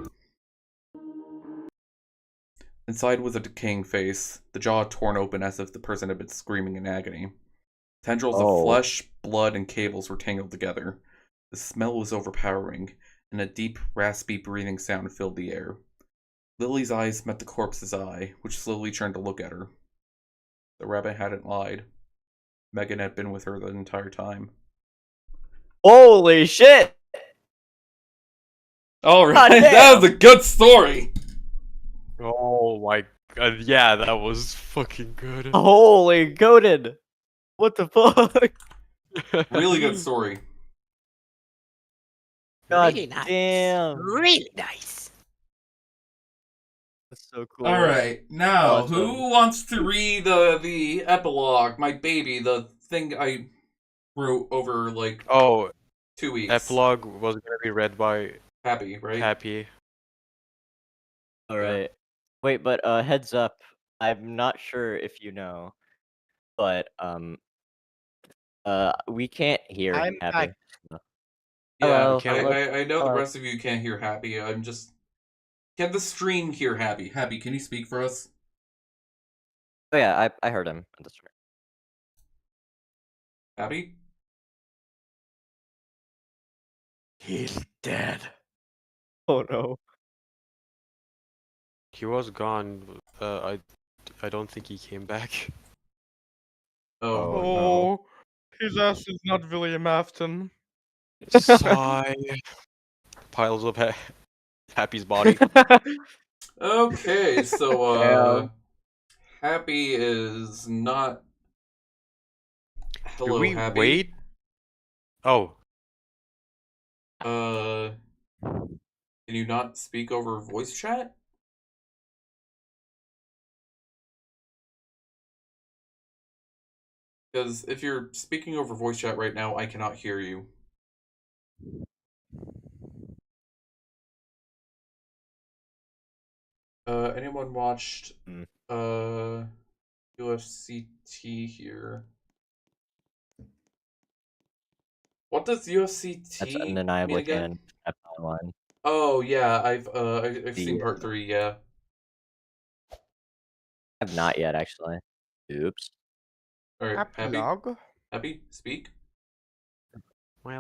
Inside was a decaying face, the jaw torn open as if the person had been screaming in agony. Tendrils of flesh, blood, and cables were tangled together. The smell was overpowering, and a deep, raspy breathing sound filled the air. Lily's eyes met the corpse's eye, which slowly turned to look at her. The rabbit hadn't lied. Megan had been with her the entire time.
Holy shit!
Alright, that was a good story!
Oh my god, yeah, that was fucking good.
Holy goated! What the fuck?
Really good story.
God
Really nice.
damn!
Really nice.
That's so cool.
Alright, now,
Awesome.
who wants to read the epilogue, my baby, the thing I wrote over, like,
Oh,
2 weeks?
epilogue was gonna be read by
Happy, right?
Happy.
Alright. Wait, but heads up, I'm not sure if you know, but we can't hear
I'm
Happy.
back.
Yeah,
Hello.
I know the
Hello.
rest of you can't hear Happy. I'm just... Can the stream hear Happy? Happy, can you speak for us?
Oh yeah, I heard him on the stream.
Happy?
He's dead.
Oh no.
He was gone. I don't think he came back.
Oh,
Oh, his ass is not William Afton.
Sigh. Piles of Happy's body.
okay, so, Happy is not... Hello,
Do we
Happy.
wait? Oh,
Can you not speak over voice chat? Because if you're speaking over voice chat right now, I cannot hear you. Anyone watched UFCT here? What does UFCT
That's
mean
undeniably
again?
canon. F9
Oh yeah, I've seen part 3. Yeah.
I've not yet actually. Oops.
All right, Happy.
Epilogue?
Happy, speak.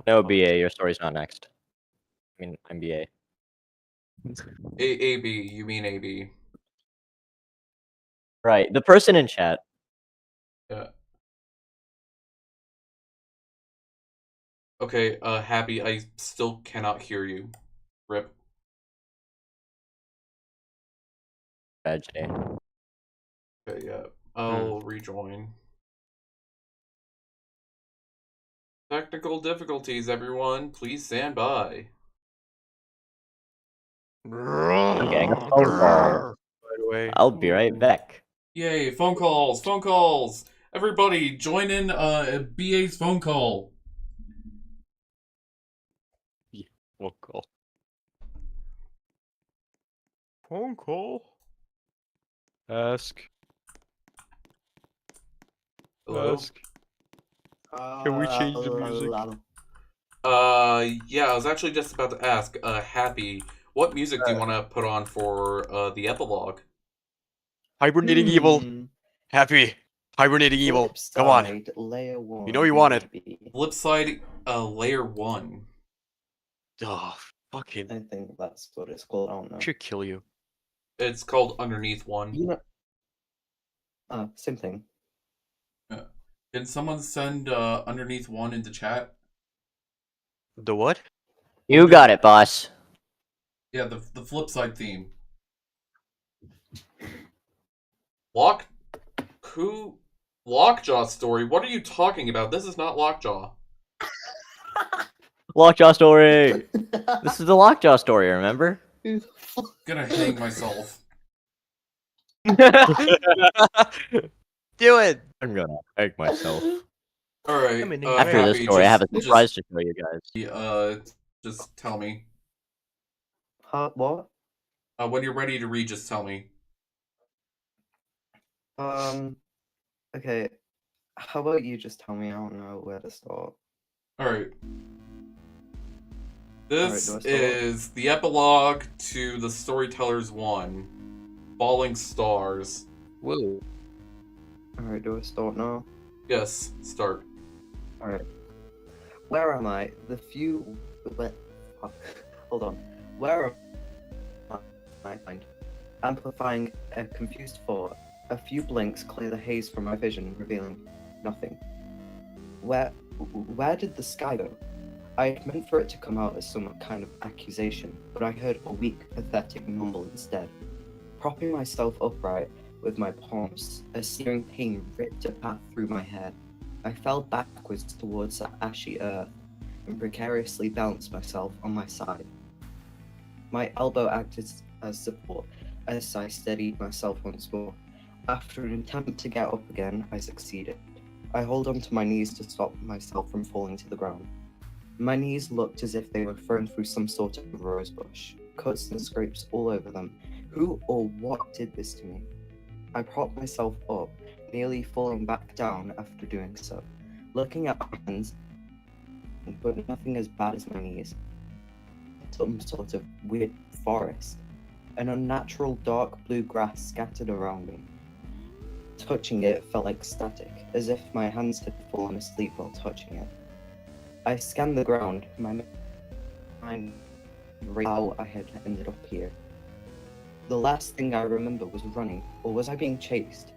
No, BA, your story's not next. I mean, I'm BA.
AB, you mean AB?
Right, the person in chat.
Yeah. Okay, Happy, I still cannot hear you. Rip.
Tragedy.
Okay, yeah. I'll rejoin. Technical difficulties, everyone. Please stand by.
I'm getting a phone call.
By the way,
I'll be right back.
Yay, phone calls, phone calls! Everybody, join in BA's phone call.
phone call.
Phone call.
Ask.
Hello?
Ask. Can we change the music?
Yeah, I was actually just about to ask, Happy, what music do you want to put on for the epilogue?
Hibernating evil.
Hmm.
Happy. Hibernating evil.
Flip
Come on.
side, layer 1.
You know you want it.
maybe.
Flip side, layer 1.
Oh, fucking.
I think that's what it's called. I don't know.
I should kill you.
It's called Underneath 1.
You know. Same thing.
Can someone send Underneath 1 into chat?
The what?
You got it, boss.
Yeah, the flip side theme. Lockjaw story? What are you talking about? This is not Lockjaw.
Lockjaw story. This is the Lockjaw story, remember?
I'm gonna hang myself.
Do it.
I'm gonna hang myself.
Alright,
I mean,
After this
Happy,
story, I have a
just-
surprise to show you guys.
Just tell me.
What?
When you're ready to read, just tell me.
Okay. How about you just tell me? I don't know where to start.
Alright. This
do I start?
is the epilogue to the Storytellers 1. Falling Stars.
Whoa.
Alright, do I start now?
Yes, start.
Alright. Where am I? Hold on. Where am I? Amplifying a confused thought. A few blinks clear the haze from my vision, revealing nothing. Where did the sky go? I had meant for it to come out as some kind of accusation, but I heard a weak, pathetic mumble instead. Propping myself upright with my palms, a searing pain ripped a path through my head. I fell backwards towards the ashy earth and precariously balanced myself on my side. My elbow acted as support as I steadied myself once more. After an attempt to get up again, I succeeded. I held onto my knees to stop myself from falling to the ground. My knees looked as if they were thrown through some sort of rosebush, cuts and scrapes all over them. Who or what did this to me? I propped myself up, nearly falling back down after doing so, looking at my hands, but nothing as bad as my knees. Some sort of weird forest. An unnatural dark blue grass scattered around me. Touching it felt like static, as if my hands had fallen asleep while touching it. I scanned the ground, my mind how I had ended up here. The last thing I remember was running, or was I being chased?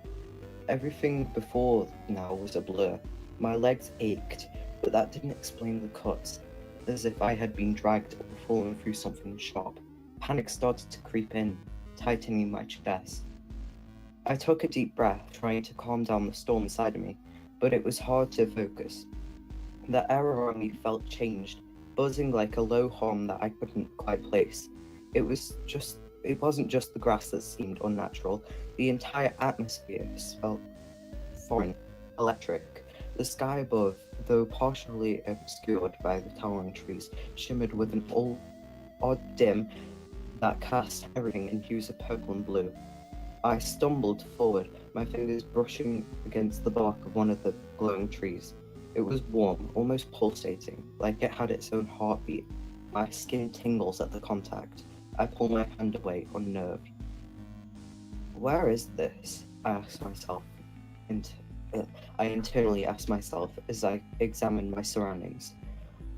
Everything before now was a blur. My legs ached, but that didn't explain the cuts, as if I had been dragged or fallen through something sharp. Panic started to creep in, tightening my chest. I took a deep breath, trying to calm down the storm inside of me, but it was hard to focus. The air around me felt changed, buzzing like a low hum that I couldn't quite place. It wasn't just the grass that seemed unnatural. The entire atmosphere felt foreign, electric. The sky above, though partially obscured by the towering trees, shimmered with an odd dim that cast everything in hues of purple and blue. I stumbled forward, my fingers brushing against the bark of one of the glowing trees. It was warm, almost pulsating, like it had its own heartbeat. My skin tingles at the contact. I pull my hand away, unnerved. Where is this? I asked myself. I internally asked myself as I examined my surroundings.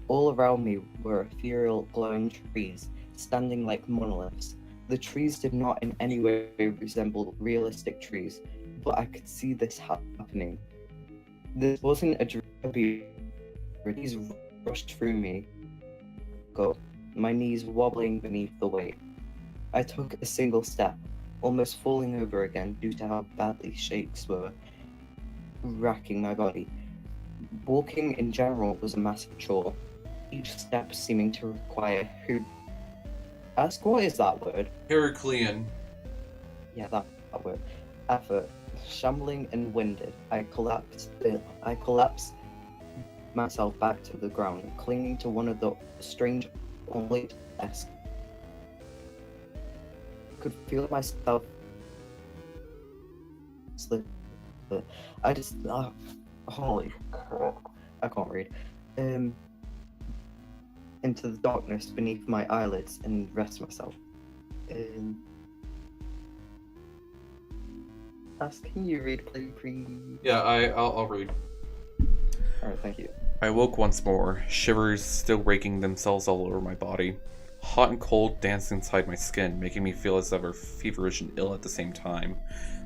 All around me were ethereal, glowing trees, standing like monoliths. The trees did not in any way resemble realistic trees, but I could see this happening. This wasn't a dream. These rushed through me. My knees wobbling beneath the weight. I took a single step, almost falling over again due to how badly shakes were racking my body. Walking in general was a massive chore, each step seeming to require what is that word?
Heraclean.
Yeah, that word. Effort. Shambling and winded, I collapsed myself back to the ground, clinging to one of the strange ornate desks. I could feel myself slip. I just holy crap! I can't read. Into the darkness beneath my eyelids and rest myself. Can you read, please?
Yeah, I'll read.
Alright, thank you.
I awoke once more, shivers still raking themselves all over my body. Hot and cold danced inside my skin, making me feel as ever feverish and ill at the same time.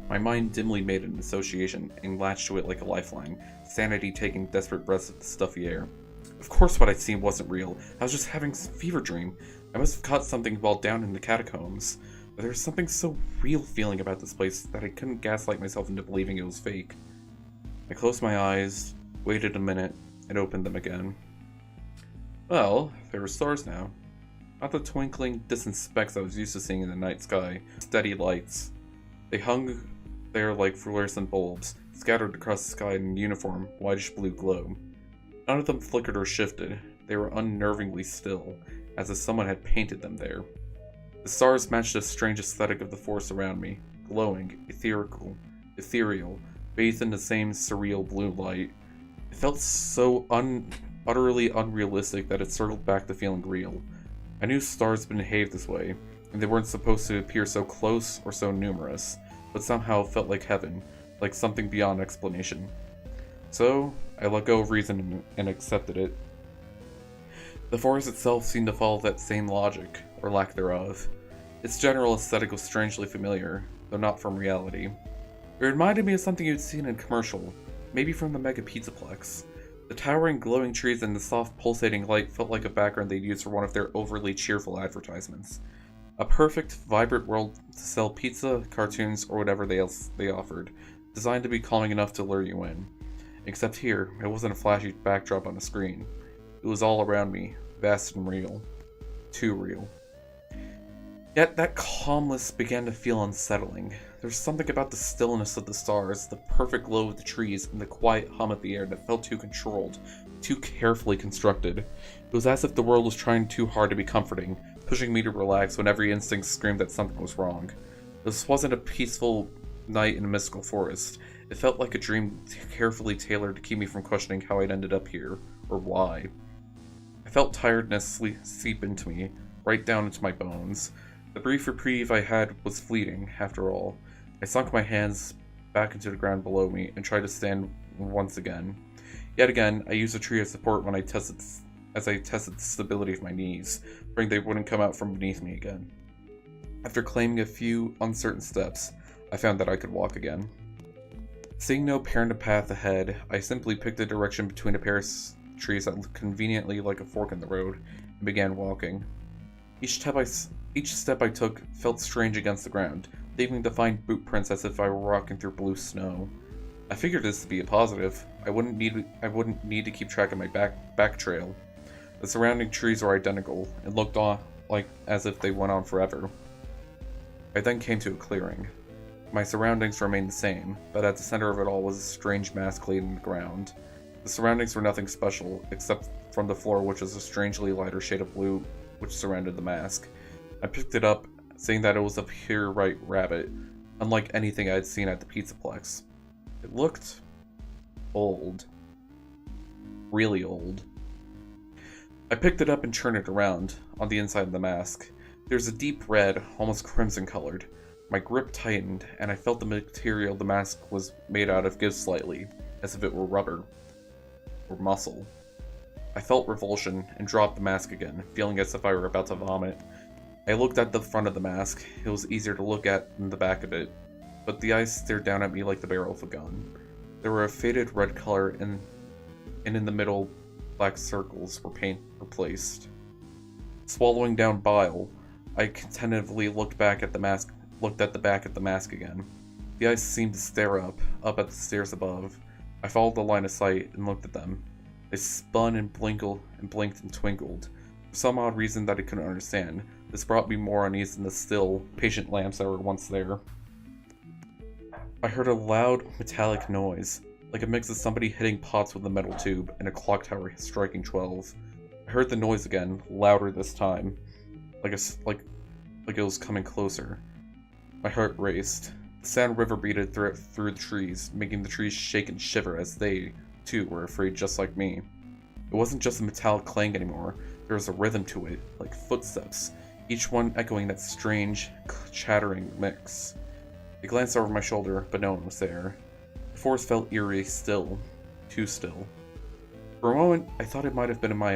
My mind dimly made an association and latched to it like a lifeline, sanity taking desperate breaths of the stuffy air. Of course what I'd seen wasn't real. I was just having a fever dream. I must have caught something while down in the catacombs. But there was something so real feeling about this place that I couldn't gaslight myself into believing it was fake. I closed my eyes, waited a minute, and opened them again. Well, there were stars now. Not the twinkling, distant specks I was used to seeing in the night sky. Steady lights. They hung there like fluorescent bulbs, scattered across the sky in a uniform, whitish blue glow. None of them flickered or shifted. They were unnervingly still, as if someone had painted them there. The stars matched the strange aesthetic of the forest around me, glowing, ethereal, bathed in the same surreal blue light. It felt so utterly unrealistic that it circled back to feeling real. I knew stars behave this way, and they weren't supposed to appear so close or so numerous, but somehow it felt like heaven, like something beyond explanation. So, I let go of reason and accepted it. The forest itself seemed to follow that same logic, or lack thereof. Its general aesthetic was strangely familiar, though not from reality. It reminded me of something you'd seen in a commercial, maybe from the Mega Pizzaplex. The towering glowing trees and the soft pulsating light felt like a background they'd used for one of their overly cheerful advertisements. A perfect, vibrant world to sell pizza, cartoons, or whatever else they offered, designed to be calming enough to lure you in. Except here, it wasn't a flashy backdrop on a screen. It was all around me, vast and real. Too real. Yet that calmness began to feel unsettling. There was something about the stillness of the stars, the perfect glow of the trees, and the quiet hum of the air that felt too controlled, too carefully constructed. It was as if the world was trying too hard to be comforting, pushing me to relax when every instinct screamed that something was wrong. This wasn't a peaceful night in a mystical forest. It felt like a dream carefully tailored to keep me from questioning how I'd ended up here, or why. I felt tiredness seep into me, right down into my bones. The brief reprieve I had was fleeting, after all. I sunk my hands back into the ground below me and tried to stand once again. Yet again, I used a tree as support when I tested the stability of my knees, praying they wouldn't come out from beneath me again. After claiming a few uncertain steps, I found that I could walk again. Seeing no apparent path ahead, I simply picked a direction between a pair of trees that looked conveniently like a fork in the road, and began walking. Each step I took felt strange against the ground, leaving defined boot prints as if I were walking through blue snow. I figured this to be a positive. I wouldn't need to keep track of my back trail. The surrounding trees were identical, and looked on like as if they went on forever. I then came to a clearing. My surroundings remained the same, but at the center of it all was a strange mask laid in the ground. The surroundings were nothing special, except from the floor, which was a strangely lighter shade of blue which surrounded the mask. I picked it up, seeing that it was a pure white rabbit, unlike anything I had seen at the Pizzaplex. It looked old. Really old. I picked it up and turned it around, on the inside of the mask. There's a deep red, almost crimson colored. My grip tightened, and I felt the material the mask was made out of give slightly, as if it were rubber. Or muscle. I felt revulsion, and dropped the mask again, feeling as if I were about to vomit. I looked at the front of the mask. It was easier to look at than the back of it, but the eyes stared down at me like the barrel of a gun. There were a faded red color, and in the middle, black circles were placed. Swallowing down bile, I tentatively looked back at the mask looked at the mask again. The eyes seemed to stare up at the stairs above. I followed the line of sight and looked at them. They spun and blinked and twinkled. For some odd reason that I couldn't understand, this brought me more unease than the still, patient lamps that were once there. I heard a loud, metallic noise, like a mix of somebody hitting pots with a metal tube and a clock tower striking 12. I heard the noise again, louder this time, like it was coming closer. My heart raced. The sound reverberated through the trees, making the trees shake and shiver as they, too, were afraid just like me. It wasn't just a metallic clang anymore, there was a rhythm to it, like footsteps, each one echoing that strange, chattering mix. I glanced over my shoulder, but no one was there. The forest felt eerie still. Too still. For a moment, I thought it might have been in my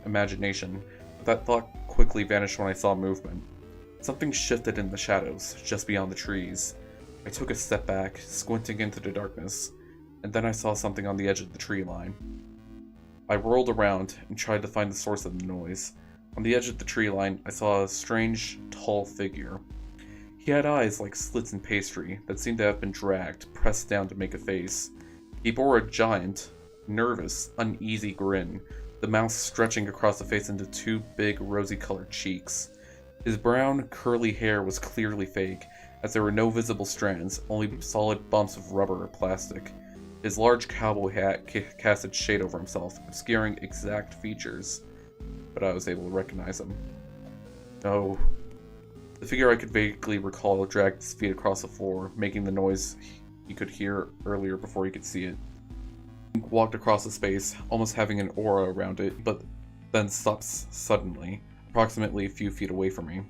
imagination, but that thought quickly vanished when I saw movement. Something shifted in the shadows, just beyond the trees. I took a step back, squinting into the darkness, and then I saw something on the edge of the tree line. I whirled around and tried to find the source of the noise. On the edge of the tree line, I saw a strange, tall figure. He had eyes like slits in pastry that seemed to have been dragged, pressed down to make a face. He bore a giant, nervous, uneasy grin, the mouth stretching across the face into two big, rosy-colored cheeks. His brown, curly hair was clearly fake, as there were no visible strands, only solid bumps of rubber or plastic. His large cowboy hat cast its shade over himself, obscuring exact features, but I was able to recognize him. No. The figure I could vaguely recall dragged his feet across the floor, making the noise he could hear earlier before he could see it. He walked across the space, almost having an aura around it, but then stopped suddenly, approximately a few feet away from me.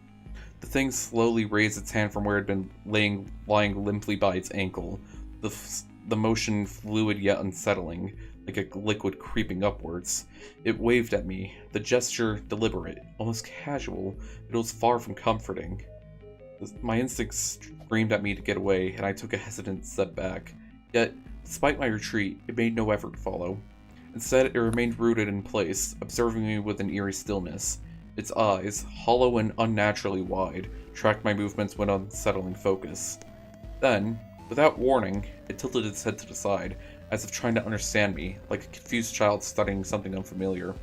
The thing slowly raised its hand from where it had been lying limply by its ankle, the motion fluid yet unsettling, like a liquid creeping upwards. It waved at me, the gesture deliberate, almost casual, but it was far from comforting. My instincts screamed at me to get away, and I took a hesitant step back. Yet, despite my retreat, it made no effort to follow. Instead, it remained rooted in place, observing me with an eerie stillness. Its eyes, hollow and unnaturally wide, tracked my movements with unsettling focus. Then, without warning, it tilted its head to the side, as if trying to understand me, like a confused child studying something unfamiliar.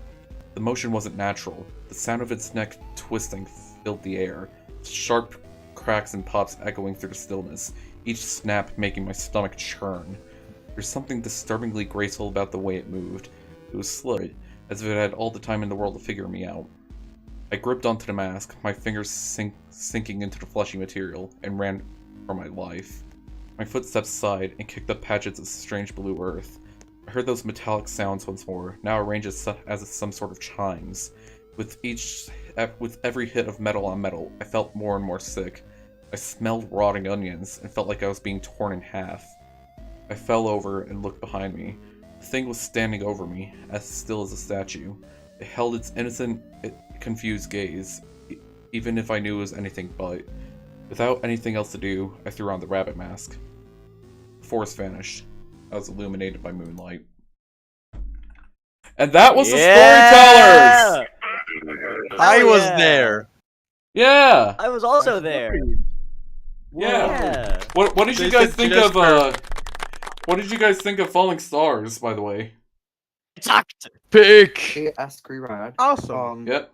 The motion wasn't natural. The sound of its neck twisting filled the air, sharp cracks and pops echoing through the stillness, each snap making my stomach churn. There's something disturbingly graceful about the way it moved. It was slow, as if it had all the time in the world to figure me out. I gripped onto the mask, my fingers sinking into the fleshy material, and ran for my life. My footsteps sighed and kicked up patches of strange blue earth. I heard those metallic sounds once more, now arranged as some sort of chimes. With every hit of metal on metal, I felt more and more sick. I smelled rotting onions and felt like I was being torn in half. I fell over and looked behind me. The thing was standing over me, as still as a statue. It held its innocent, confused gaze, even if I knew it was anything but. Without anything else to do, I threw on the rabbit mask. The forest vanished. I was illuminated by moonlight. And that was the Storytellers!
I was there.
Yeah!
I was also there.
Yeah. What did you guys think of what did you guys think of Falling Stars, by the way?
Tucked. Pick.
Hey, ask Rerad.
Awesome.
Yep.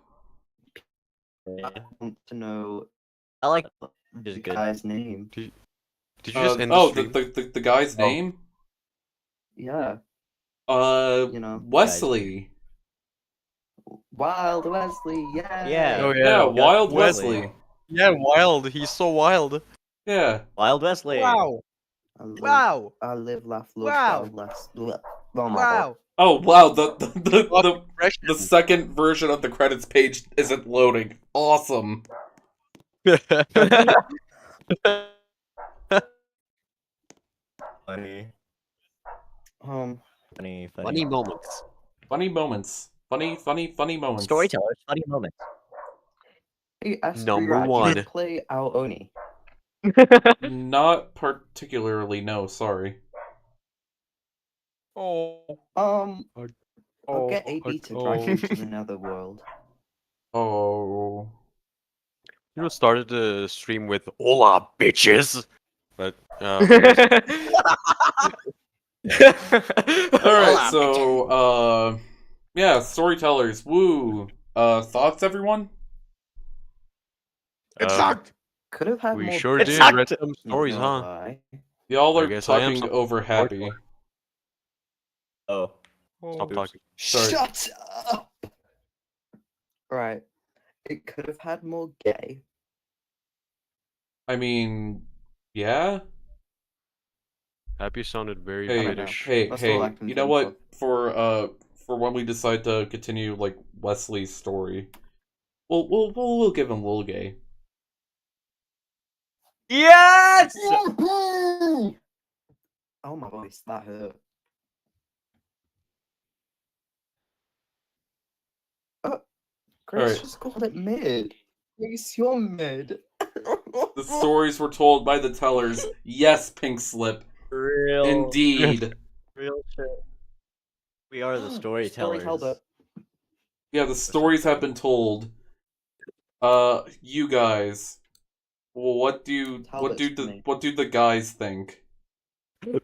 I want to know
I like
the
good.
guy's name.
Did you just end
oh,
the stream?
the guy's name?
Yeah,
You
know.
Wesley.
Wild Wesley. Yeah.
Yeah.
Oh
Yeah, Wild
Wesley.
Wesley.
Yeah, wild. He's so wild.
Yeah.
Wild Wesley.
Wow. Wow.
I live, laugh, love,
Wow.
less. Oh my God.
Wow.
Oh wow, the
Impression.
second version of the credits page isn't loading. Awesome.
Funny.
Funny moments.
Funny moments. Funny moments.
Storytellers, funny moments.
Hey, ask
Number
Rerad,
one.
you play Aoni.
Not particularly, no, sorry.
Oh.
I'll get AB to drive you to the nether world.
Oh.
You know, started the stream with "Hola, bitches," but I guess-
Alright, so yeah, storytellers, woo. Thoughts, everyone?
It
Um,
sucked.
Could have had
we
more.
sure
It
did
sucked.
read some
Not
stories,
gonna
huh?
lie.
Y'all
I
are
guess I am
talking
some
over happy.
Oh.
Stop
Oh.
talking.
Sorry.
Shut up. Right. It could have had more gay.
I mean, yeah?
Happy sounded very
Hey,
British.
That's all I
hey,
can
you know
think
what? For when we decide to continue, like, Wesley's story, we'll give him a little gay.
Yes!
Oh my voice, that hurt. Grace
Alright.
just called it mid. Grace, you're mid.
The stories were told by the tellers. Yes, Pink Slip.
Real.
Indeed.
Real shit. We are the storytellers.
Storyteller.
Yeah, the stories have been told. You guys. Well, what do
Tell this to me.
the guys think?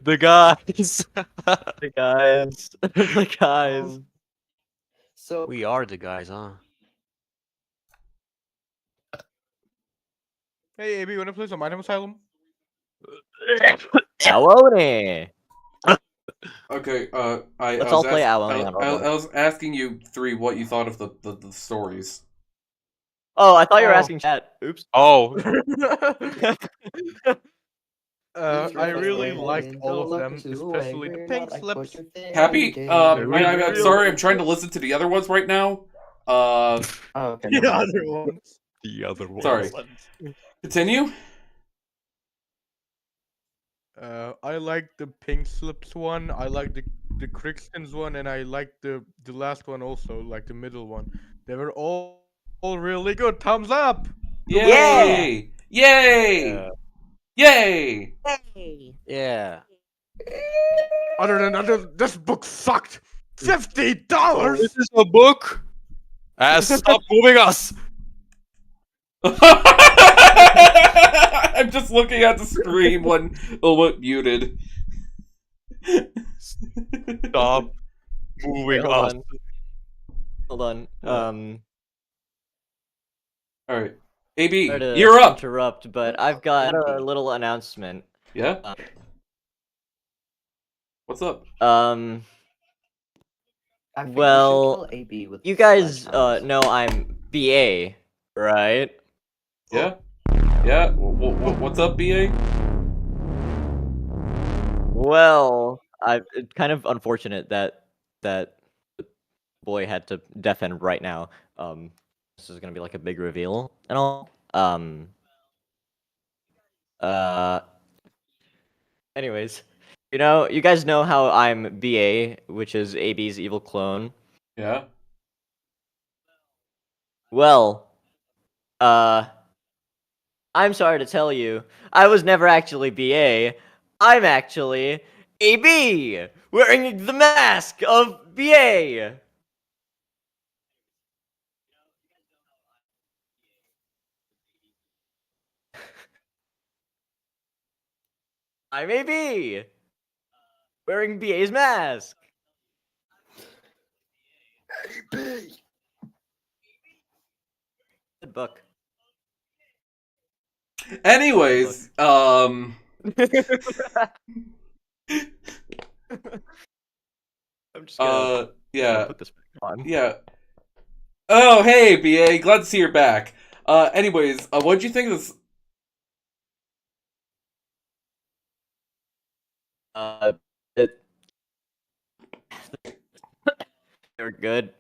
The guys.
The guys. The guys.
So
We are the guys, huh?
Hey, AB, wanna play some Item Asylum?
Awone.
Okay,
Let's all play Awone on
I
Roblox.
was asking you three what you thought of the stories.
Oh, I thought you were
Oh.
asking chat. Oops.
Oh,
I really
Don't
liked all of
look
them,
too
especially the
away,
pink
not like
slips.
what you're
Happy?
thinking.
I'm sorry, I'm trying to listen to the other ones right now.
Oh, okay.
The
never
other
mind.
ones.
the other one.
Sorry. Continue?
I like the pink slips one. I like the Crixtons one, and I like the last one also, like the middle one. They were all really good. Thumbs up.
Yay! Yay! Yay!
Yeah.
Other than this book sucked. $50.
This is a book. Stop moving us.
I'm just looking at the stream when it muted.
Stop moving
Hold
us.
on. Hold on.
Alright. AB,
Sorry to
you're up!
interrupt, but I've got a little announcement.
Yeah? What's up?
I think we should
Well,
kill AB with
you guys
sledgehammers.
know I'm BA, right?
Yeah? Yeah? What's up, BA?
Well, it's kind of unfortunate that the boy had to death end right now. This is gonna be like a big reveal and all. Anyways, you guys know how I'm BA, which is AB's evil clone.
Yeah?
Well, I'm sorry to tell you, I was never actually BA. I'm actually AB, wearing the mask of BA. I'm AB, wearing BA's mask.
AB.
Good book.
Anyways,
I'm just gonna
yeah.
put this back on.
Yeah. Oh, hey, BA, glad to see you're back. Anyways, what'd you think of this?
It, they're good.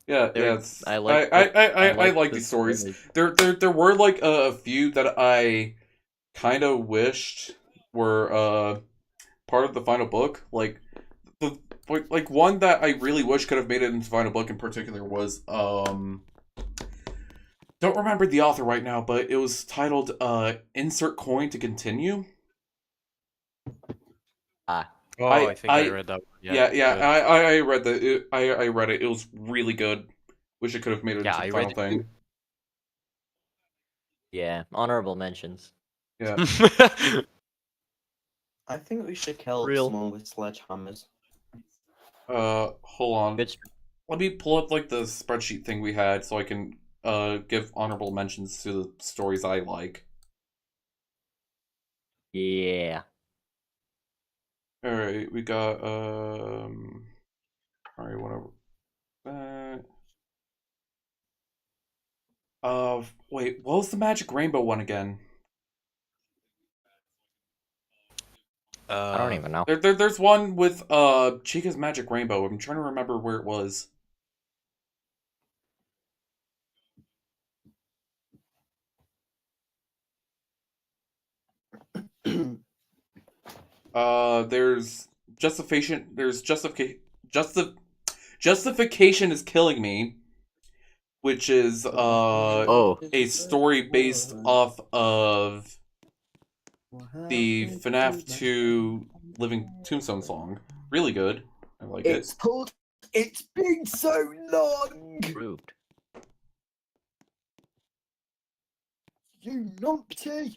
Yeah,
They're-
yes.
I like.
I like these stories. There were like a few that I kind of wished were part of the final book. Like one that I really wish could have made it into the final book in particular was don't remember the author right now, but it was titled "Insert Coin to Continue."
Oh, I think I read that one.
Yeah,
good.
I read that. I read it. It was really good. Wish it could have made it
Yeah,
into
I
the
read
final
it
thing.
too.
Yeah, honorable mentions.
Yeah.
I think we should kill
Real.
someone with sledgehammers.
Hold on.
Good.
Let me pull up like the spreadsheet thing we had so I can give honorable mentions to the stories I like.
Yeah.
Alright, we got alright, whatever. Wait, what was the Magic Rainbow one again?
I don't even know.
There's one with Chica's Magic Rainbow. I'm trying to remember where it was. There's justification. There's justification is killing me, which is a story based off of the FNaFTWT Living Tombstone song. Really good. I like
It's
it.
called It's Been So Long!
Proved.
You numpty!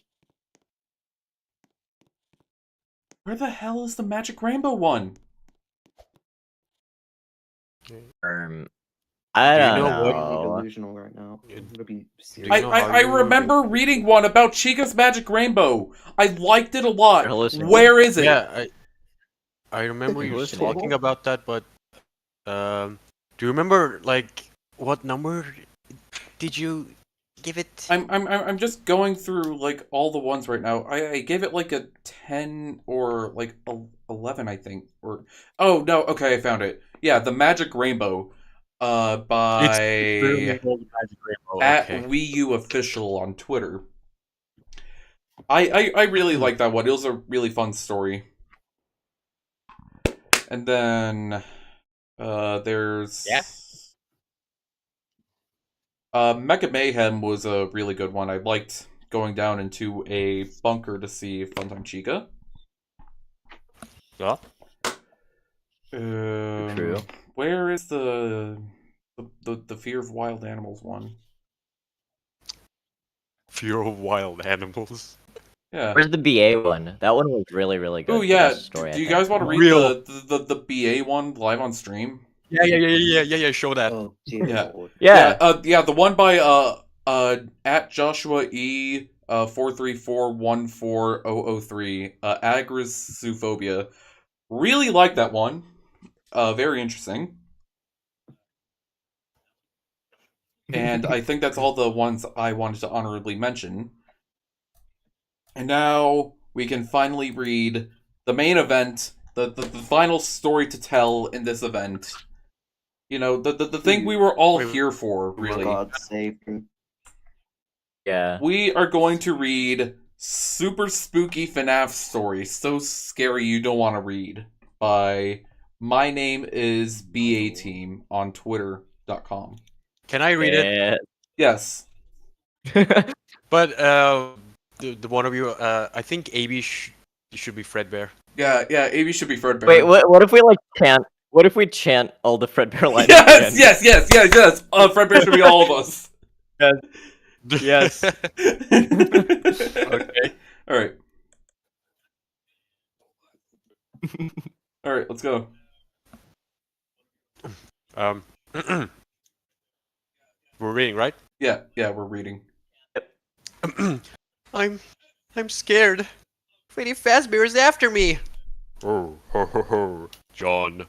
Where the hell is the Magic Rainbow one?
I
Do you
don't
know
I'm
what-
really
know.
delusional right now. I'm gonna be serious.
you know how
I
you-
remember reading one about Chica's Magic Rainbow. I liked it a lot.
You're hallucinating.
Where is it?
Yeah, I remember you
Hallucinating.
talking about that, but do you remember like what number did you give it?
I'm just going through like all the ones right now. I gave it like a 10 or like 11, I think. Or oh no, okay, I found it. Yeah, the Magic Rainbow. By
Magic Rainbow.
at
Okay.
Wii U official on Twitter. I really like that one. It was a really fun story. And then there's Mecha Mayhem was a really good one. I liked going down into a bunker to see Funtime Chica.
Yeah.
True.
Where is the Fear of Wild Animals one?
Fear of Wild Animals.
Yeah.
Where's the BA one? That one was really, really good.
Oh
The
yeah.
best story, I
Do you
think.
guys want to read
Real.
the BA one live on stream?
Yeah. Show that.
Oh dear
Yeah.
lord.
Yeah.
The one by at Joshua E 434140003 Agrisophobia. Really like that one. Very interesting. And I think that's all the ones I wanted to honorably mention. And now we can finally read the main event, the final story to tell in this event. You know, the thing we were all
Wait,
here for, really.
God save me.
Yeah.
We are going to read Super Spooky FNAF Story, So Scary You Don't Want to Read, by My Name is BA Team on Twitter.com.
Can I read it?
Yes.
But the one of you, I think AB should be Fredbear.
Yeah, AB should be Fredbear.
Wait, what if we like chant? What if we chant all the Fredbear lines?
Yes,
again?
yes. Fredbear should be all of us.
Yes.
Okay.
All right. All right, let's go.
We're reading, right?
Yeah, we're reading.
I'm scared. Freddy Fazbear is after me. Oh, ho, ho, ho. John,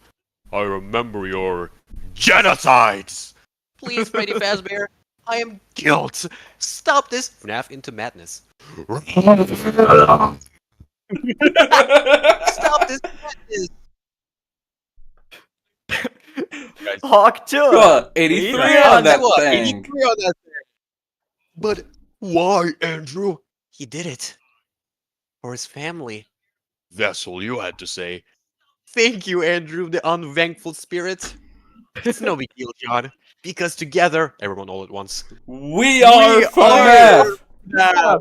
I remember your genocides. Please, Freddy Fazbear, I am guilt. Stop this. FNAF into madness. Stop this madness.
Hawk to it.
83
Yeah,
on that
What?
thing.
83 on that thing. But why, Andrew? He did it. For his family. That's all you had to say. Thank you, Andrew, the unthankful spirit. It's no big deal, John. Because together, everyone all at once.
We are
We
FNAF!
Now,